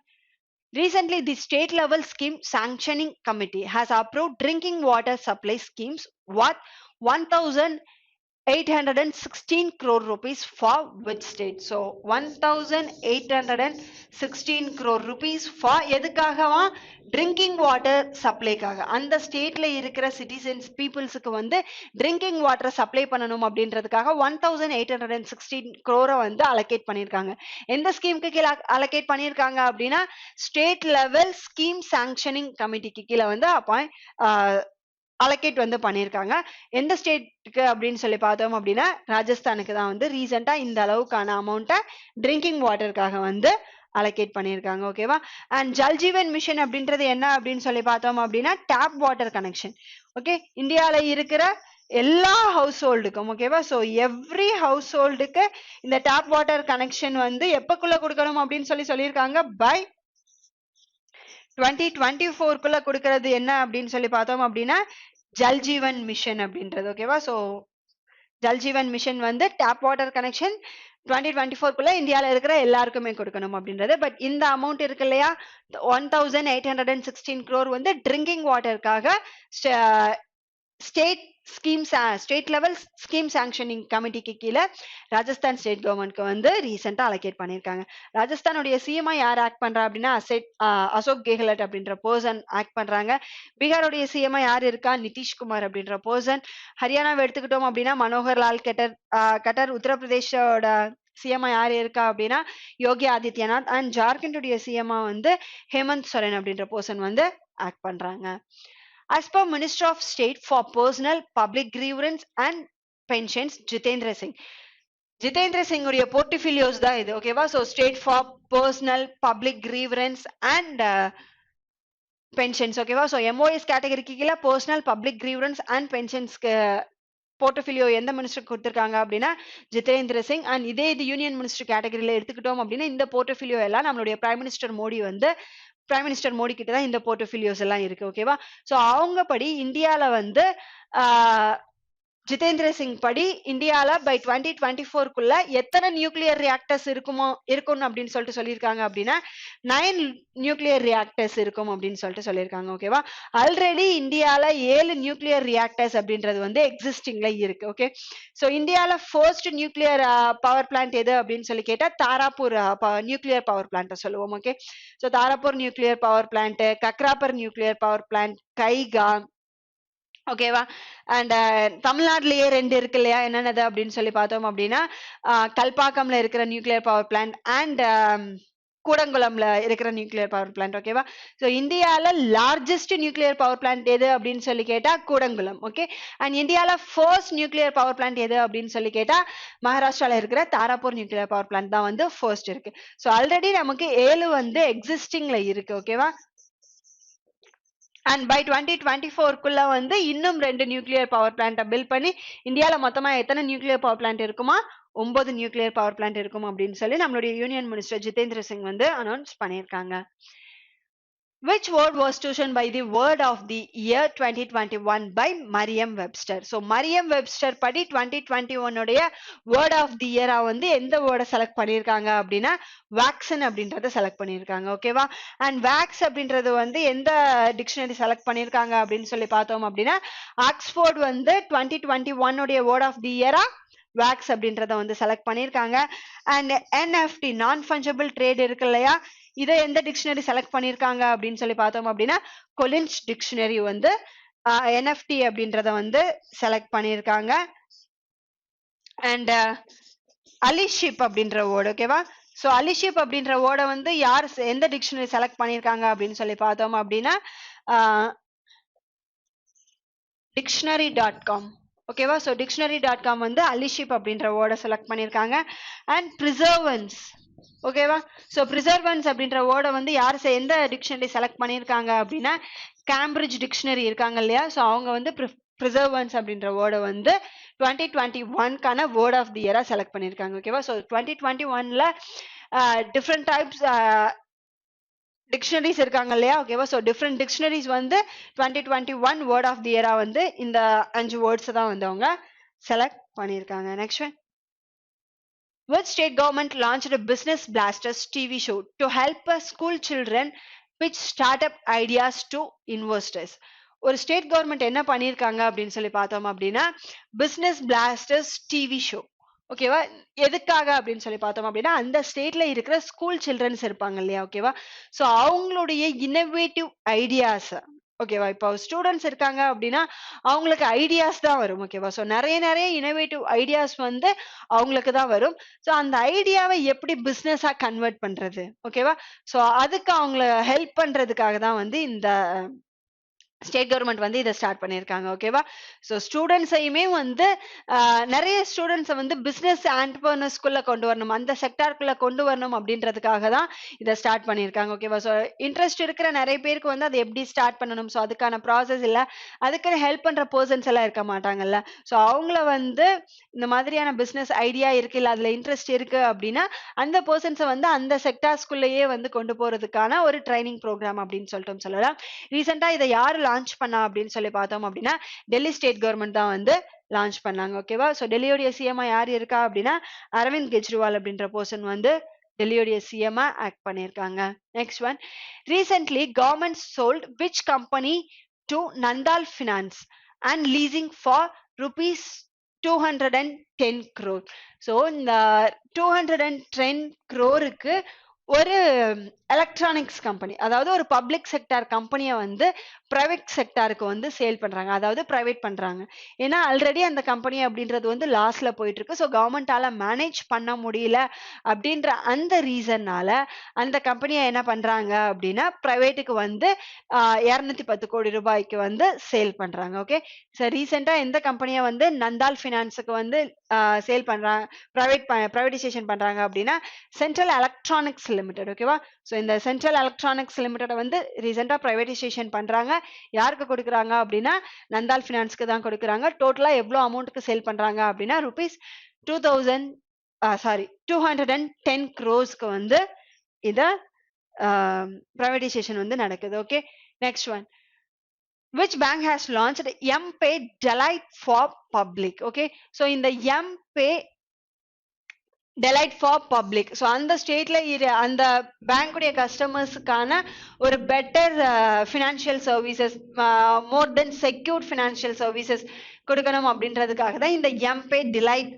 Speaker 1: recently the state level scheme sanctioning committee has approved drinking water supply schemes worth 1,816 crore rupees for which state? So 1,816 crore rupees for எதுக்காகவா ட்ரிங்கிங் வாட்டர் சப்ளைக்காக. அந்த ஸ்டேட்ல இருக்கிற சிட்டிசன்ஸ் பீப்புள்ஸுக்கு வந்து ட்ரிங்கிங் வாட்டர் சப்ளை பண்ணணும் அப்படின்றதுக்காக 1,816 crore வந்து allocate பண்ணியிருக்காங்க. எந்த ஸ்கீமுக்கு கீழே அலோகேட் பண்ணியிருக்காங்க அப்படின்னா ஸ்டேட் லெவல் ஸ்கீம் சாங்ஷனிங் கமிட்டிக்கு கீழே வந்து அலோகேட் வந்து பண்ணியிருக்காங்க. எந்த ஸ்டேட்டுக்கு அப்படின்னு சொல்லி பார்த்தோம் அப்படின்னா ராஜஸ்தானுக்கு தான் வந்து ரீசெண்டா இந்த அளவுக்கான அமௌண்ட்டை ட்ரிங்கிங் வாட்டருக்காக வந்து அலோகேட் பண்ணியிருக்காங்க, ஓகேவா. அண்ட் ஜல்ஜீவன் மிஷன் அப்படின்றது என்ன அப்படின்னு சொல்லி பார்த்தோம் அப்படின்னா டேப் வாட்டர் கனெக்ஷன். ஓகே, இந்தியாவில் இருக்கிற எல்லா ஹவுஸ் ஹோல்டுக்கும், ஓகேவா. ஸோ எவ்ரி ஹவுஸ் ஹோல்டுக்கு இந்த டேப் வாட்டர் கனெக்ஷன் வந்து எப்பக்குள்ள கொடுக்கணும் அப்படின்னு சொல்லியிருக்காங்க பை 2024 கொடுக்கறது என்ன அப்படின்னு சொல்லி பார்த்தோம் அப்படின்னா ஜல்ஜீவன் மிஷன் அப்படின்றது, ஓகேவா. ஸோ ஜல்ஜீவன் மிஷன் வந்து டேப் வாட்டர் கனெக்ஷன் 2024 இந்தியாவில் இருக்கிற எல்லாருக்குமே கொடுக்கணும் அப்படின்றது. பட் இந்த அமௌண்ட் இருக்கு இல்லையா 1,816 crore வந்து ட்ரிங்கிங் வாட்டருக்காக ஸ்டேட் லெவல் ஸ்கீம் சாங்ஷனிங் கமிட்டிக்கு கீழே ராஜஸ்தான் ஸ்டேட் கவர்மெண்ட்க்கு வந்து ரீசெண்டா அலோகேட் பண்ணியிருக்காங்க. ராஜஸ்தானுடைய சிஎம்ஐ யார் ஆக்ட் பண்றா அப்படின்னா அசோக் கெஹ்லட் அப்படின்ற பர்சன் ஆக்ட் பண்றாங்க. பீகாருடைய சிஎம்ஐ யார் இருக்கா நிதிஷ்குமார் அப்படின்ற பர்சன். ஹரியானாவை எடுத்துக்கிட்டோம் அப்படின்னா மனோகர் லால் கட்டர். உத்தரப்பிரதேஷோட சிஎம்ஐ யார் இருக்கா அப்படின்னா யோகி ஆதித்யநாத். அண்ட் ஜார்க்கண்டுடைய சிஎம்ஐ வந்து ஹேமந்த் சோரன் அப்படின்ற பர்சன் வந்து ஆக்ட் பண்றாங்க. As per Minister of State for Personal Public Grievance and Pensions, Jitendra Singh. Jitendra Singh உடைய போர்ட்ஃபோலியோஸ் தான் இது, ஓகேவா. So state for personnel public grievance and pensions, ஓகேவா. ஸோ எம்ஓஎஸ் கேட்டகரிக்கு கீழே பர்சனல் பப்ளிக் கிரீவரன்ஸ் அண்ட் பென்ஷன்ஸ்க்கு portfolio எந்த minister கொடுத்திருக்காங்க அப்படின்னா ஜிதேந்திர சிங். அண்ட் இதே இது யூனியன் மினிஸ்டர் கேட்டகரியில எடுத்துக்கிட்டோம் அப்படின்னா இந்த போர்ட்ஃபோலியோ எல்லாம் நம்மளுடைய பிரைம் மினிஸ்டர் மோடி கிட்ட தான் இந்த போர்ட்ஃபோலியோஸ் எல்லாம் இருக்கு, ஓகேவா. ஸோ அவங்க படி இந்தியால வந்து ஜிதேந்திர சிங் படி இந்தியால பை 2024 எத்தனை நியூக்ளியர் ரியாக்டர்ஸ் இருக்கும் அப்படின்னு சொல்லியிருக்காங்க அப்படின்னா 9 நியூக்ளியர் ரியாக்டர்ஸ் இருக்கும் அப்படின்னு சொல்லியிருக்காங்க, ஓகேவா. ஆல்ரெடி இந்தியால 7 நியூக்ளியர் ரியாக்டர்ஸ் அப்படின்றது வந்து எக்ஸிஸ்டிங்ல இருக்கு, ஓகே. ஸோ இந்தியால ஃபர்ஸ்ட் நியூக்ளியர் பவர் பிளான்ட் எது அப்படின்னு சொல்லி கேட்டா தாராப்பூர் நியூக்ளியர் பவர் பிளான்ட் சொல்லுவோம், okay. So Tarapur nuclear power plant, Kakrapar nuclear power plant, Kaiga, ஓகேவா. அண்ட் தமிழ்நாட்டிலேயே 2 இருக்கு இல்லையா, என்னென்னது அப்படின்னு சொல்லி பார்த்தோம் அப்படின்னா கல்பாக்கம்ல இருக்கிற நியூக்ளியர் பவர் பிளான்ட் அண்ட் கூடங்குளம்ல இருக்கிற நியூக்ளியர் பவர் பிளான்ட், ஓகேவா. ஸோ இந்தியால லார்ஜஸ்ட் நியூக்ளியர் பவர் பிளான்ட் எது அப்படின்னு சொல்லி கேட்டா கூடங்குளம், ஓகே. அண்ட் இந்தியால ஃபர்ஸ்ட் நியூக்ளியர் பவர் பிளான்ட் எது அப்படின்னு சொல்லி கேட்டா மகாராஷ்டிரால இருக்கிற தாராப்பூர் நியூக்ளியர் பவர் பிளான்ட் தான் வந்து ஃபர்ஸ்ட் இருக்கு. ஸோ ஆல்ரெடி நமக்கு 7 வந்து எக்ஸிஸ்டிங்ல இருக்கு, ஓகேவா. அண்ட் பை 2024 வந்து இன்னும் 2 நியூக்ளியர் பவர் பிளான்ட்டை பில்ட் பண்ணி இந்தியால மொத்தமா எத்தனை நியூக்ளியர் பவர் பிளான்ட் இருக்குமா 9 நியூக்ளியர் பவர் பிளான்ட் இருக்கும் அப்படின்னு சொல்லி நம்மளுடைய யூனியன் மினிஸ்டர் ஜிதேந்திர சிங் வந்து அனௌன்ஸ் பண்ணியிருக்காங்க. Which word was chosen by the word of the year 2021 by Merriam-Webster? So Merriam-Webster படி 2021 உடைய word of the year வந்து எந்த வேர்டை செலக்ட் பண்ணியிருக்காங்க அப்படின்னா வேக்சின் அப்படின்றத செலக்ட் பண்ணியிருக்காங்க, ஓகேவா. அண்ட் வேக்ஸ் அப்படின்றது வந்து எந்த டிக்ஷனரி செலக்ட் பண்ணியிருக்காங்க அப்படின்னு சொல்லி பார்த்தோம் அப்படின்னா ஆக்ஸ்போர்ட் வந்து 2021 உடைய வேர்ட் ஆஃப் தி இயரா வேக்ஸ் அப்படின்றத வந்து செலக்ட் பண்ணியிருக்காங்க. And NFT non fungible trade இருக்கு இல்லையா, இதை எந்த டிக்ஷனரி செலக்ட் பண்ணியிருக்காங்க அப்படின்னு சொல்லி பார்த்தோம் அப்படின்னா கொலின்ஸ் டிக்ஷனரி வந்து NFT அப்படின்றத வந்து செலக்ட் பண்ணியிருக்காங்க. அண்ட் அலிஷிப் அப்படின்ற வேர்டு, ஓகேவா. ஸோ அலிஷிப் அப்படின்ற வேர்டை வந்து யார் எந்த டிக்ஷனரி செலக்ட் பண்ணியிருக்காங்க அப்படின்னு சொல்லி பார்த்தோம் அப்படின்னா dictionary.com, ஓகேவா? ஸோ dictionary.com வந்து allyship அப்படின்ற வேர்டை செலக்ட் பண்ணியிருக்காங்க. அண்ட் preservance, ஓகேவா? ஸோ preservance அப்படின்ற வேர்டை வந்து யார் எந்த டிக்ஷனரி செலக்ட் பண்ணியிருக்காங்க அப்படின்னா கேம்பிரிட்ஜ் டிக்ஷனரி இருக்காங்க இல்லையா? ஸோ அவங்க வந்து preservance அப்படின்ற வேர்டை வந்து 2021க்கான வேர்ட் ஆஃப் தி இயரா செலக்ட் பண்ணியிருக்காங்க. ஓகேவா? ஸோ 2021ல டிஃப்ரெண்ட் டைப்ஸ் டிக்ஷனரிஸ் இருக்காங்க இல்லையா? ஓகேவா? ஸோ டிஃப்ரெண்ட் டிக்ஷனரிஸ் வந்து 2021 வேர்ட் ஆஃப் தி இயரா வந்து இந்த 5 வேர்ட்ஸ் தான் வந்து அவங்க செலக்ட் பண்ணியிருக்காங்க. Next one, which state government launched a Business Blasters TV show to help school children pitch startup ideas to investors? ஒரு ஸ்டேட் கவர்மெண்ட் என்ன பண்ணியிருக்காங்க அப்படின்னு சொல்லி பார்த்தோம் அப்படின்னா பிசினஸ் பிளாஸ்டர்ஸ் டிவி ஷோ. ஓகேவா? எதுக்காக அப்படின்னு சொல்லி பார்த்தோம் அப்படின்னா அந்த ஸ்டேட்ல இருக்கிற ஸ்கூல் சில்ட்ரன்ஸ் இருப்பாங்க இல்லையா? ஓகேவா? ஸோ அவங்களுடைய இன்னோவேட்டிவ் ஐடியாஸ், ஓகேவா? இப்போ ஸ்டூடெண்ட்ஸ் இருக்காங்க அப்படின்னா அவங்களுக்கு ஐடியாஸ் தான் வரும். ஓகேவா? ஸோ நிறைய இன்னோவேட்டிவ் ஐடியாஸ் வந்து அவங்களுக்கு தான் வரும். ஸோ அந்த ஐடியாவை எப்படி பிஸ்னஸா கன்வெர்ட் பண்றது, ஓகேவா? ஸோ அதுக்கு அவங்கள ஹெல்ப் பண்றதுக்காக தான் வந்து இந்த ஸ்டேட் கவர்மெண்ட் வந்து இதை ஸ்டார்ட் பண்ணியிருக்காங்க. ஓகேவா? ஸோ ஸ்டூடெண்ட்ஸையுமே வந்து நிறைய ஸ்டூடெண்ட்ஸை வந்து பிஸ்னஸ் ஆண்டர்பிரனர்ஸ்குள்ள கொண்டு வரணும், அந்த செக்டார்க்குள்ள கொண்டு வரணும் அப்படின்றதுக்காக தான் இதை ஸ்டார்ட் பண்ணியிருக்காங்க. ஓகேவா? ஸோ இன்ட்ரெஸ்ட் இருக்கிற நிறைய பேருக்கு வந்து அதை எப்படி ஸ்டார்ட் பண்ணணும், ஸோ அதுக்கான ப்ராசஸ் இல்லை, அதுக்கு ஹெல்ப் பண்ற பர்சன்ஸ் எல்லாம் இருக்க மாட்டாங்கல்ல. ஸோ அவங்கள வந்து இந்த மாதிரியான பிஸ்னஸ் ஐடியா இருக்கு, இல்லை அதுல இன்ட்ரெஸ்ட் இருக்கு அப்படின்னா அந்த பர்சன்ஸை வந்து அந்த செக்டார்ஸ்குள்ளேயே வந்து கொண்டு போறதுக்கான ஒரு ட்ரைனிங் ப்ரோக்ராம் அப்படின்னு சொல்லிட்டு சொல்லலாம். ரீசெண்டா இதை யாரு லான்ச் பண்ணா அப்படின்னு சொல்லி பார்த்தோம் அப்படின்னா டெல்லி ஸ்டேட் கவர்மெண்ட் தான் வந்து லான்ச் பண்ணாங்க. ஓகேவா? ஸோ டெல்லியோடைய சிஎம்ஆ யார் இருக்கா அப்படின்னா அரவிந்த் கெஜ்ரிவால் அப்படின்ற பர்சன் வந்து டெல்லியோடைய சிஎம்ஆ ஆக்ட் பண்ணியிருக்காங்க. Next one, recently government sold which company to Nandal finance and leasing for rupees 210 crore. ஸோ இந்த 210 crore-க்கு ஒரு எலக்ட்ரானிக்ஸ் கம்பெனி, அதாவது ஒரு பப்ளிக் செக்டார் கம்பெனியை வந்து பிரைவேட் செக்டாருக்கு வந்து சேல் பண்றாங்க, அதாவது பிரைவேட் பண்றாங்க. ஏன்னா ஆல்ரெடி அந்த கம்பெனி அப்படின்றது வந்து லாஸ்ல போயிட்டு இருக்கு. ஸோ கவர்மெண்டால மேனேஜ் பண்ண முடியல அப்படின்ற அந்த ரீசன்னால அந்த கம்பெனியை என்ன பண்றாங்க அப்படின்னா பிரைவேட்டுக்கு வந்து 210 கோடி ரூபாய்க்கு வந்து சேல் பண்றாங்க. ஓகே? ஸோ ரீசெண்டா எந்த கம்பெனியை வந்து நந்தால் ஃபினான்ஸுக்கு வந்து சேல் பண்றாங்க, பிரைவேடைசேஷன் பண்றாங்க அப்படின்னா சென்ட்ரல் எலக்ட்ரானிக்ஸ் லிமிடெட். ஓகேவா? ஸோ இந்த சென்ட்ரல் எலக்ட்ரானிக்ஸ் லிமிடெட் வந்து ரீசெண்டா பிரைவேடைசேஷன் பண்றாங்க. யாருக்கு கொடுக்குறாங்க அப்படின்னா நந்தால் ஃபினான்ஸ்க்கு தான் கொடுக்குறாங்க. டோட்டலா எவ்வளவு அமௌண்ட்டுக்கு சேல் பண்றாங்க அப்படின்னா rupees 210 crores-க்கு வந்து இத பிரைவேடைசேஷன் வந்து நடக்குது. Okay? Next one, which bank has launched M-Pay Delight for Public? Okay, so in the M-Pay Delight for Public, so அந்த ஸ்டேட்ல அந்த பேங்குடைய கஸ்டமர்ஸுக்கான ஒரு பெட்டர் ஃபினான்ஷியல் சர்வீசஸ், மோர் தென் செக்யூர்ட் ஃபினான்ஷியல் சர்வீசஸ் கொடுக்கணும் அப்படின்றதுக்காக தான் இந்த M-Pay Delight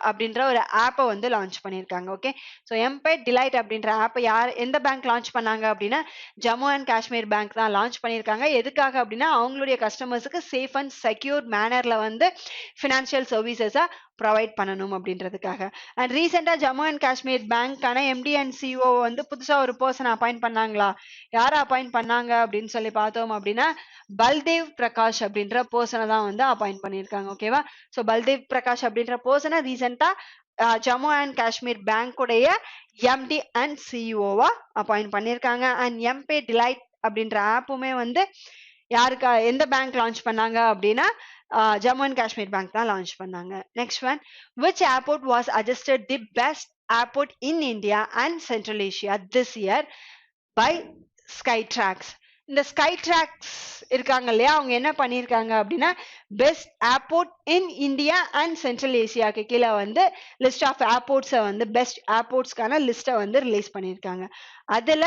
Speaker 1: அப்படின்ற ஒரு ஆப்பை வந்து லான்ச் பண்ணியிருக்காங்க. ஓகே? ஸோ M-Pay Delight அப்படின்ற ஆப்பை எந்த பேங்க் லான்ச் பண்ணாங்க அப்படின்னா ஜம்மு அண்ட் காஷ்மீர் பேங்க் தான் லான்ச் பண்ணியிருக்காங்க. எதுக்காக அப்படின்னா அவங்களுடைய கஸ்டமர்ஸுக்கு சேஃப் அண்ட் செக்யூர் மேனர்ல வந்து ஃபினான்ஷியல் சர்வீசஸா ப்ரொவைட் பண்ணணும் அப்படின்றதுக்காக. அண்ட் ரீசெண்டா ஜம்மு அண்ட் காஷ்மீர் பேங்க்கான எம்டி அண்ட் சிஓ வந்து புதுசா ஒரு பர்சன் அப்பாயிண்ட் பண்ணாங்களா? யாரை அப்பாயிண்ட் பண்ணாங்க அப்படின்னு சொல்லி பார்த்தோம் அப்படின்னா பல்தேவ் பிரகாஷ் அப்படின்ற பர்சனை தான் வந்து அப்பாயிண்ட் பண்ணியிருக்காங்க. ஓகேவா? ஸோ பல்தேவ் பிரகாஷ் அப்படின்ற பர்சனை ரீசெண்டா ஜம்மு அண்ட் காஷ்மீர் பேங்குடைய எம்டி அண்ட் சிஇஓவா அப்பாயிண்ட் பண்ணியிருக்காங்க. அண்ட் M-Pay Delight அப்படின்ற ஆப்புமே வந்து யாருக்கா எந்த பேங்க் லான்ச் பண்ணாங்க அப்படின்னா ஜம்மு அண்ட் காஷ்மீர் பேங்க் தான் லான்ச் பண்ணாங்க. Next one, which airport was adjusted the best airport in India and Central Asia this year by Skytrax? இந்த Skytrax இருக்காங்க இல்லையா, அவங்க என்ன பண்ணியிருக்காங்க அப்படின்னா best airport in India and central ஏசியாவுக்கு கீழே வந்து லிஸ்ட் ஆஃப் ஏர்போர்ட்ஸை வந்து பெஸ்ட் ஏர்போர்ட்ஸ்க்கான லிஸ்ட்டை வந்து ரிலீஸ் பண்ணியிருக்காங்க. அதுல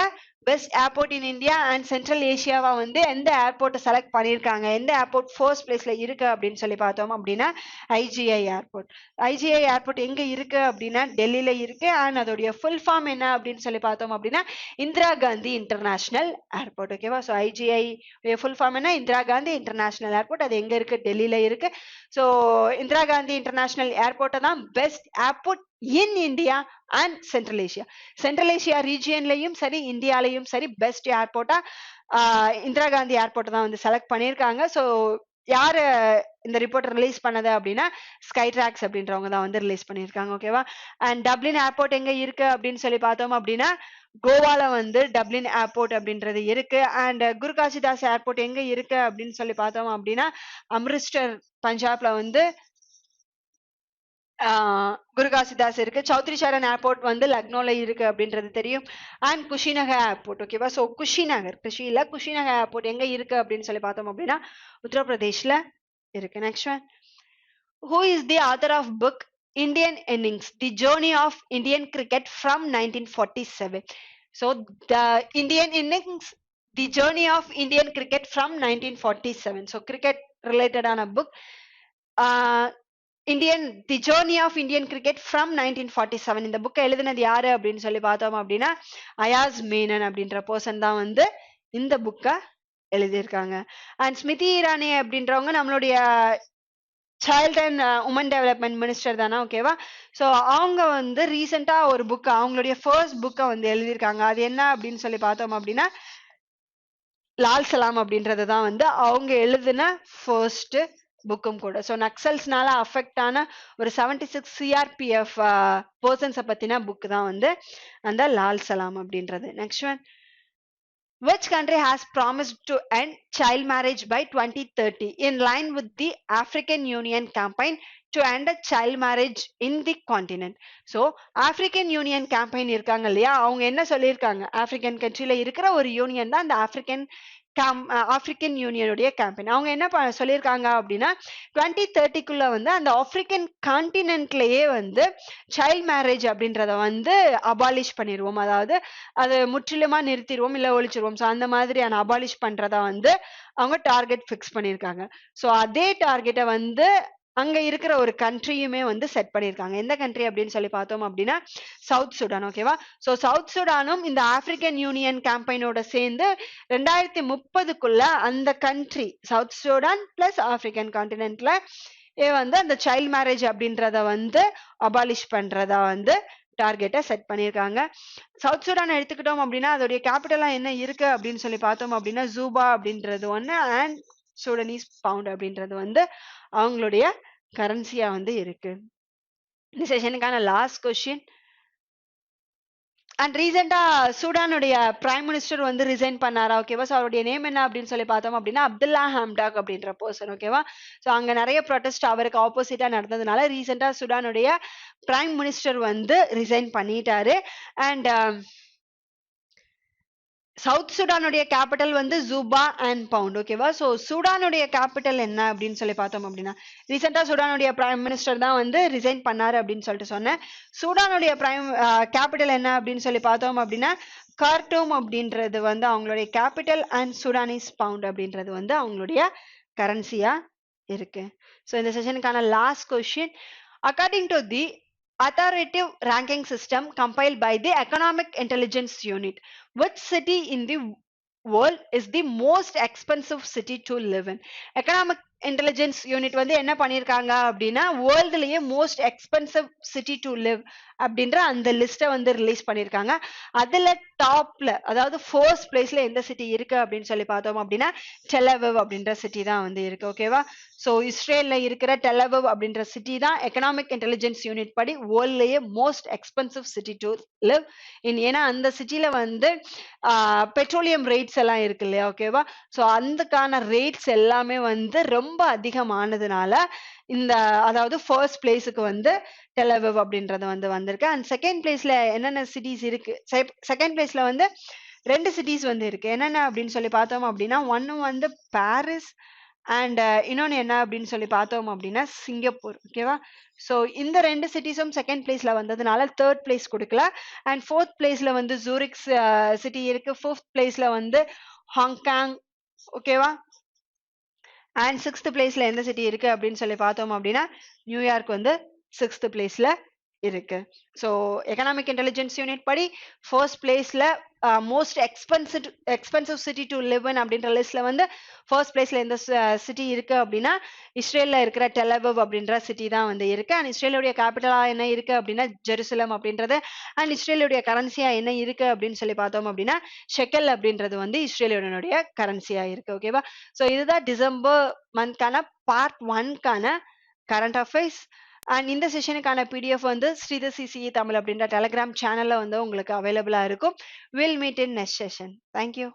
Speaker 1: best airport in India and central ஏசியாவா வந்து எந்த ஏர்போர்ட்டை செலக்ட் பண்ணியிருக்காங்க, எந்த ஏர்போர்ட் ஃபர்ஸ்ட் பிளேஸ்ல இருக்கு அப்படின்னு சொல்லி பார்த்தோம் அப்படின்னா IGI ஏர்போர்ட். IGI ஏர்போர்ட் எங்க இருக்கு அப்படின்னா டெல்லியில இருக்கு. அண்ட் அதோடைய ஃபுல் ஃபார்ம் என்ன அப்படின்னு சொல்லி பார்த்தோம் அப்படின்னா இந்திரா காந்தி இன்டர்நேஷனல் ஏர்போர்ட். ஓகேவா? ஸோ IGI ஃபுல் ஃபார்ம் என்ன இந்திரா காந்தி இன்டர்நேஷனல் ஏர்போர்ட். அது எங்க இருக்கு? டெல்லியில இருக்கு. ஸோ இந்திரா காந்தி இன்டர்நேஷனல் ஏர்போர்ட்டை தான் best airport in India and central Asia, central Asia ரீஜியன்லயும் சரி இந்தியாலையும் சரி பெஸ்ட் ஏர்போர்ட்டா இந்திரா காந்தி ஏர்போர்ட்டை தான் வந்து செலக்ட் பண்ணியிருக்காங்க. ஸோ யாரு இந்த ரிப்போர்ட் ரிலீஸ் பண்ணது அப்படின்னா ஸ்கைட்ராக்ஸ் அப்படின்றவங்க தான் வந்து ரிலீஸ் பண்ணியிருக்காங்க. ஓகேவா? அண்ட் டப்ளின் ஏர்போர்ட் எங்க இருக்கு அப்படின்னு சொல்லி பார்த்தோம் அப்படின்னா கோவால வந்து டப்ளின் ஏர்போர்ட் அப்படின்றது இருக்கு. அண்ட் குருகாசிதாஸ் ஏர்போர்ட் எங்க இருக்கு அப்படின்னு சொல்லி பார்த்தோம் அப்படின்னா அம்ரிஸ்டர் பஞ்சாப்ல வந்து குருகாசிதாஸ் இருக்கு. சௌத்ரி சரண் ஏர்போர்ட் வந்து லக்னோல இருக்கு அப்படின்றது தெரியும். And Kushinagar airport. ஓகேவா? ஸோ குஷிநகர் குஷிநகர் ஏர்போர்ட் எங்க இருக்கு அப்படின்னு சொல்லி பார்த்தோம் அப்படின்னா உத்தரப்பிரதேஷ்ல இருக்கு. Next one, who is the author of book Indian Innings, The Journey of Indian Cricket from 1947? So the Indian Innings, The Journey of Indian Cricket from 1947. So cricket related on a book. The journey of Indian cricket from 1947. இந்த புக்கை எழுதினது யாரு அப்படின்னு சொல்லி பார்த்தோம் அப்படின்னா அயாஸ் மேனன் அப்படின்ற person தான் வந்து இந்த புக்கை எழுதியிருக்காங்க. அண்ட் ஸ்மிருதி இரானி அப்படின்றவங்க நம்மளுடைய child and women development minister தானே. ஓகேவா? ஸோ அவங்க வந்து ரீசெண்டா ஒரு புக் அவங்களுடைய ஃபர்ஸ்ட் புக்கை வந்து எழுதியிருக்காங்க. அது என்ன அப்படின்னு சொல்லி பார்த்தோம் அப்படின்னா லால் சலாம் அப்படின்றது தான் வந்து அவங்க எழுதின ஃபர்ஸ்ட் புக்கும் கூட. ஸோ நக்சல்ஸ்னால அஃபெக்ட் ஆன ஒரு 76 சிஆர்பிஎஃப் பர்சன்ஸை பத்தின புக் தான் வந்து அந்த லால் சலாம் அப்படின்றது. Next one, which country has promised to end child marriage by 2030 in line with the African Union campaign to end a child marriage in the continent? So African Union campaign இருக்காங்க இல்லையா, அவங்க என்ன சொல்லியிருக்காங்க, African கண்ட்ரில இருக்கிற ஒரு union தான் இந்த ஆப்பிரிக்கன் யூனியனுடைய கேம்பெயின். அவங்க என்ன சொல்லியிருக்காங்க அப்படின்னா 2030க்குள்ள வந்து அந்த ஆப்பிரிக்கன் கான்டினென்ட்லயே வந்து சைல்ட் மேரேஜ் அப்படின்றத வந்து அபாலிஷ் பண்ணிடுவோம், அதாவது அது முற்றிலுமா நிறுத்திடுவோம் இல்ல ஒழிச்சிருவோம். ஸோ அந்த மாதிரியான அபாலிஷ் பண்றதா வந்து அவங்க டார்கெட் ஃபிக்ஸ் பண்ணியிருக்காங்க. ஸோ அதே டார்கெட்டை வந்து அங்க இருக்கிற ஒரு கண்ட்ரியுமே வந்து செட் பண்ணியிருக்காங்க. எந்த கண்ட்ரி அப்படின்னு சொல்லி பார்த்தோம் அப்படின்னா சவுத் சுடான். ஓகேவா? ஸோ சவுத் சுடானும் இந்த ஆப்பிரிக்கன் யூனியன் கேம்பெயினோட சேர்ந்து 2030க்குள்ள அந்த country South Sudan plus African கான்டினென்ட்ல வந்து அந்த சைல்ட் மேரேஜ் அப்படின்றத வந்து அபாலிஷ் பண்றதா வந்து டார்கெட்டை செட் பண்ணியிருக்காங்க. சவுத் சுடான் எடுத்துக்கிட்டோம் அப்படின்னா அதோடைய கேபிட்டலா என்ன இருக்கு அப்படின்னு சொல்லி பார்த்தோம் அப்படின்னா ஜூபா அப்படின்றது ஒண்ணு, அண்ட் சூடனீஸ் பவுண்ட் அப்படின்றது வந்து அவங்களுடைய கரன்சியா வந்து இருக்கு. இந்த செஷனுக்கான லாஸ்ட் கொஸ்டின். அண்ட் ரீசெண்டா சூடானுடைய பிரைம் மினிஸ்டர் வந்து ரிசைன் பண்ணாரா? ஓகேவா? ஸோ அவருடைய நேம் என்ன அப்படின்னு சொல்லி பார்த்தோம் அப்படின்னா அப்துல்லா ஹம்டாக் அப்படின்ற பர்சன். ஓகேவா? ஸோ அங்க நிறைய ப்ரொடெஸ்ட் அவருக்கு ஆப்போசிட்டா நடந்ததுனால ரீசெண்டா சூடானுடைய பிரைம் மினிஸ்டர் வந்து ரிசைன் பண்ணிட்டாரு. அண்ட் சவுத் சுடானுடைய கேபிட்டல் வந்து ஜூபா அண்ட் பவுண்ட். ஓகேவா? ஸோ சூடானுடைய கேபிட்டல் என்ன அப்படின்னு சொல்லி பார்த்தோம் அப்படின்னா ரீசெண்டா சூடானுடைய பிரைம் மினிஸ்டர் தான் வந்து ரிசைன் பண்ணாரு அப்படின்னு சொல்லிட்டு சொன்னேன். சூடானுடைய கேபிட்டல் என்ன அப்படின்னு சொல்லி பார்த்தோம் அப்படின்னா கார்டூம் அப்படின்றது வந்து அவங்களுடைய கேபிட்டல், அண்ட் சூடானிஸ் பவுண்ட் அப்படின்றது வந்து அவங்களுடைய கரன்சியா இருக்கு. ஸோ இந்த செஷனுக்கான last question. According to the authoritative ranking system compiled by the Economic Intelligence Unit, which city in the world is the most expensive city to live in? Economic Intelligence Unit வந்து என்ன பண்ணிருக்காங்க அப்படின்னா வேர்ல்டுலயே most expensive city to live அப்படின்ற அந்த லிஸ்ட்டை வந்து release பண்ணிருக்காங்க. அதுல டாப்ல, அதாவது ஃபர்ஸ்ட் பிளேஸ்ல எந்த சிட்டி இருக்கு அப்படின்னு சொல்லி பார்த்தோம் அப்படின்னா டெலவிவ் அப்படின்ற சிட்டி தான் வந்து இருக்கு. ஓகேவா? ஸோ இஸ்ரேல்ல இருக்கிற டெலவிவ் அப்படின்ற சிட்டி தான் எக்கனாமிக் இன்டெலிஜென்ஸ் யூனிட் படி வேர்ல்ட்லயே most expensive city to live in. ஏன்னா அந்த சிட்டில வந்து பெட்ரோலியம் ரேட்ஸ் எல்லாம் இருக்கு இல்லையா? ஓகேவா? ஸோ அதுக்கான ரேட்ஸ் எல்லாமே வந்து ரொம்ப அதிகமானதுனால இந்த, அதாவது ஃபர்ஸ்ட் பிளேஸுக்கு வந்து டெலவிவ் அப்படின்றது வந்து வந்திருக்கு. அண்ட் செகண்ட் பிளேஸ்ல என்னென்ன சிட்டிஸ் இருக்கு, செகண்ட் பிளேஸ்ல வந்து 2 சிட்டிஸ் வந்து இருக்கு. என்னென்ன அப்படின்னு சொல்லி பார்த்தோம் அப்படின்னா ஒன்னு வந்து பாரிஸ், அண்ட் இன்னொன்னு என்ன அப்படின்னு சொல்லி பார்த்தோம் அப்படின்னா சிங்கப்பூர். ஓகேவா? ஸோ இந்த 2 சிட்டிஸும் செகண்ட் பிளேஸ்ல வந்ததுனால தேர்ட் பிளேஸ் கொடுக்கல. அண்ட் ஃபோர்த் பிளேஸ்ல வந்து ஜூரிக் சிட்டி இருக்கு. ஃபிஃப்த் பிளேஸ்ல வந்து ஹாங்காங். ஓகேவா? அண்ட் 6th பிளேஸ்ல எந்த சிட்டி இருக்கு அப்படின்னு சொல்லி பார்த்தோம் அப்படின்னா நியூயார்க் வந்து 6th பிளேஸ்ல இருக்கு. ஸோ எக்கனாமிக் இன்டெலிஜென்ஸ் யூனிட் படி ஃபர்ஸ்ட் பிளேஸ்ல most expensive city to live இன் அப்படின்ற லிஸ்ட்ல வந்து ஃபர்ஸ்ட் பிளேஸ்ல எந்த சிட்டி இருக்கு அப்படின்னா இஸ்ரேல்ல இருக்கிற டெலவிவ் அப்படின்ற சிட்டி தான் வந்து இருக்கு. அண்ட் இஸ்ரேலுடைய கேபிட்டலா என்ன இருக்கு அப்படின்னா ஜெருசலம் அப்படின்றது. அண்ட் இஸ்ரேலுடைய கரன்சியா என்ன இருக்கு அப்படின்னு சொல்லி பார்த்தோம் அப்படின்னா ஷெக்கல் அப்படின்றது வந்து இஸ்ரேலுடைய கரன்சியா இருக்கு. ஓகேவா? ஸோ இதுதான் டிசம்பர் மந்த்கான பார்ட் 1க்கான கரண்ட் அஃபேர்ஸ். அண்ட் இந்த செஷனுக்கான பிடிஎஃப் வந்து ஸ்ரீதர் சிசிஇ தமிழ் அப்படின்ற டெலிகிராம் சேனல்ல வந்து உங்களுக்கு அவைலபிளா இருக்கும். Will meet in next session. Thank you.